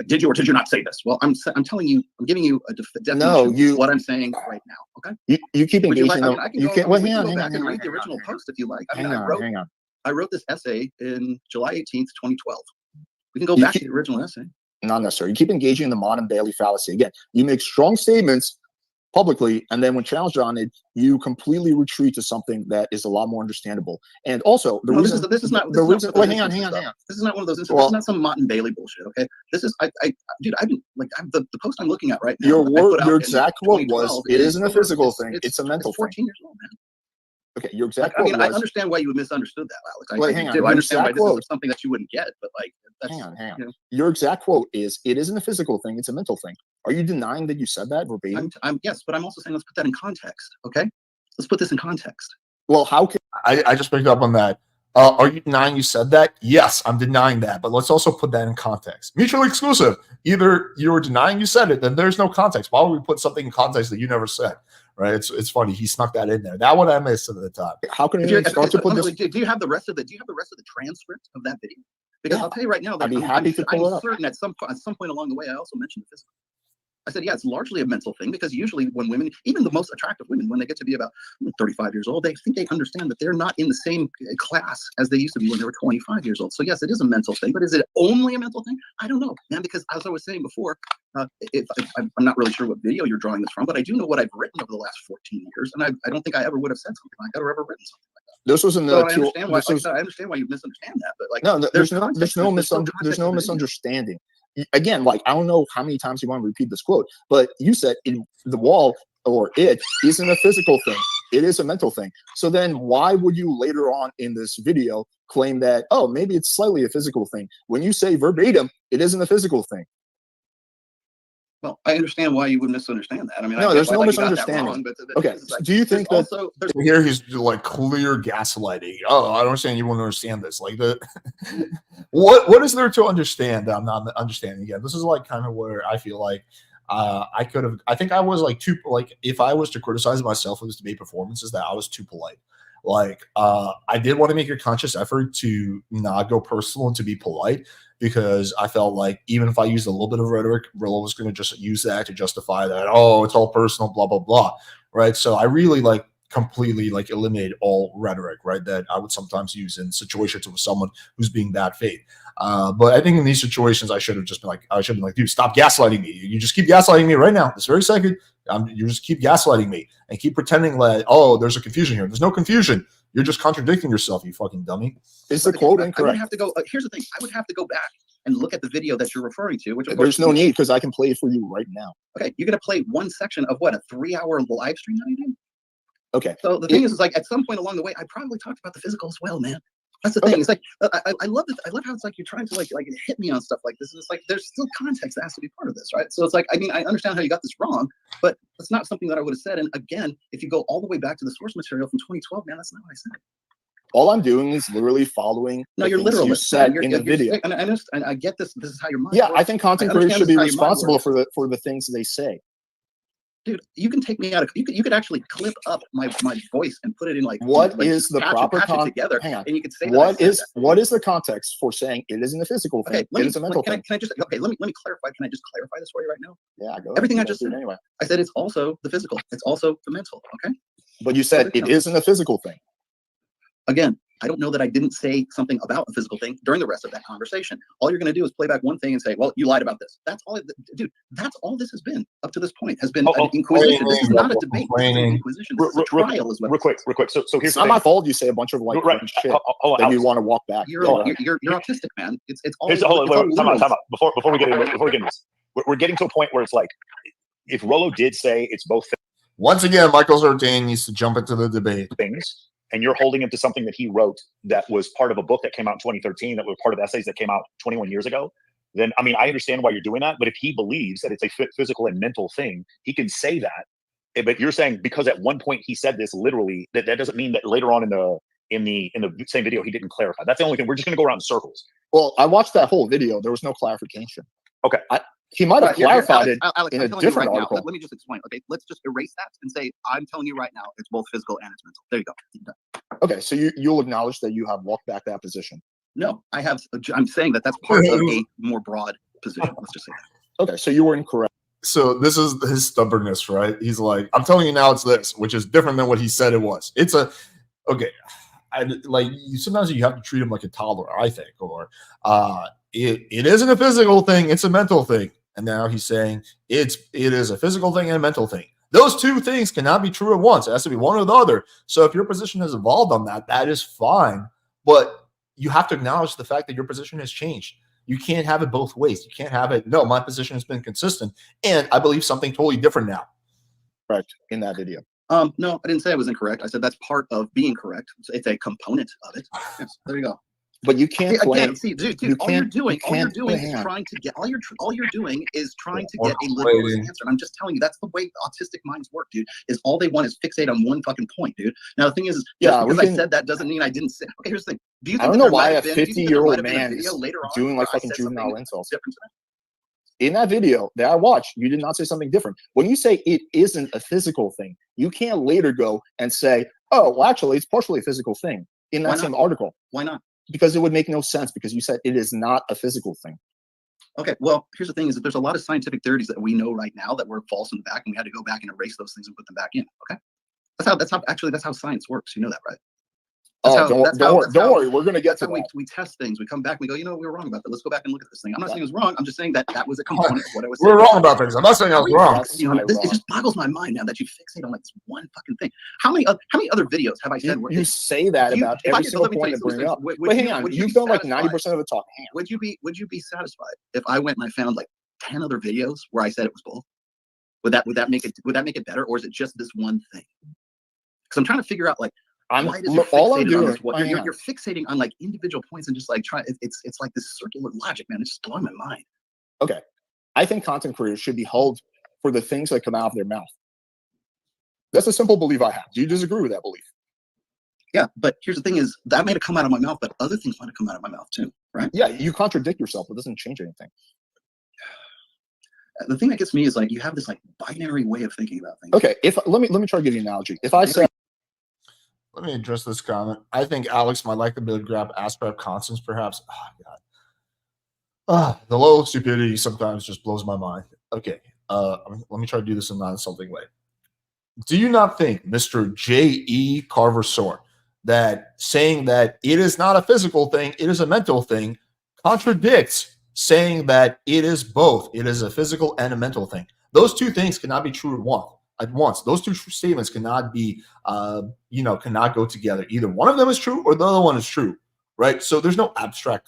Did you or did you not say this? Well, I'm telling you, I'm giving you a definition No, of what I'm saying right now. Okay. You keep Would you engaging like, them. I can You go, can't. we Well, can go back and read the original post if you like. I mean, hang on. I wrote this essay in July 18th, 2012. We can go back to the original essay. Not necessarily. You keep engaging in the modern Bailey fallacy. Again, you make strong statements publicly, and then when challenged on it, you completely retreat to something that is a lot more understandable. And also, the reason this is not the this reason. Is not Wait, hang on. This is not one of those instances. This is not some Mott and Bailey bullshit. Okay, this is dude. I've been like the post I'm looking at right now. Your exact quote was, "It isn't a physical thing; it's a mental thing." 14 years old, man. Okay, your exact quote I mean, was, I understand why you misunderstood that, Alex. Wait, hang on. I understand why this quote, is something that you wouldn't get, but like, that's, hang on. You know, your exact quote is, "It isn't a physical thing; it's a mental thing." Are you denying that you said that verbatim? Yes, but I'm also saying let's put that in context. Okay, let's put this in context. Well, how can I just picked up on that? Are you denying you said that? Yes, I'm denying that, but let's also put that in context. Mutually exclusive. Either you're denying you said it, then there's no context. Why would we put something in context that you never said? Right? It's funny. He snuck that in there. That one I missed at the time. How can you start to put this? Do you have the rest of the transcript of that video? Because I'll tell you right now that I'd be happy to pull it up. I'm certain at some point along the way, I also mentioned the physical. I said, yeah, it's largely a mental thing because usually when women, even the most attractive women, when they get to be about 35 years old, they think they understand that they're not in the same class as they used to be when they were 25 years old. So yes, it is a mental thing, but is it only a mental thing? I don't know, man, because as I was saying before, I'm not really sure what video you're drawing this from, but I do know what I've written over the last 14 years, and I don't think I ever would have said something like that or ever written something like that. This was in so the. I understand why you misunderstand that, but like, no, there's no misunderstanding. Again, like, I don't know how many times you want to repeat this quote, but you said the wall or it isn't a physical thing. It is a mental thing. So then why would you later on in this video claim that, oh, maybe it's slightly a physical thing? When you say verbatim, it isn't a physical thing. Well, I understand why you would misunderstand that. I mean, no, there's no misunderstanding. Wrong, but okay, like, do you think that also here he's like clear gaslighting? Oh, I don't understand. You won't understand this. Like the what is there to understand that I'm not understanding? Again, this is like kind of where I feel like I could have. I think I was like too like if I was to criticize myself for this debate performances, that I was too polite. Like I did want to make a conscious effort to not go personal and to be polite, because I felt like even if I used a little bit of rhetoric, Rollo was going to just use that to justify that, oh, it's all personal, blah, blah, blah, right? So I really like completely like eliminated all rhetoric, right, that I would sometimes use in situations with someone who's being bad faith. But I think in these situations, I should have just been like, dude, stop gaslighting me. You just keep gaslighting me right now, this very second. You just keep gaslighting me and keep pretending like, oh, there's a confusion here. There's no confusion. You're just contradicting yourself, you fucking dummy. Is the quote incorrect? I would have to go. Here's the thing. I would have to go back and look at the video that you're referring to. Which there's no need, because I can play it for you right now. Okay, you're gonna play one section of what, a 3-hour live stream that you do? Okay. So the thing is like at some point along the way, I probably talked about the physical as well, man. That's the thing. Okay. It's like I love it. I love how it's like you're trying to like hit me on stuff like this. And it's like there's still context that has to be part of this, right? So it's like, I mean, I understand how you got this wrong, but it's not something that I would have said. And again, if you go all the way back to the source material from 2012, man, that's not what I said. All I'm doing is literally following. No, you're literally said in the video. And I get this. This is how your mind. Yeah, works. I think content creators should be responsible for the things they say. Dude, you can take me out of. You could actually clip up my voice and put it in like. What is the proper context? Together, hang on. And you could say what is the context for saying it isn't a physical thing? It is a mental thing. Can I just let me clarify? Can I just clarify this for you right now? Yeah, go. Everything I just said. Anyway, I said it's also the physical. It's also the mental. Okay. But you said it isn't a physical thing. Again, I don't know that I didn't say something about a physical thing during the rest of that conversation. All you're going to do is play back one thing and say, well, you lied about this. That's all, dude, that's all this has been up to this point, has been an inquisition. This is not a debate. This is an inquisition. This is a trial is what real quick. So here's it's not my fault you say a bunch of like shit that you want to walk back. You're autistic, man. It's all. Time out. Before we get into this, we're getting to a point where it's like, if Rollo did say it's both once again, Michael Zardane needs to jump into the debate. Things, and you're holding him to something that he wrote that was part of a book that came out in 2013, that was part of essays that came out 21 years ago, then, I mean, I understand why you're doing that. But if he believes that it's a physical and mental thing, he can say that but you're saying because at one point he said this literally, that doesn't mean that later on in the same video he didn't clarify. That's the only thing. We're just going to go around in circles. Well, I watched that whole video. There was no clarification. Okay. He might have clarified it Alex, in I'm a telling you different right article. now. Let me just explain. Okay, let's just erase that and say I'm telling you right now it's both physical and it's mental. There you go. Okay, so you'll acknowledge that you have walked back that position. No, I have. I'm saying that that's part of a more broad position. Let's just say that. Okay, so you were incorrect. So this is his stubbornness, right? He's like, I'm telling you now it's this, which is different than what he said it was. It's a, okay. Sometimes you have to treat him like a toddler, I think, or it isn't a physical thing, it's a mental thing. And now he's saying it is a physical thing and a mental thing. Those two things cannot be true at once. It has to be one or the other. So if your position has evolved on that, that is fine. But you have to acknowledge the fact that your position has changed. You can't have it both ways. You can't have it, no, my position has been consistent, and I believe something totally different now. Correct in that video. No, I didn't say I was incorrect. I said that's part of being correct. It's a component of it. Yes, there you go. But you can't again. See, dude, all you're doing is trying to get all you're doing is trying to get a literal answer. And I'm just telling you, that's the way autistic minds work, dude. Is all they want is fixate on one fucking point, dude. Now the thing is just because I said that doesn't mean I didn't say. Okay, here's the thing. Do you think I don't know why a 50-year-old man is doing like fucking juvenile insults. In that video that I watched, you did not say something different. When you say it isn't a physical thing, you can't later go and say, oh, well, actually, it's partially a physical thing in that same article. Why not? Because it would make no sense, because you said it is not a physical thing. Okay, well, here's the thing is that there's a lot of scientific theories that we know right now that were false in the back, and we had to go back and erase those things and put them back in. Okay, that's how science works. You know that, right? Don't worry. We're going to get to that. We test things. We come back. We go, we were wrong about that. Let's go back and look at this thing. I'm not saying it was wrong. I'm just saying that was a component of what I was saying. We're wrong about things. I'm not saying I was wrong. It just boggles my mind now that you fixate on like this one fucking thing. How many other videos have I said? You say that about every single point you bring up. But hang on, you've done like 90% of the talk. Would you be satisfied if I went and I found like 10 other videos where I said it was both? Would that make it better, or is it just this one thing? Because I'm trying to figure out like. All I'm doing, you're fixating on like individual points and just like try. It's like this circular logic, man. It's just blowing my mind. Okay, I think content creators should be held for the things that come out of their mouth. That's a simple belief I have. Do you disagree with that belief? Yeah, but here's the thing: is that might have come out of my mouth, but other things might have come out of my mouth too, right? Yeah, you contradict yourself. It doesn't change anything. The thing that gets me is like you have this like binary way of thinking about things. Okay, let me try to give you an analogy. If I said. Let me address this comment. I think Alex might like the ability to grab aspect constants, perhaps. Oh, God. The low stupidity sometimes just blows my mind. Okay, let me try to do this in a non-insulting way. Do you not think, Mr. J.E. Carver-Sorn, that saying that it is not a physical thing, it is a mental thing, contradicts saying that it is both? It is a physical and a mental thing. Those two things cannot be true at once. Those two statements cannot be, cannot go together. Either one of them is true or the other one is true, right? So there's no abstract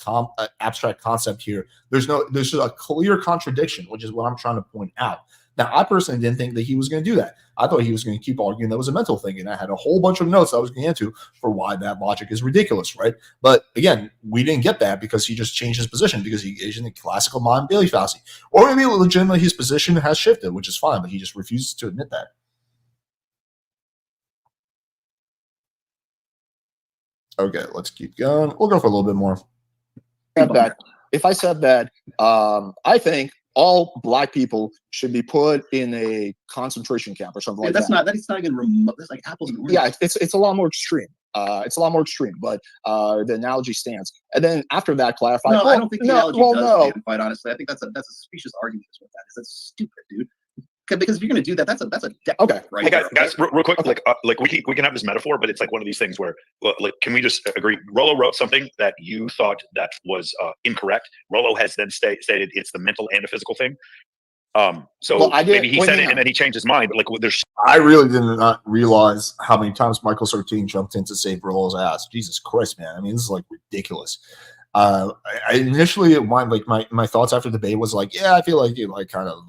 concept here. There's just a clear contradiction, which is what I'm trying to point out. Now, I personally didn't think that he was going to do that. I thought he was going to keep arguing that was a mental thing, and I had a whole bunch of notes I was going to into for why that logic is ridiculous, right? But again, we didn't get that because he just changed his position because he engaged in the classical mind-Bailey fallacy. Or maybe legitimately his position has shifted, which is fine, but he just refuses to admit that. Okay, let's keep going. We'll go for a little bit more. If I said that, I think all Black people should be put in a concentration camp or something like that. That's not even remote. That's like apples and oranges. Yeah, it's a lot more extreme. It's a lot more extreme, but the analogy stands. And then after that, clarify. No, I don't think the analogy does stand, quite honestly. I think that's a specious argument with that. That's stupid, dude. Because if you're going to do that, that's a okay. Right. Hey guys, real quick, like we can have this metaphor, but it's like one of these things where, like, can we just agree? Rollo wrote something that you thought that was incorrect. Rollo has then stated it's the mental and the physical thing. Maybe he said it and then he changed his mind. But like, I really did not realize how many times Michael Sartine jumped in to save Rollo's ass. Jesus Christ, man! I mean, this is like ridiculous. I initially, my thoughts after the debate was like, yeah, I feel like you like kind of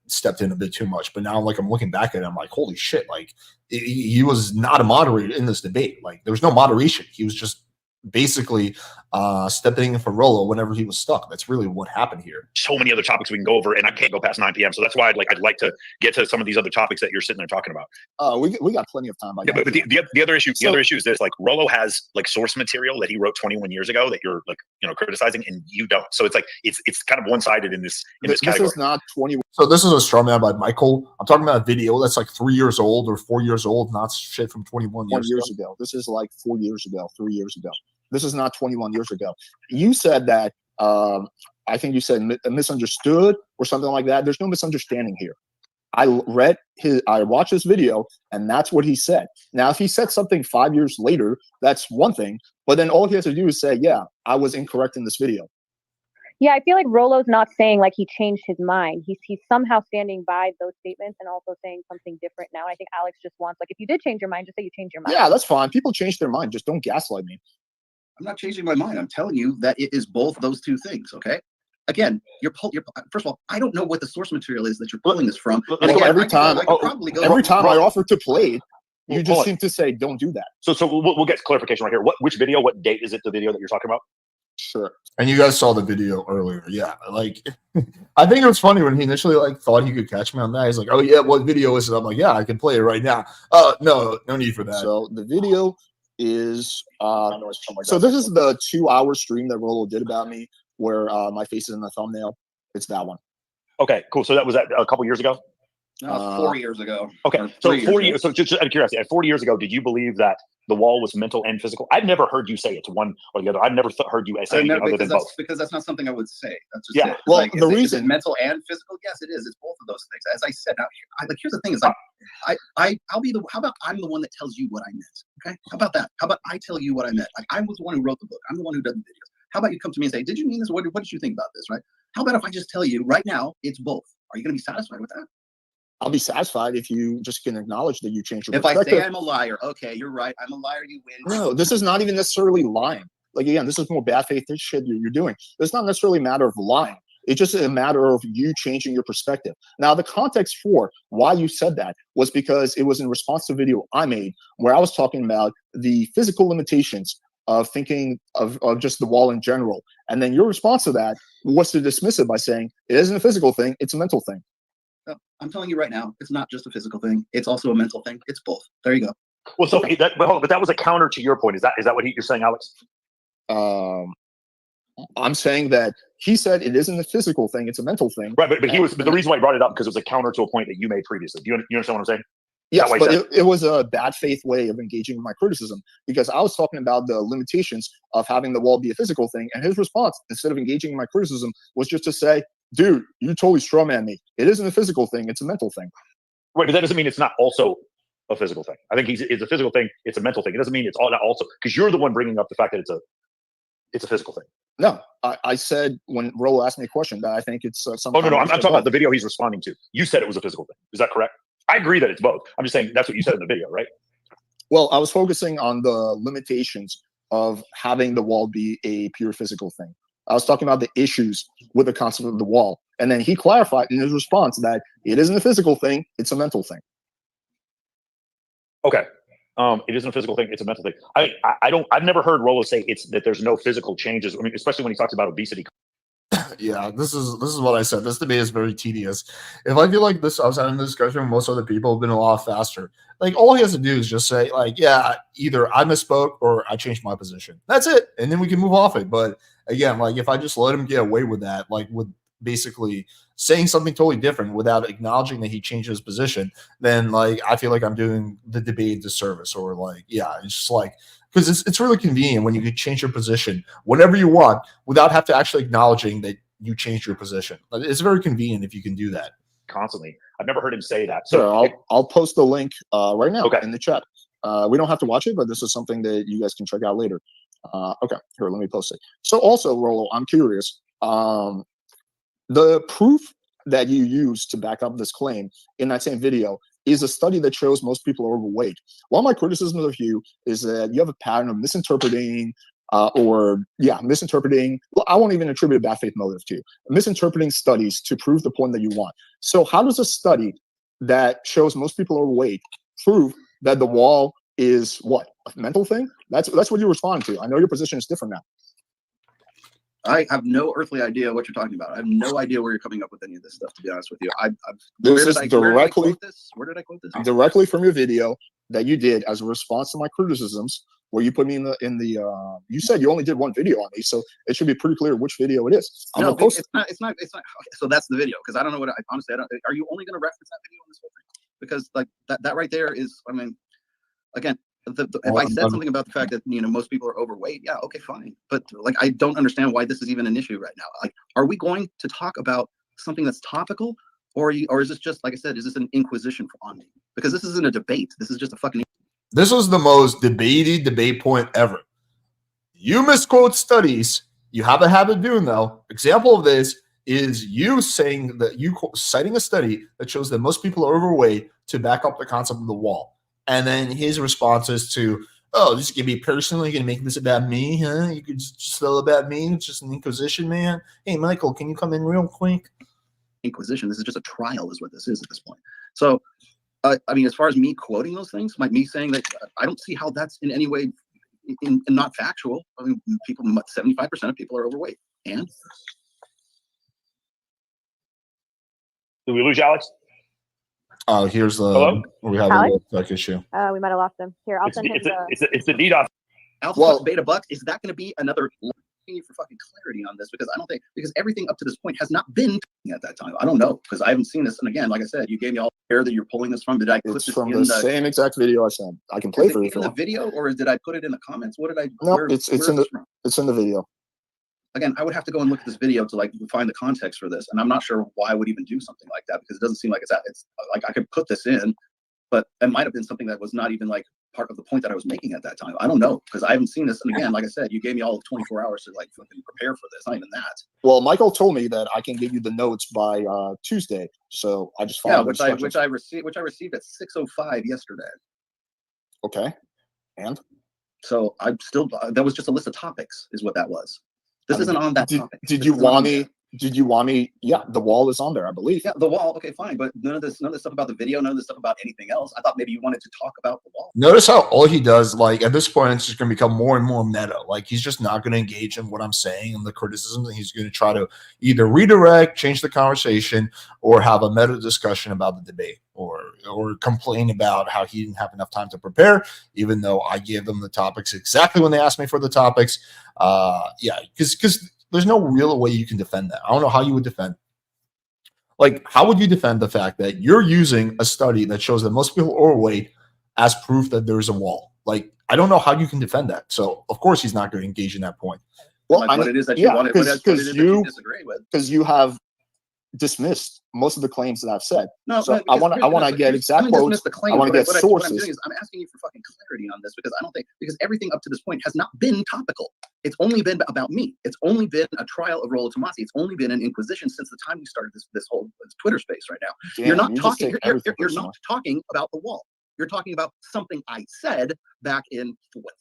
stepped in a bit too much, but now I'm looking back at it, I'm like, holy shit, like he was not a moderator in this debate. Like there was no moderation. He was just basically stepping in for Rollo whenever he was stuck. That's really what happened here. So many other topics we can go over, and I can't go past 9 p.m. So that's why I'd like to get to some of these other topics that you're sitting there talking about. We got plenty of time. Yeah, but the other issue, the other issue is this: like Rollo has like source material that he wrote 21 years ago that you're like criticizing, and you don't. So it's like it's kind of one sided in this category. This is not 20. So this is a straw man by Michael. I'm talking about a video that's like 3 years old or 4 years old, not shit from 21 years ago. This is like 4 years ago, 3 years ago. This is not 21 years ago. You said that, I think you said misunderstood or something like that. There's no misunderstanding here. I watched this video, and that's what he said. Now, if he said something 5 years later, that's one thing. But then all he has to do is say, yeah, I was incorrect in this video. Yeah, I feel like Rollo's not saying like he changed his mind. He's somehow standing by those statements and also saying something different now. I think Alex just wants, like, if you did change your mind, just say you changed your mind. Yeah, that's fine. People change their mind. Just don't gaslight me. I'm not changing my mind. I'm telling you that it is both those two things. Okay. Again, first of all, I don't know what the source material is that you're pulling this from. And again, every time I offer to play it, you just seem to say, "Don't do that." So we'll get clarification right here. Which video? What date is it? The video that you're talking about? Sure. And you guys saw the video earlier. Yeah, like I think it was funny when he initially like thought he could catch me on that. He's like, "Oh yeah, what video is it?" I'm like, "Yeah, I can play it right now." No need for that. So the video is so this is the 2-hour stream that Rollo did about me, where my face is in the thumbnail. It's that one. Okay, cool. So that was that a couple years ago. 4 years ago. Okay, so 4 years. So just out of curiosity, 40 years ago, did you believe that the wall was mental and physical? I've never heard you say it's one or the other. I've never heard you say anything other than both. Because that's not something I would say. That's just it. Well, like, the reason is it mental and physical, yes, it is. It's both of those things. As I said, now, here's the thing: is like I'll be the. How about I'm the one that tells you what I meant? Okay, how about that? How about I tell you what I meant? Like I was the one who wrote the book. I'm the one who does the videos. How about you come to me and say, "Did you mean this? What did you think about this?" Right? How about if I just tell you right now, it's both? Are you going to be satisfied with that? I'll be satisfied if you just can acknowledge that you changed your If perspective. I say I'm a liar, okay, you're right. I'm a liar. You win. No, this is not even necessarily lying. Like, again, this is more bad faith shit you're doing. It's not necessarily a matter of lying. It's just a matter of you changing your perspective. Now, the context for why you said that was because it was in response to a video I made where I was talking about the physical limitations of thinking of just the wall in general. And then your response to that was to dismiss it by saying it isn't a physical thing, it's a mental thing. I'm telling you right now, it's not just a physical thing. It's also a mental thing. It's both. There you go. Well, so but that was a counter to your point. Is that what you're saying, Alex? I'm saying that he said it isn't a physical thing; it's a mental thing. Right, but the reason why I brought it up because it was a counter to a point that you made previously. Do you understand what I'm saying? Yes, but it was a bad faith way of engaging with my criticism because I was talking about the limitations of having the wall be a physical thing, and his response, instead of engaging in my criticism, was just to say, "Dude, you totally strawman me. It isn't a physical thing; it's a mental thing." Right, but that doesn't mean it's not also a physical thing. I think it's a physical thing. It's a mental thing. It doesn't mean it's all not also because you're the one bringing up the fact that it's a physical thing. No, I said when Rollo asked me a question that I think it's something. Oh no, I'm talking about the video he's responding to. You said it was a physical thing. Is that correct? I agree that it's both. I'm just saying that's what you said in the video, right? Well, I was focusing on the limitations of having the wall be a pure physical thing. I was talking about the issues with the concept of the wall. And then he clarified in his response that it isn't a physical thing, it's a mental thing. Okay. It isn't a physical thing, it's a mental thing. I've never heard Rollo say that there's no physical changes. I mean, especially when he talks about obesity. Yeah, this is what I said. This debate is very tedious. If I feel like this, I was having this discussion with most other people have been a lot faster. Like all he has to do is just say, like, yeah, either I misspoke or I changed my position. That's it, and then we can move off it. But again, like if I just let him get away with that, like with basically saying something totally different without acknowledging that he changed his position, then like I feel like I'm doing the debate a disservice. Or like, yeah, it's just like. Because it's really convenient when you can change your position whenever you want without have to actually acknowledging that you changed your position. It's very convenient if you can do that. Constantly. I've never heard him say that. So I'll post the link right now in the chat. We don't have to watch it, but this is something that you guys can check out later. Okay, here, let me post it. So also, Rollo, I'm curious. The proof that you use to back up this claim in that same video is a study that shows most people are overweight. One of my criticisms of you is that you have a pattern of misinterpreting misinterpreting. Well, I won't even attribute a bad faith motive to you. Misinterpreting studies to prove the point that you want. So how does a study that shows most people are overweight prove that the wall is what? a mental thing? That's what you respond to. I know your position is different now. I have no earthly idea what you're talking about. I have no idea where you're coming up with any of this stuff, to be honest with you. This is directly where did I quote this? Directly from your video that you did as a response to my criticisms, where you put me in the you said you only did one video on me, so it should be pretty clear which video it is. No, it's not. Okay, so that's the video, because I don't know what honestly. Are you only going to reference that video on this whole thing? Because like that right there is, I mean, again, if I said something about the fact that most people are overweight, yeah, okay, fine. But like, I don't understand why this is even an issue right now. Like, are we going to talk about something that's topical, or is this just, like I said, is this an inquisition on me? Because this isn't a debate. This is just a fucking. This was the most debatey debate point ever. You misquote studies. You have a habit of doing though. Example of this is you saying that you citing a study that shows that most people are overweight to back up the concept of the wall. And then his responses to, oh, this is going to be personal. You're going to make this about me, huh? You could just sell about me. It's just an inquisition, man. Hey, Michael, can you come in real quick? Inquisition. This is just a trial is what this is at this point. So, I mean, as far as me quoting those things, me saying that, I don't see how that's in any way not factual. I mean, 75% of people are overweight. And? Did we lose Alex? Oh, here's the. Hello? We have Alex? a tech issue. We might have lost him. Here, I'll send him It's the DDoS. Alpha plus beta bucks, is that going to be another for fucking clarity on this? Because I don't think, because everything up to this point has not been at that time. I don't know, because I haven't seen this. And again, like I said, you gave me all the air that you're pulling this from. Did I clip It's this from in the same exact video I sent. I can play for you. In the video, or did I put it in the comments? What did I? No, it's in the video. Again, I would have to go and look at this video to like find the context for this, and I'm not sure why I would even do something like that, because it doesn't seem like it's like I could put this in, but it might have been something that was not even like part of the point that I was making at that time. I don't know, because I haven't seen this. And again, like I said, you gave me all of 24 hours to like fucking prepare for this. Not even that. Well, Michael told me that I can give you the notes by Tuesday, so I just followed which I received at 6:05 yesterday. Okay, and so I'm still that was just a list of topics, is what that was. This isn't on that topic. Did you want me? Yeah, the wall is on there, I believe. Yeah, the wall. Okay, fine. But none of this stuff about the video, none of this stuff about anything else. I thought maybe you wanted to talk about the wall. Notice how all he does, like at this point, it's just going to become more and more meta. Like he's just not going to engage in what I'm saying and the criticisms, and he's going to try to either redirect, change the conversation, or have a meta discussion about the debate, or complain about how he didn't have enough time to prepare, even though I gave them the topics exactly when they asked me for the topics. Yeah, because there's no real way you can defend that. I don't know how you would defend. Like, how would you defend the fact that you're using a study that shows that most people are overweight as proof that there's a wall? Like, I don't know how you can defend that. So, of course, he's not going to engage in that point. Well, what it is that you wanted, because you disagree with, because you have dismissed most of the claims that I've said. No, so I want to get exact quotes. I want to get sources. What I'm doing is I'm asking you for fucking clarity on this, because I don't think, because everything up to this point has not been topical. It's only been about me. It's only been a trial of Rollo Tomassi. It's only been an inquisition since the time we started this whole Twitter space right now. Damn, you're not talking. You're not talking about the wall. You're talking about something I said back in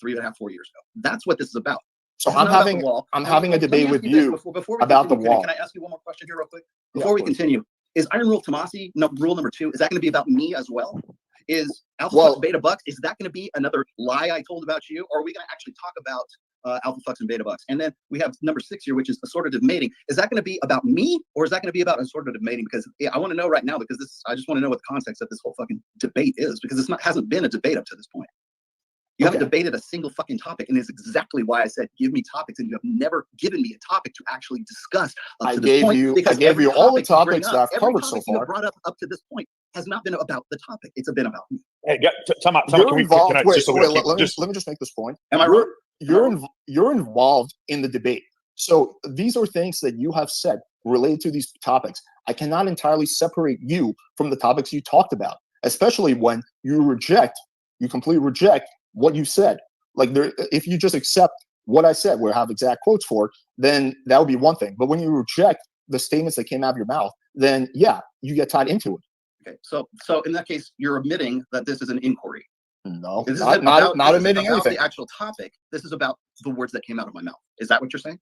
3.5, 4 years ago. That's what this is about. So I'm having a debate with you about the wall. Can I ask you one more question here real quick? Before we continue, is Iron Rule Tomassi, rule number 2, is that going to be about me as well? Is Alpha Flux Beta Bucks, is that going to be another lie I told about you? Or are we going to actually talk about Alpha Flux and Beta Bucks? And then we have number 6 here, which is assortative mating. Is that going to be about me, or is that going to be about assortative mating? Because I want to know right now, because I just want to know what the context of this whole fucking debate is, because it's hasn't been a debate up to this point. You haven't debated a single fucking topic, and it's exactly why I said give me topics, and you have never given me a topic to actually discuss up to this point. I gave you all the topics that I've covered so far. Brought up to this point has not been about the topic; it's been about me. Hey, time out. Let me just make this point. Am I wrong? You're involved in the debate, so these are things that you have said related to these topics. I cannot entirely separate you from the topics you talked about, especially when you completely reject what you said. Like, if you just accept what I said, where I have exact quotes for, then that would be one thing. But when you reject the statements that came out of your mouth, then yeah, you get tied into it. Okay, so in that case, you're admitting that this is an inquiry. No, not admitting anything. The actual topic. This is about the words that came out of my mouth. Is that what you're saying?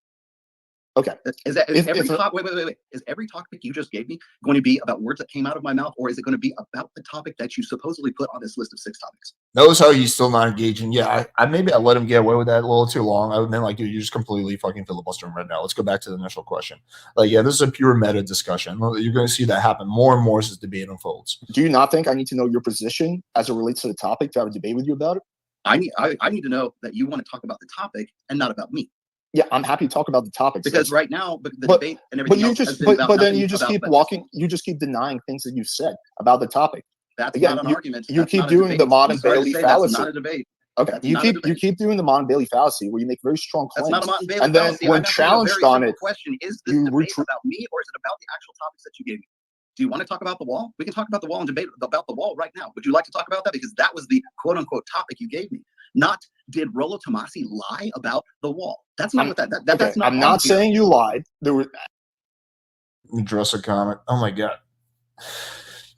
Okay. Is every topic you just gave me going to be about words that came out of my mouth, or is it going to be about the topic that you supposedly put on this list of 6 topics? Notice how he's still not engaging. Yeah, I maybe I let him get away with that a little too long. I would been like, dude, you're just completely fucking filibustering right now. Let's go back to the initial question. Like, yeah, this is a pure meta discussion. You're going to see that happen more and more as this debate unfolds. Do you not think I need to know your position as it relates to the topic to have a debate with you about it? I need to know that you want to talk about the topic and not about me. Yeah, I'm happy to talk about the topic because right now, the debate and everything. But then you just keep walking. You just keep denying things that you've said about the topic. That's again, not an argument. You keep doing the modern Bailey fallacy. That's not a debate. Okay, you keep doing the Mon Bailey fallacy where you make very strong claims. That's not a Mon Bailey and then fallacy. when challenged on it, question is this debate about me or is it about the actual topics that you gave me? Do you want to talk about the wall? We can talk about the wall and debate about the wall right now. Would you like to talk about that? Because that was the quote unquote topic you gave me. Not did Rollo Tomassi lie about the wall? That's not what that's not. I'm not saying you lied. There was address a comment. Oh my god.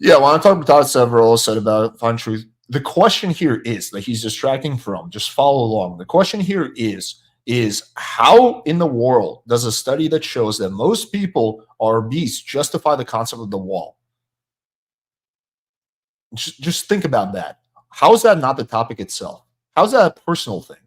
Yeah, when I talk about Rollo said about find truth. The question here is that he's distracting from. Just follow along. The question here is how in the world does a study that shows that most people are obese justify the concept of the wall? Just think about that. How is that not the topic itself? How's that a personal thing?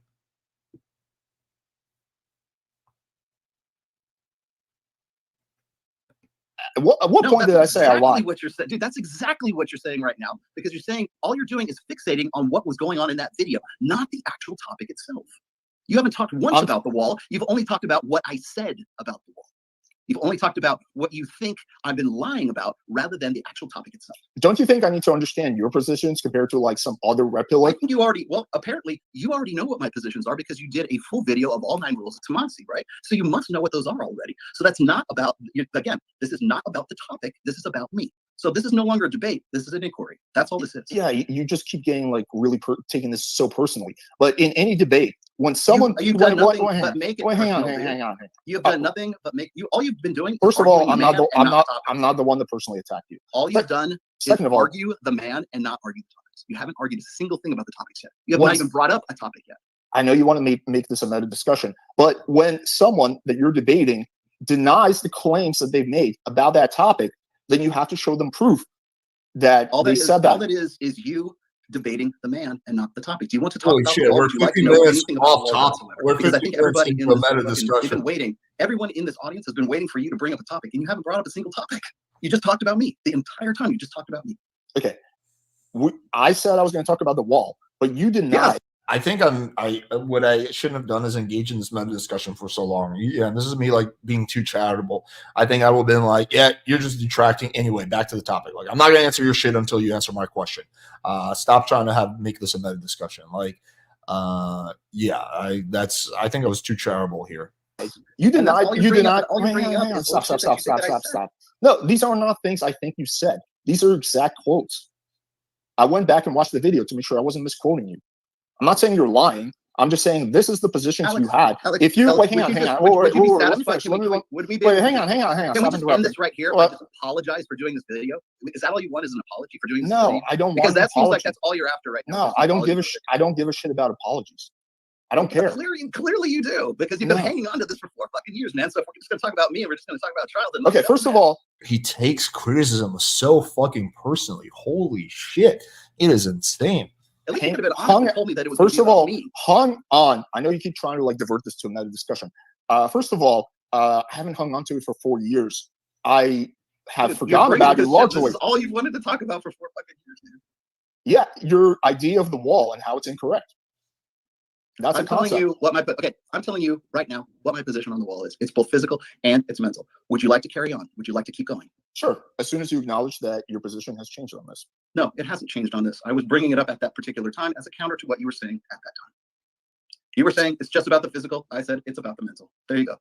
At what point did I say I lied? What you're saying, dude, that's exactly what you're saying right now. Because you're saying all you're doing is fixating on what was going on in that video, not the actual topic itself. You haven't talked once about the wall. You've only talked about what I said about the wall. You've only talked about what you think I've been lying about rather than the actual topic itself. Don't you think I need to understand your positions compared to like some other reptile? I think you already, well, apparently you already know what my positions are because you did a full video of all 9 rules of Tomassi, right? So you must know what those are already. So that's not about, again, this is not about the topic. This is about me. So this is no longer a debate. This is an inquiry. That's all this is. Yeah, you just keep getting like really taking this so personally. But in any debate, when someone you've done nothing but make it personal. Hang on. You've done nothing but make you. All you've been doing. First of all, I'm not the one that personally attacked you. All you've done is argue the man and not argue the topics. You haven't argued a single thing about the topics yet. You have not even brought up a topic yet. I know you want to make this a meta discussion, but when someone that you're debating denies the claims that they've made about that topic, then you have to show them proof that all they said that. All that is you debating the man and not the topic. Do you want to talk Holy about shit, the wall? We're 50 minutes off topic. Because I think everybody in this has been waiting. Everyone in this audience has been waiting for you to bring up a topic, and you haven't brought up a single topic. You just talked about me the entire time. You just talked about me. Okay, I said I was going to talk about the wall, but you did not. Yeah. I think what I shouldn't have done is engage in this meta discussion for so long. Yeah, and this is me like being too charitable. I think I would have been like, yeah, you're just detracting anyway. Back to the topic. Like, I'm not gonna answer your shit until you answer my question. Stop trying to make this a meta discussion. Like, yeah, I think I was too charitable here. You did not. Stop. No, these are not things I think you said. These are exact quotes. I went back and watched the video to make sure I wasn't misquoting you. I'm not saying you're lying. I'm just saying this is the positions you had. If you wait, hang on. Would you be satisfied? Hang on. Can we just end this right here? I just apologize for doing this video. Is that all you want? Is an apology for doing this? No, I don't. Because that seems like that's all you're after right now. No, I don't give a shit. I don't give a shit about apologies. I don't care. Clearly you do, because you've been hanging on to this for 4 fucking years, man. So if we're just going to talk about me and we're just going to talk about trials. Okay, first of all, he takes criticism so fucking personally. Holy shit, it is insane. At least you could have been honest and told me that it was first of all, me. hung on. I know you keep trying to like divert this to another discussion. First of all, I haven't hung on to it for 4 years. I have forgotten about it largely. This is all you've wanted to talk about for 4 fucking years, man. Yeah, your idea of the wall and how it's incorrect. That's I'm telling you what I'm telling you right now what my position on the wall is. It's both physical and it's mental. Would you like to carry on? Would you like to keep going? Sure. As soon as you acknowledge that your position has changed on this. No, it hasn't changed on this. I was bringing it up at that particular time as a counter to what you were saying at that time. You were saying it's just about the physical. I said it's about the mental. There you go.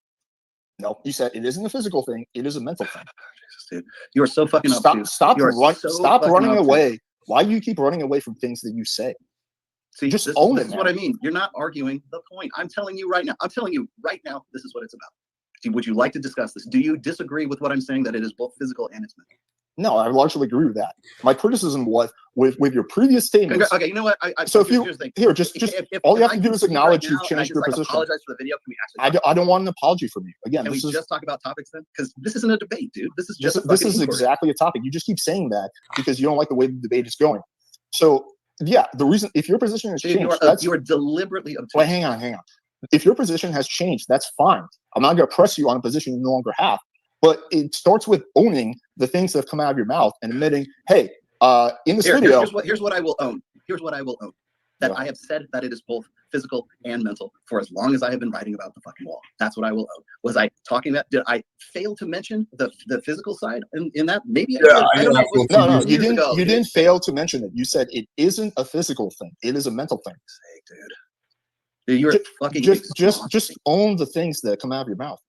No, you said it isn't a physical thing. It is a mental thing. Jesus, dude. You are so fucking Stop running away. Why do you keep running away from things that you say? See, just own it. This is what I mean. You're not arguing the point. I'm telling you right now. This is what it's about. Would you like to discuss this? Do you disagree with what I'm saying, that it is both physical and it's mental? No, I largely agree with that. My criticism was with your previous statements. Okay, you know what? So if you all you have to do is acknowledge you've changed your position. Apologize for the video. Can we actually? I don't want an apology from you. Again, can we just talk about topics then? Because this isn't a debate, dude. This is just this is exactly a topic. You just keep saying that because you don't like the way the debate is going. So yeah, the reason if your position has changed, you are deliberately obtuse. Wait, hang on. If your position has changed, that's fine. I'm not going to press you on a position you no longer have. But it starts with owning the things that have come out of your mouth and admitting, hey, in this video. Here's what I will own. Here's what I will own. That I have said that it is both physical and mental for as long as I have been writing about the fucking wall. That's what I will own. Was I talking about? Did I fail to mention the physical side in that? Maybe I don't know. No, you didn't. You didn't fail to mention it. You said it isn't a physical thing. It is a mental thing. Dude, you're fucking just own the things that come out of your mouth.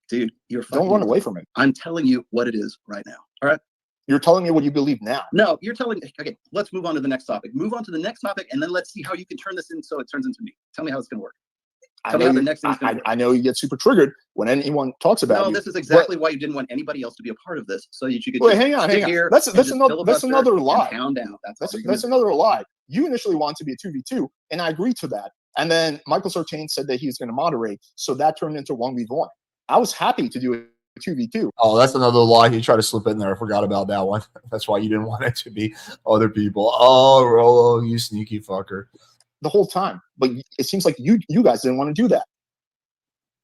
Dude, you're don't run away from it. I'm telling you what it is right now. All right. You're telling me what you believe now. No, you're telling me. Okay, let's move on to the next topic. Move on to the next topic, and then let's see how you can turn this in so it turns into me. Tell me how it's going to work. I know you get super triggered when anyone talks about you. No, this is exactly why you didn't want anybody else to be a part of this, so that you could. Wait, hang on. That's another lie. Pound down. That's another lie. You initially wanted to be a 2v2, and I agreed to that. And then Michael Sartain said that he was going to moderate, so that turned into 1v1. I was happy to do a 2v2. Oh, that's another lie. You tried to slip in there. I forgot about that one. That's why you didn't want it to be other people. Oh, Rollo, you sneaky fucker. The whole time. But it seems like you guys didn't want to do that.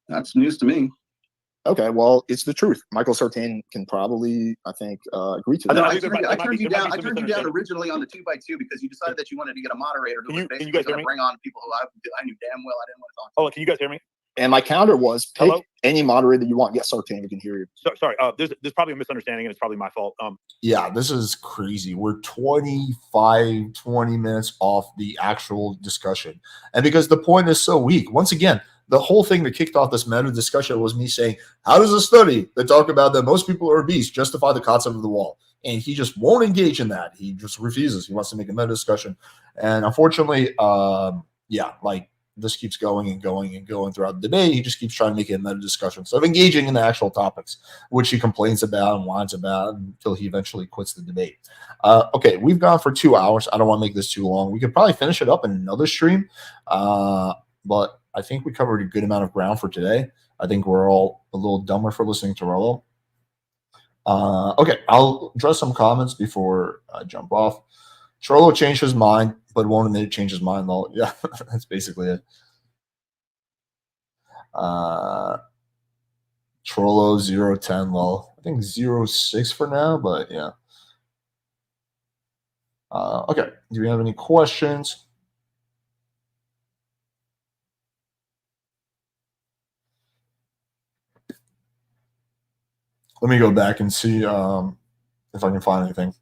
That's news to me. Okay, well, it's the truth. Michael Sartain can probably, I think, agree to that. I turned you down originally on the 2x2 because you decided that you wanted to get a moderator who was basically going to bring on people who I knew damn well I didn't want to talk to. Oh, can you guys hear me? And my counter was pick any moderator you want. Yes, Sartain, we can hear you. Sorry, there's probably a misunderstanding, and it's probably my fault. Yeah, this is crazy. We're 20 minutes off the actual discussion. And because the point is so weak, once again, the whole thing that kicked off this meta discussion was me saying, how does a study that talk about that most people are obese justify the concept of the wall? And he just won't engage in that. He just refuses. He wants to make a meta discussion. And unfortunately, this keeps going and going and going throughout the debate. He just keeps trying to make it a meta discussion. So of engaging in the actual topics, which he complains about and whines about until he eventually quits the debate. Okay, we've gone for 2 hours. I don't want to make this too long. We could probably finish it up in another stream. But I think we covered a good amount of ground for today. I think we're all a little dumber for listening to Rollo. Okay, I'll address some comments before I jump off. Rollo changed his mind, but won't admit it changed his mind. Lol. Yeah, that's basically it. Trollo 010 lol. I think 06 for now, but yeah. Okay, do we have any questions? Let me go back and see if I can find anything.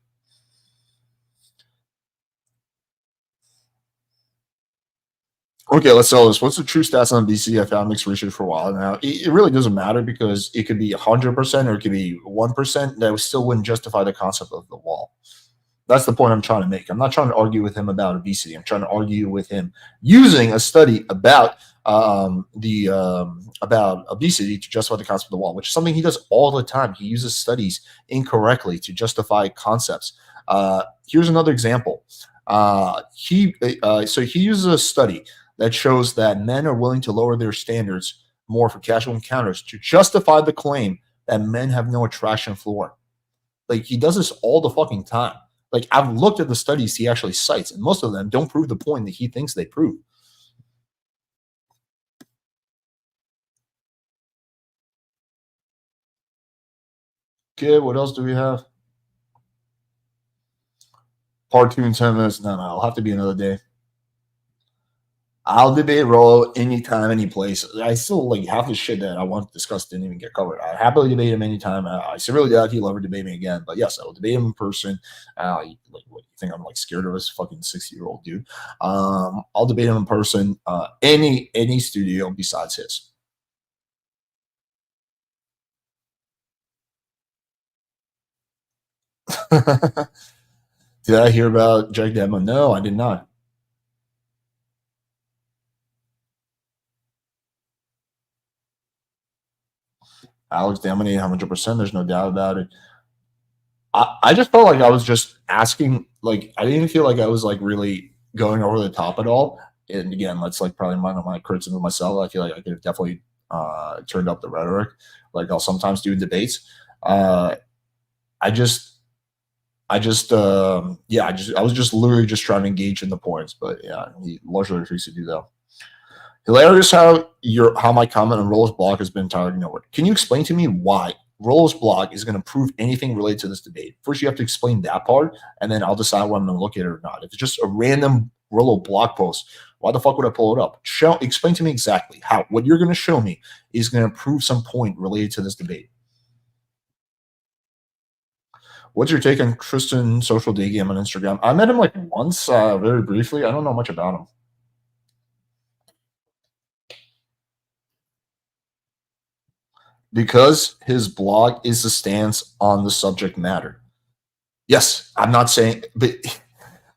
Okay, let's sell this. What's the true stats on BC? I found mixed research for a while now. It really doesn't matter because it could be 100% or it could be 1%. That still wouldn't justify the concept of the wall. That's the point I'm trying to make. I'm not trying to argue with him about obesity. I'm trying to argue with him using a study about about obesity to justify the concept of the wall, which is something he does all the time. He uses studies incorrectly to justify concepts. Here's another example. He uses a study that shows that men are willing to lower their standards more for casual encounters to justify the claim that men have no attraction floor. Like, he does this all the fucking time. Like, I've looked at the studies he actually cites, and most of them don't prove the point that he thinks they prove. Okay, what else do we have? Part 2 in 10 minutes. No, it'll have to be another day. I'll debate Rollo anytime, any place. I still like half the shit that I want to discuss didn't even get covered. I happily debate him anytime. I severely doubt he'll ever debate me again. But yes, I will debate him in person. What you think I'm like scared of this fucking 60-year-old dude? I'll debate him in person. Any studio besides his. Did I hear about Jack Demo? No, I did not. Alex dominated 100%. There's no doubt about it. I just felt like I was just asking, like, I didn't feel like I was like really going over the top at all. And again, that's like probably my criticism of myself. I feel like I could have definitely turned up the rhetoric, like I'll sometimes do in debates. I just, yeah, I was just literally just trying to engage in the points, but yeah, he largely refused to do that. Hilarious how my comment on Rollo's blog has been entirely ignored. Can you explain to me why Rollo's blog is going to prove anything related to this debate? First, you have to explain that part, and then I'll decide whether I'm going to look at it or not. If it's just a random Rollo blog post, why the fuck would I pull it up? Explain to me exactly how what you're going to show me is going to prove some point related to this debate. What's your take on Tristan Social Day Game on Instagram? I met him like once, very briefly. I don't know much about him. Because his blog is a stance on the subject matter. Yes, I'm not saying, but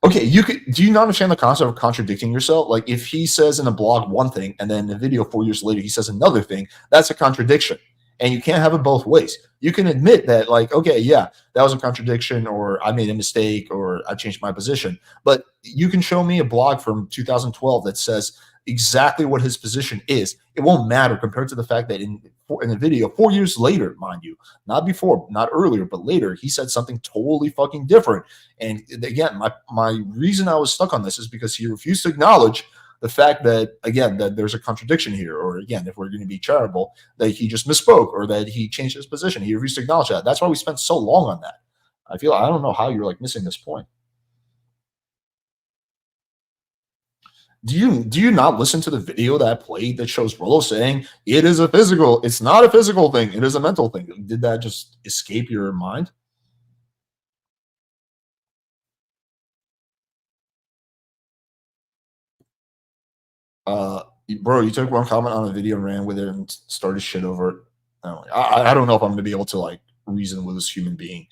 okay, do you not understand the concept of contradicting yourself? Like if he says in a blog one thing and then in a video 4 years later he says another thing, that's a contradiction. And you can't have it both ways. You can admit that, like, okay, yeah, that was a contradiction, or I made a mistake, or I changed my position. But you can show me a blog from 2012 that says exactly what his position is. It won't matter compared to the fact that in the video 4 years later, mind you, not before, not earlier, but later, he said something totally fucking different. And again, my reason I was stuck on this is because he refused to acknowledge the fact that, again, that there's a contradiction here, or again, if we're going to be charitable, that he just misspoke or that he changed his position. He refused to acknowledge that. That's why we spent so long on that. I don't know how you're like missing this point. Do you not listen to the video that I played that shows Rollo saying it is a physical? It's not a physical thing. It is a mental thing. Did that just escape your mind? Bro, you took one comment on a video and ran with it and started shit over it. I don't know if I'm gonna be able to like reason with this human being.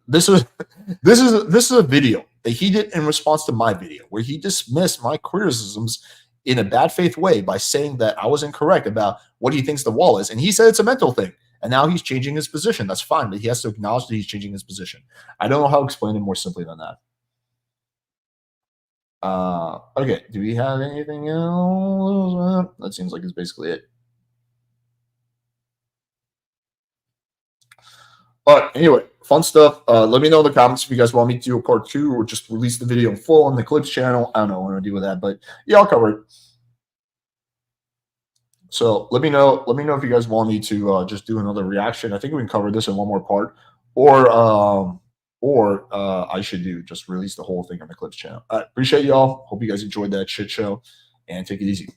This is a video that he did in response to my video where he dismissed my criticisms in a bad faith way by saying that I was incorrect about what he thinks the wall is, and he said it's a mental thing. And now he's changing his position. That's fine, but he has to acknowledge that he's changing his position. I don't know how to explain it more simply than that. Okay, do we have anything else? That seems like it's basically it. All right, anyway, fun stuff. Let me know in the comments if you guys want me to do a part 2 or just release the video in full on the Clips channel. I don't know what I'm going to do with that, but yeah, I'll cover it. So let me know if you guys want me to just do another reaction. I think we can cover this in one more part, or I should just release the whole thing on the Clips channel. Appreciate y'all. Hope you guys enjoyed that shit show, and take it easy.